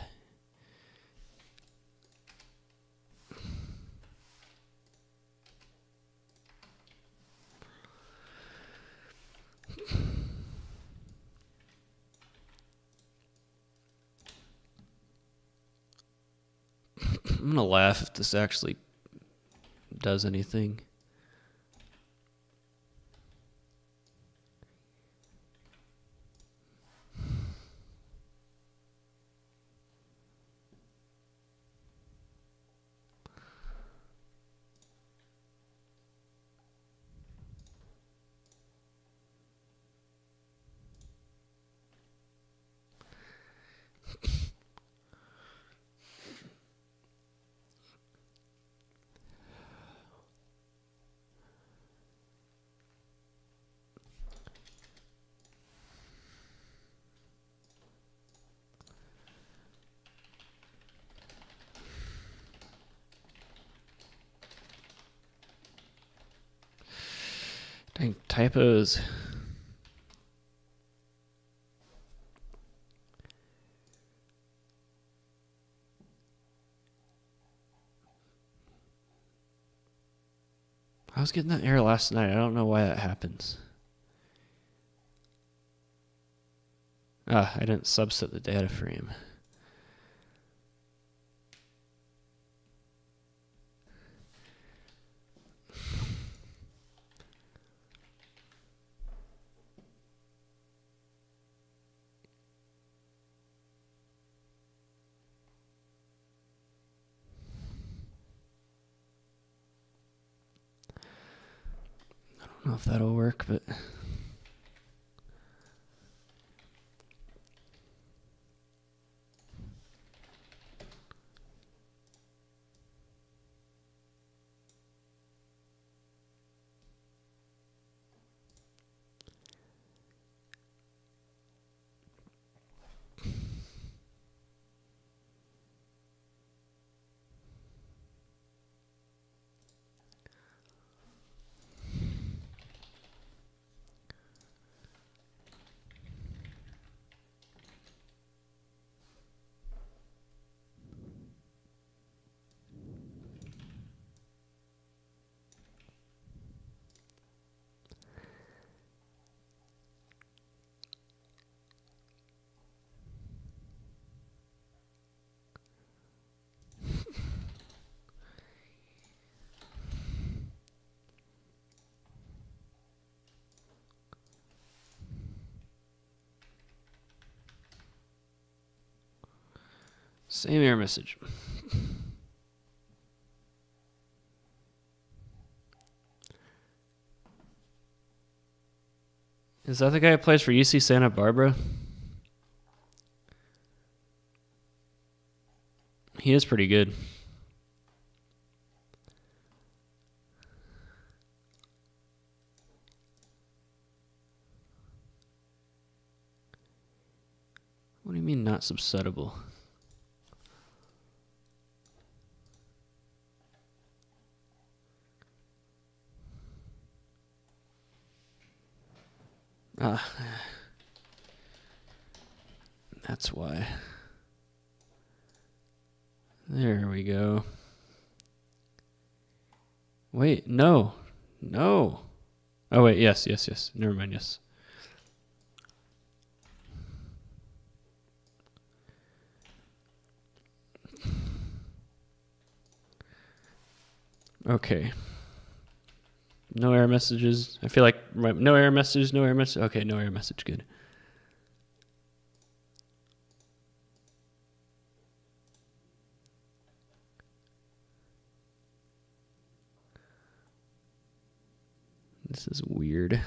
I'm gonna laugh if this actually does anything. Dang, typos. I was getting that error last night. I don't know why that happens. Ah, I didn't subset the data frame. I don't know if that'll work, but... Same error message. Is that the guy who plays for UC Santa Barbara? He is pretty good. What do you mean not subsettable? Ah, that's why. There we go. Wait, no. No. Oh, wait, yes. Never mind, yes. Okay. No error messages. I feel like no error messages, no error message. Okay, no error message, good. This is weird.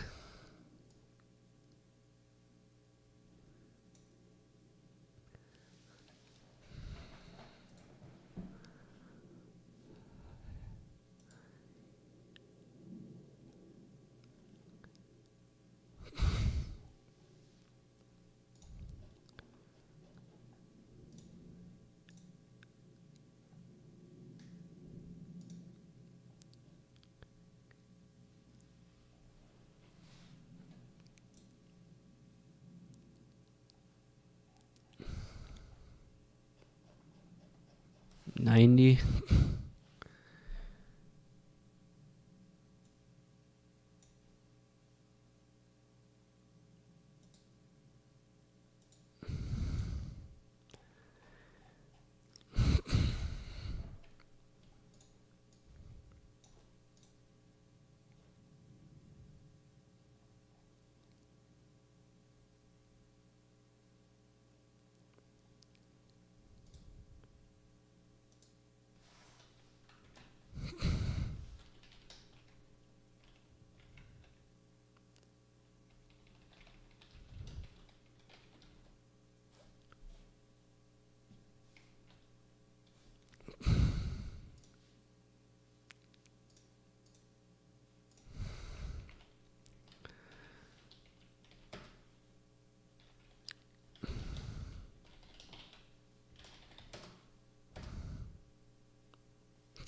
$90.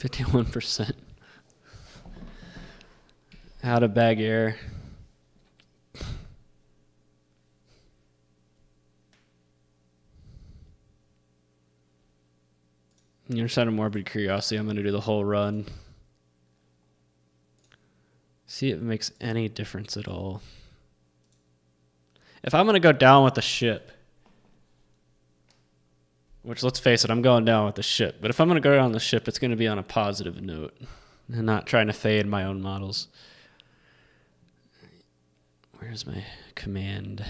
$51%. Out of bag error. You're just out of morbid curiosity. I'm going to do the whole run. See if it makes any difference at all. If I'm going to go down with the ship, which let's face it, I'm going down with the ship. But if I'm going to go down the ship, it's going to be on a positive note and not trying to fade my own models. Where's my command?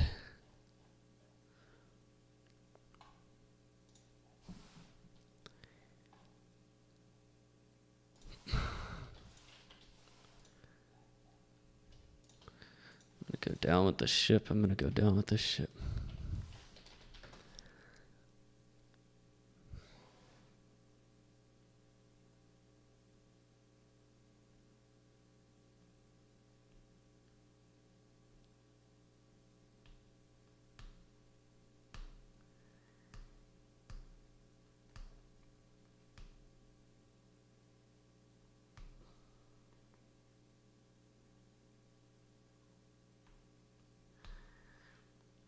Go down with the ship. I'm going to go down with the ship.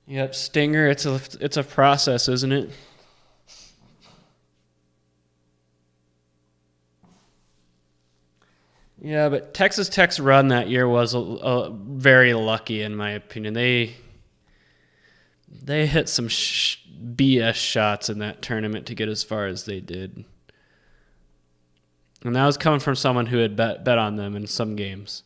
Yep, Stinger, it's a process, isn't it? Yeah, but Texas Tech's run that year was very lucky, in my opinion. They hit some BS shots in that tournament to get as far as they did. And that was coming from someone who had bet on them in some games.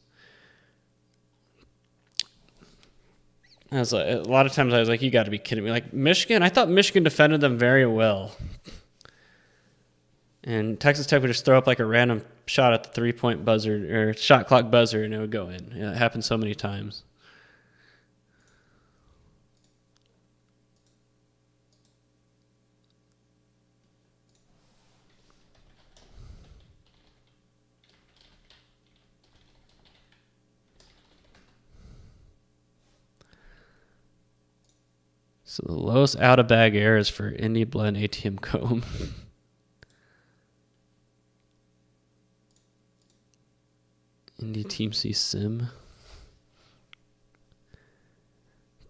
I was like, a lot of times I was like, you got to be kidding me. Like Michigan, I thought Michigan defended them very well. And Texas Tech would just throw up like a random shot at the three-point buzzer or shot clock buzzer and it would go in. Yeah, it happened so many times. So the lowest out-of-bag error is for Indy Blend ATM Comb. Indy Team C Sim.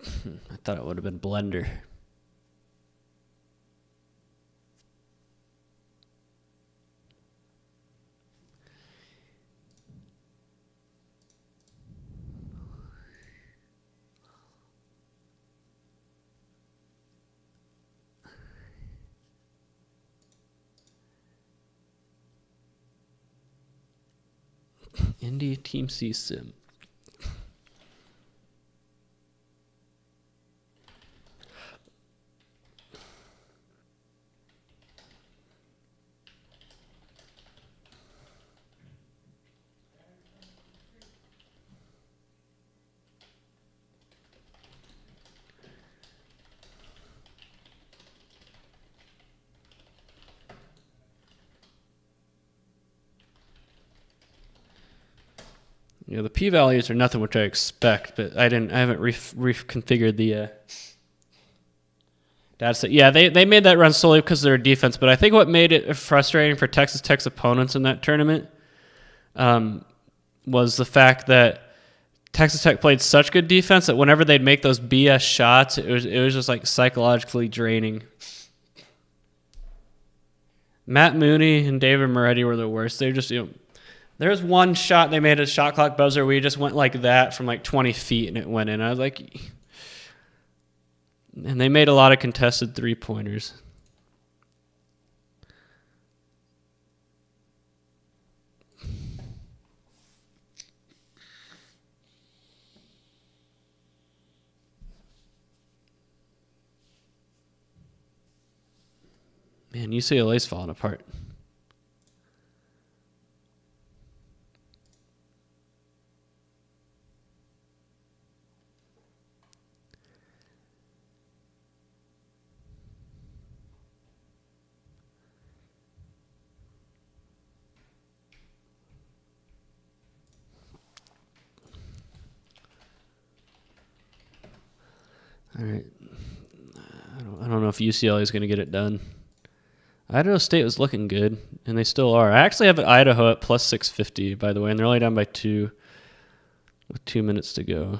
I thought it would have been Blender. Indy Team C Sim. You know, the p-values are nothing which I expect, but I haven't reconfigured the data set. Yeah, they made that run solely because of their defense, but I think what made it frustrating for Texas Tech's opponents in that tournament was the fact that Texas Tech played such good defense that whenever they'd make those BS shots, it was just like psychologically draining. Matt Mooney and David Moretti were the worst. They just, there was one shot they made a shot clock buzzer where you just went like that from like 20 feet and it went in. I was like, and they made a lot of contested three-pointers. Man, UCLA's falling apart. All right. I don't know if UCLA is going to get it done. Idaho State was looking good, and they still are. I actually have Idaho at plus 650, by the way, and they're only down by 2. with 2 minutes to go.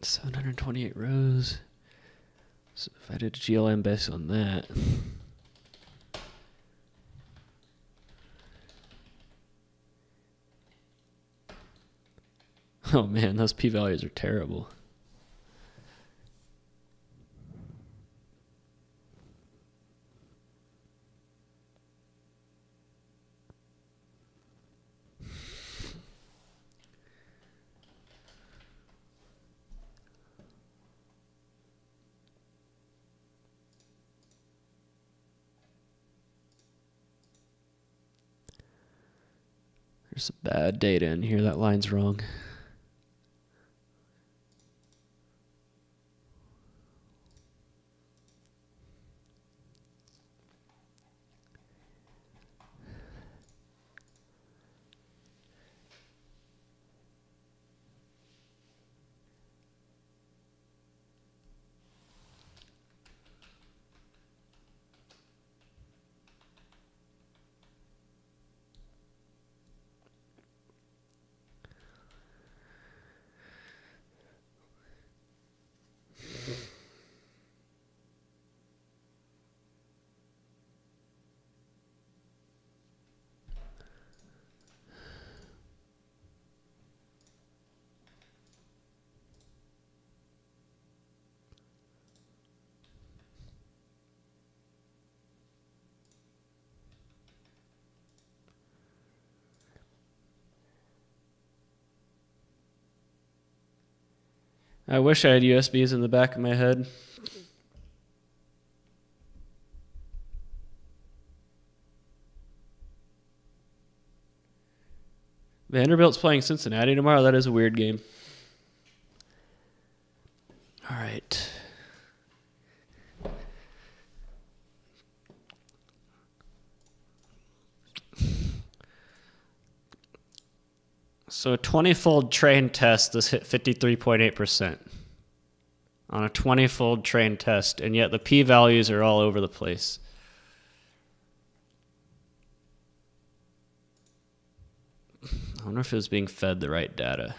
$728 rows. So if I did GLM based on that, oh man, those p-values are terrible. There's some bad data in here. That line's wrong. I wish I had USBs in the back of my head. Vanderbilt's playing Cincinnati tomorrow. That is a weird game. All right. So a 20-fold train test, this hit 53.8% on a 20-fold train test, and yet the p-values are all over the place. I wonder if it was being fed the right data.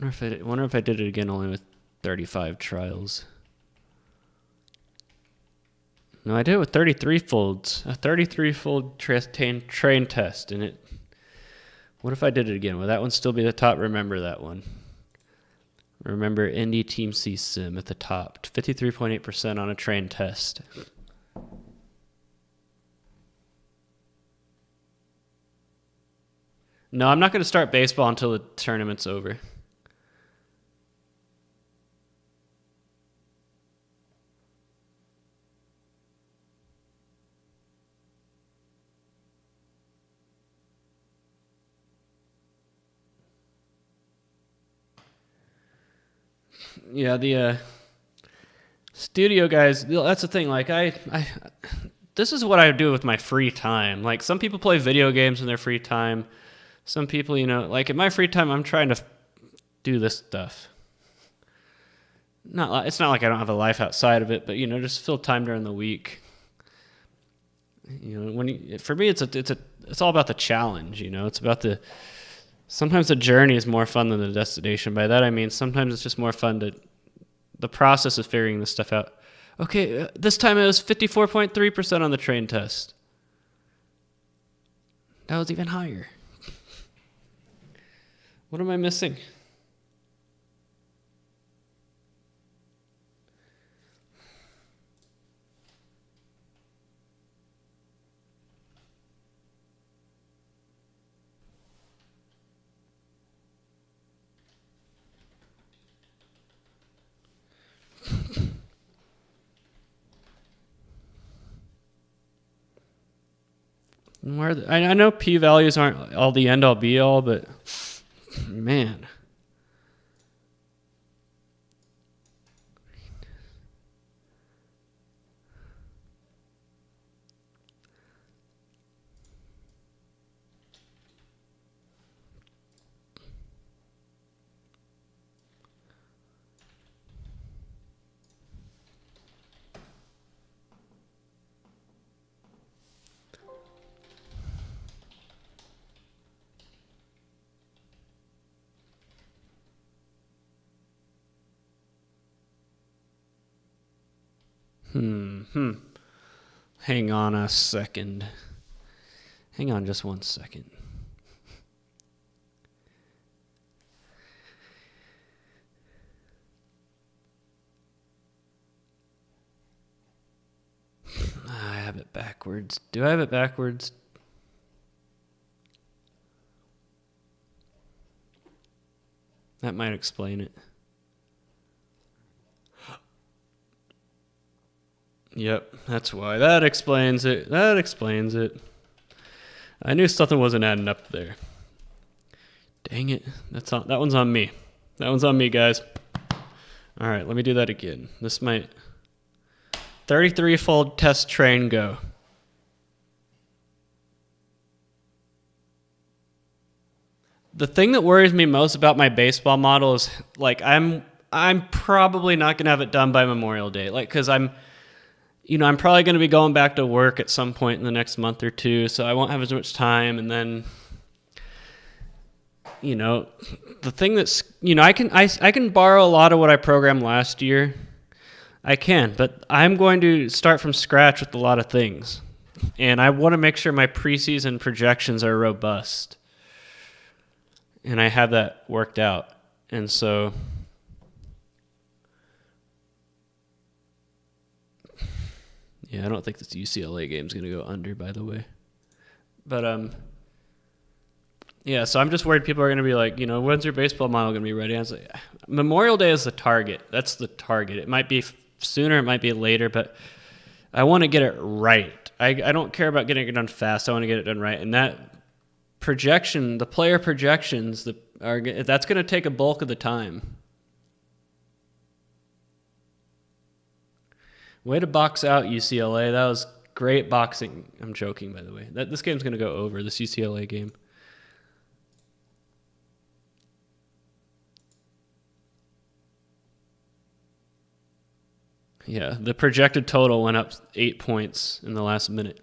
I wonder if I did it again only with 35 trials. No, I did it with 33 folds. A 33-fold train test, and it. What if I did it again? Will that one still be the top? Remember that one. Remember Indy Team C Sim at the top. 53.8% on a train test. No, I'm not going to start baseball until the tournament's over. Yeah, the studio guys, that's the thing. Like, this is what I do with my free time. Like, some people play video games in their free time. Some people, like in my free time, I'm trying to do this stuff. It's not like I don't have a life outside of it, but, just fill time during the week. For me, it's all about the challenge. It's about sometimes the journey is more fun than the destination. By that I mean sometimes it's just more fun the process of figuring this stuff out. Okay, this time it was 54.3% on the train test. That was even higher. What am I missing? I know p-values aren't all the end-all be-all, but man. Hang on a second. Hang on just 1 second. I have it backwards. Do I have it backwards? That might explain it. Yep, that's why. That explains it. I knew something wasn't adding up there. Dang it. That one's on me. That one's on me, guys. All right, let me do that again. This might... 33-fold test train go. The thing that worries me most about my baseball model is, like, I'm probably not going to have it done by Memorial Day. Like, because I'm probably going to be going back to work at some point in the next month or two, so I won't have as much time. And then, the thing that's, I can borrow a lot of what I programmed last year. I can, but I'm going to start from scratch with a lot of things. And I want to make sure my preseason projections are robust. And I have that worked out. And so... yeah, I don't think this UCLA game is going to go under, by the way. But, yeah, so I'm just worried people are going to be like, when's your baseball model going to be ready? I was like, Memorial Day is the target. That's the target. It might be sooner, it might be later, but I want to get it right. I don't care about getting it done fast. I want to get it done right. And that projection, the player projections, that's going to take a bulk of the time. Way to box out, UCLA. That was great boxing. I'm joking, by the way. This game's going to go over, this UCLA game. Yeah, the projected total went up 8 points in the last minute.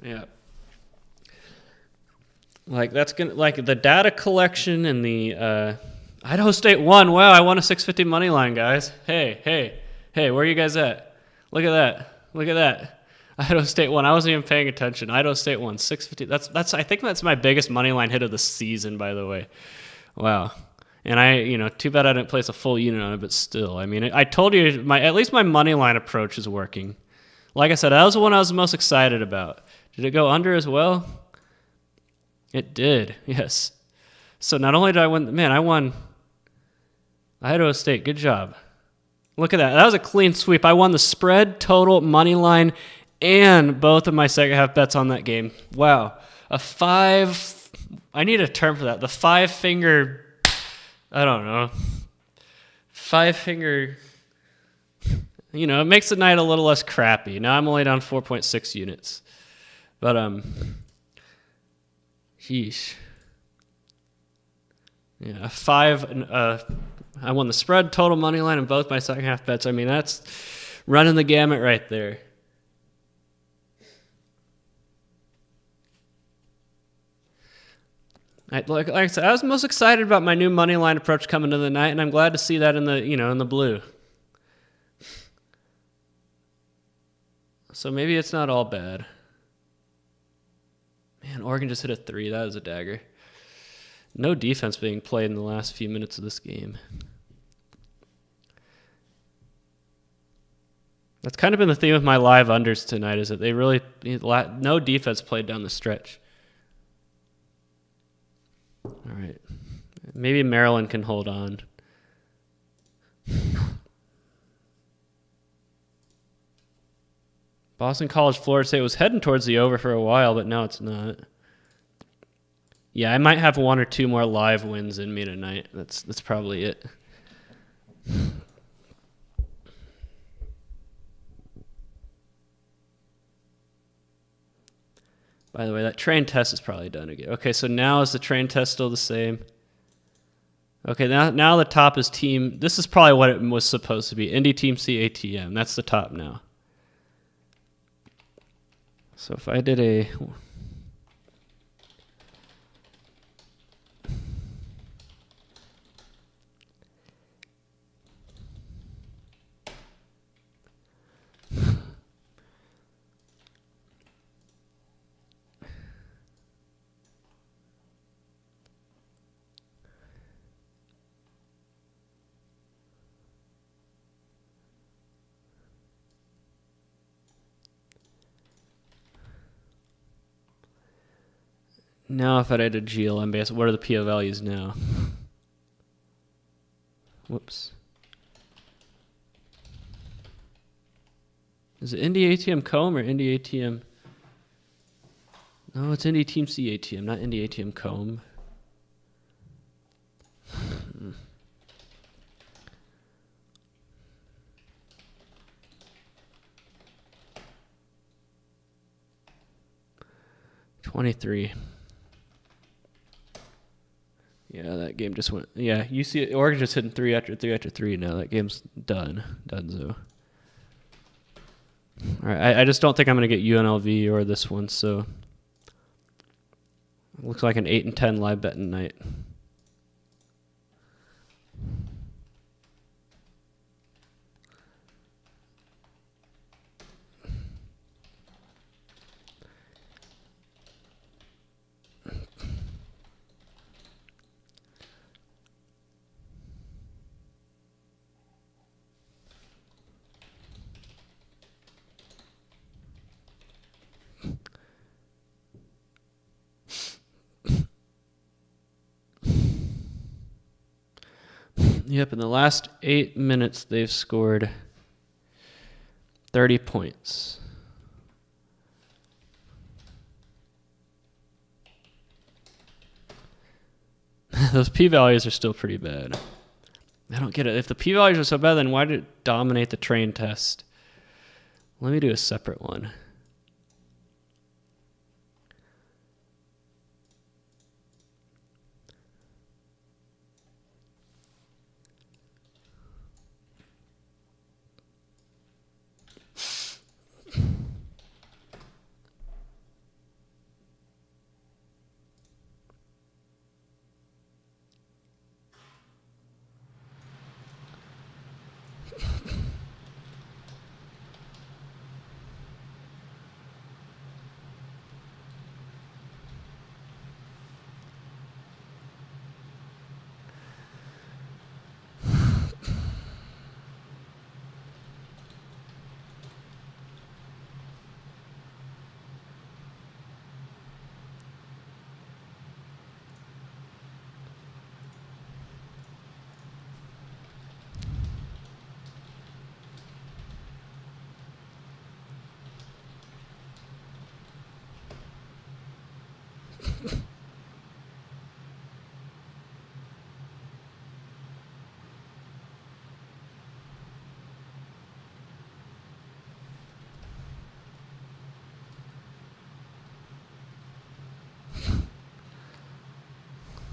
Yeah. Like that's gonna the data collection and the Idaho State won. Wow, I won a 650 money line, guys. Hey, where are you guys at? Look at that. Idaho State won. I wasn't even paying attention. Idaho State won 650. I think that's my biggest money line hit of the season, by the way. Wow. And too bad I didn't place a full unit on it, but still, I mean, I told you at least my money line approach is working. Like I said, that was the one I was the most excited about. Did it go under as well? It did, yes. So not only did I win, I won Idaho State. Good job. Look at that. That was a clean sweep. I won the spread, total, money line, and both of my second half bets on that game. Wow. I need a term for that. The 5-finger, I don't know. 5-finger, it makes the night a little less crappy. Now I'm only down 4.6 units. But, sheesh. Yeah, 5. I won the spread, total money line, and both my second half bets. I mean, that's running the gamut right there. Like I said, I was most excited about my new money line approach coming to the night, and I'm glad to see that in the blue. So maybe it's not all bad. Man, Oregon just hit a 3. That was a dagger. No defense being played in the last few minutes of this game. That's kind of been the theme of my live unders tonight, is that they really no defense played down the stretch. All right. Maybe Maryland can hold on. Boston College, Florida State was heading towards the over for a while, but now it's not. Yeah, I might have 1 or 2 more live wins in me tonight. That's probably it. By the way, that train test is probably done again. Okay, so now is the train test still the same? Okay, now the top is team. This is probably what it was supposed to be. Indy Team C ATM. That's the top now. So if I did a... Now if I did a GLM base, what are the PO values now? Whoops. Is it Indy ATM Comb or Indy ATM? No, it's Indy Team C ATM, not Indy ATM Comb. Hmm. 23. Yeah, that game just went. Yeah, you see, Oregon just hitting 3 after 3 after 3. Now that game's done. Donezo. All right, I just don't think I'm going to get UNLV or this one, so it looks like an 8 and 10 live bet tonight. Yep, in the last 8 minutes, they've scored 30 points. Those p-values are still pretty bad. I don't get it. If the p-values are so bad, then why did it dominate the train test? Let me do a separate one.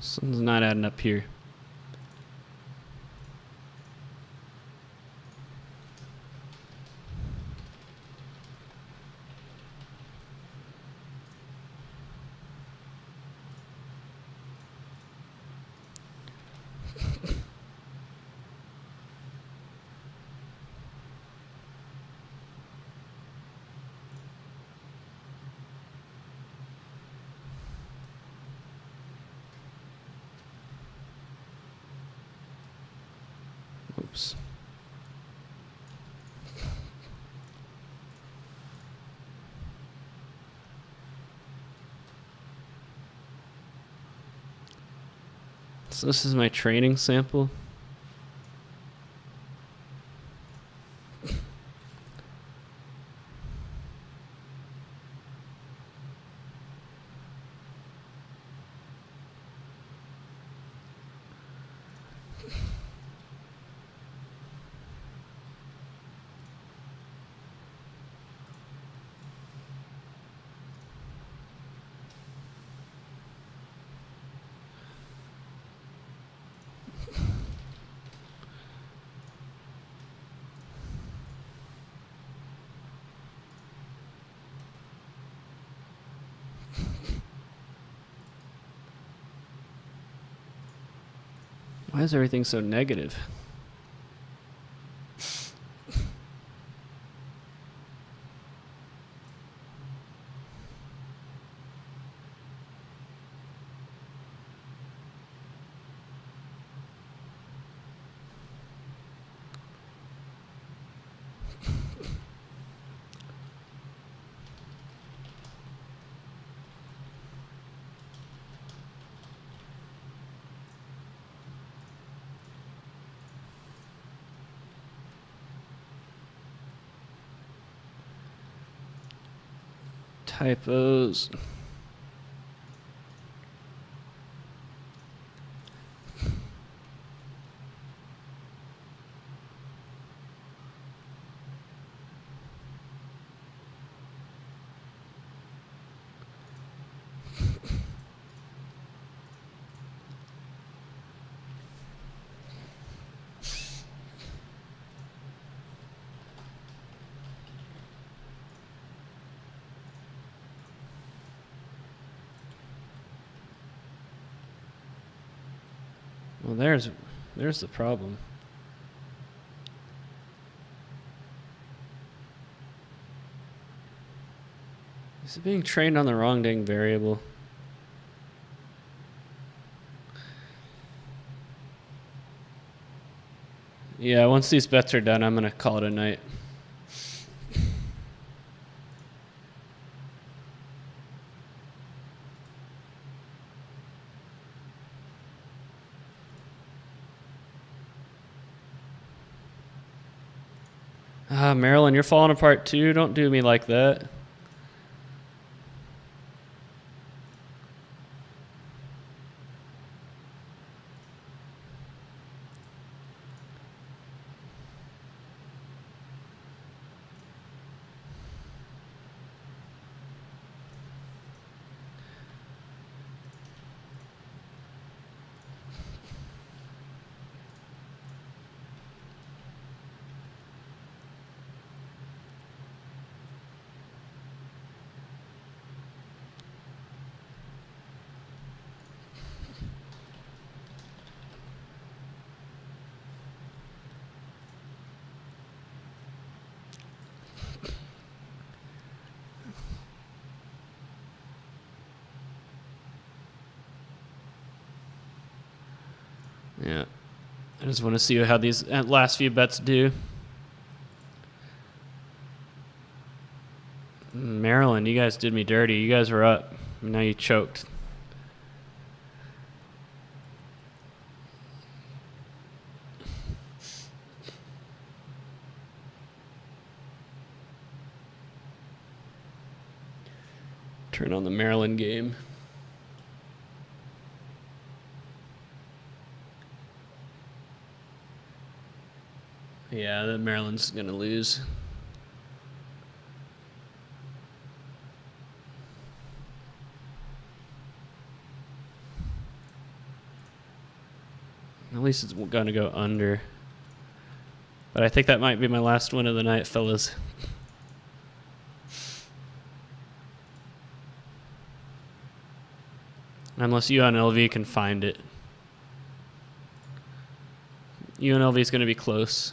Something's not adding up here. Oops. So this is my training sample. Why is everything so negative? Typos. Well, there's the problem. Is it being trained on the wrong dang variable? Yeah, once these bets are done, I'm going to call it a night. Ah, Marilyn, you're falling apart too. Don't do me like that. Yeah. I just want to see how these last few bets do. Maryland, you guys did me dirty. You guys were up. Now you choked. Turn on the Maryland game. Yeah, the Maryland's going to lose. At least it's going to go under. But I think that might be my last win of the night, fellas. Unless you on LV can find it. UNLV is going to be close.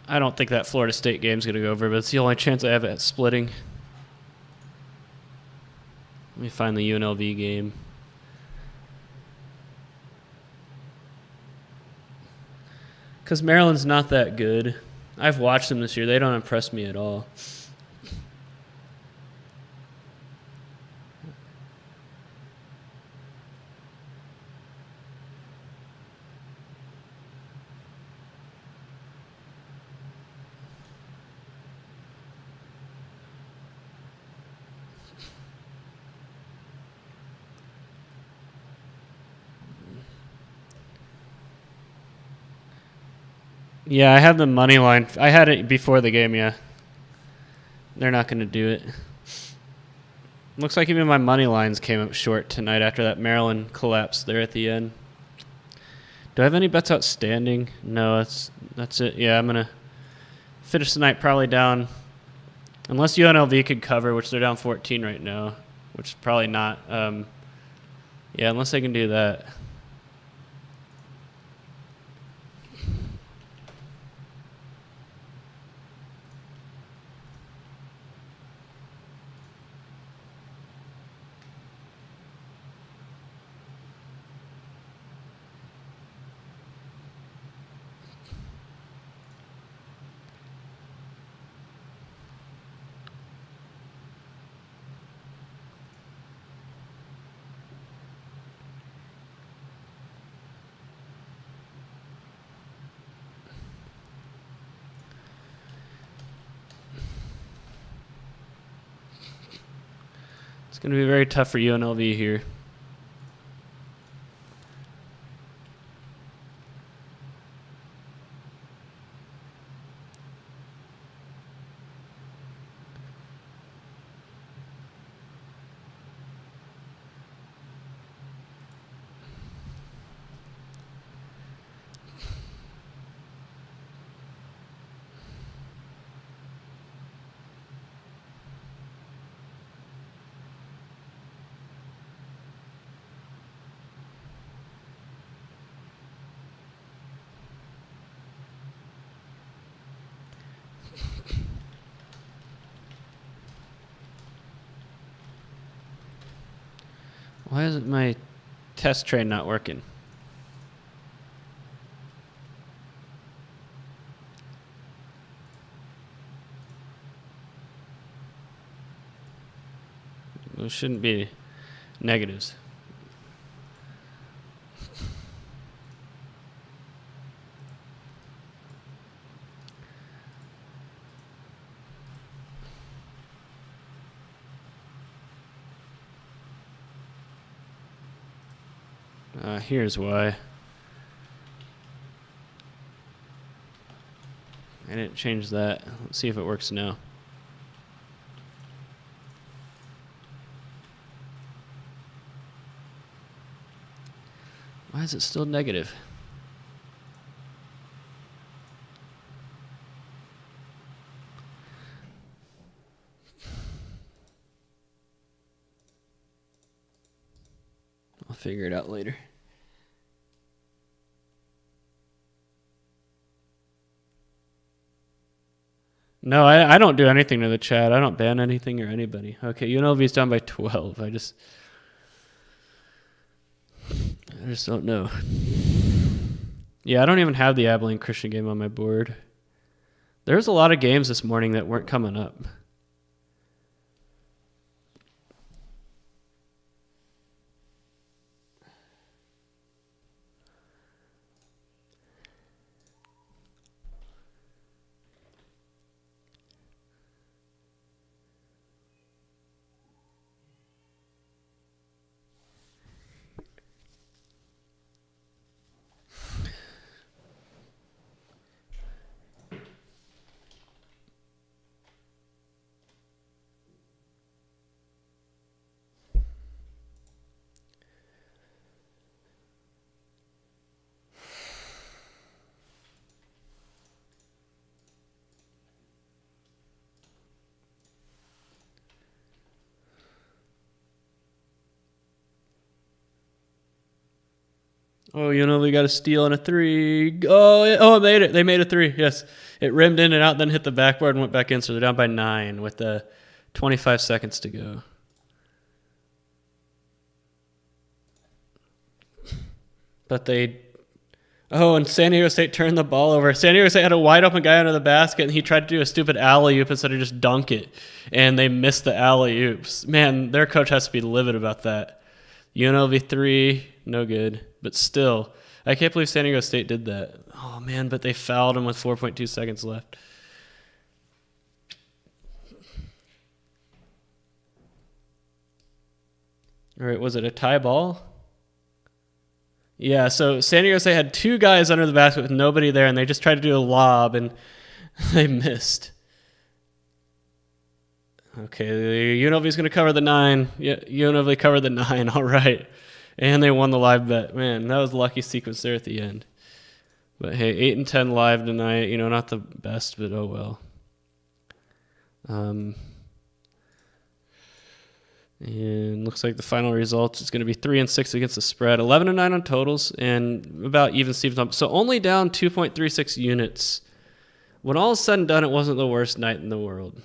I don't think that Florida State game's going to go over, but it's the only chance I have at splitting. Let me find the UNLV game. Because Maryland's not that good. I've watched them this year. They don't impress me at all. Yeah, I have the money line. I had it before the game, yeah. They're not going to do it. Looks like even my money lines came up short tonight after that Maryland collapse there at the end. Do I have any bets outstanding? No, that's it. Yeah, I'm going to finish the night probably down. Unless UNLV could cover, which they're down 14 right now, which is probably not. Yeah, unless they can do that. It's going to be very tough for UNLV here. Why isn't my test train not working? Those shouldn't be negatives. Here's why. I didn't change that. Let's see if it works now. Why is it still negative? I'll figure it out later. No, I don't do anything to the chat. I don't ban anything or anybody. Okay, UNLV's down by 12. I just don't know. Yeah, I don't even have the Abilene Christian game on my board. There's a lot of games this morning that weren't coming up. Oh, we got a steal and a 3. Oh, it made it. They made a 3. Yes. It rimmed in and out, then hit the backboard and went back in. So they're down by 9 with 25 seconds to go. But and San Diego State turned the ball over. San Diego State had a wide open guy under the basket, and he tried to do a stupid alley-oop instead of just dunk it. And they missed the alley-oops. Man, their coach has to be livid about that. UNLV 3, no good. But still, I can't believe San Diego State did that. Oh, man, but they fouled him with 4.2 seconds left. All right, was it a tie ball? Yeah, so San Diego State had 2 guys under the basket with nobody there, and they just tried to do a lob, and they missed. Okay, UNLV's going to cover the 9. Yeah, UNLV covered the 9, all right. And they won the live bet. Man, that was a lucky sequence there at the end. But hey, 8 and 10 live tonight. Not the best, but oh well. And looks like the final result is going to be 3 and 6 against the spread, 11 and 9 on totals, and about even Stevens up. So only down 2.36 units. When all is said and done, it wasn't the worst night in the world.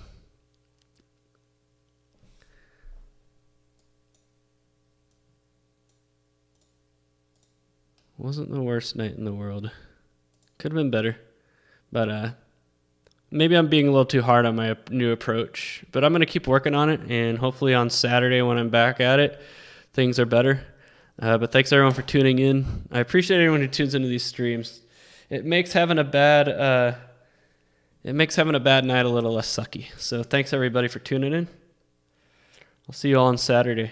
Wasn't the worst night in the world. Could have been better. But maybe I'm being a little too hard on my new approach. But I'm going to keep working on it, and hopefully on Saturday when I'm back at it, things are better. But thanks everyone for tuning in. I appreciate everyone who tunes into these streams. It makes having a bad night a little less sucky. So thanks everybody for tuning in. I'll see you all on Saturday.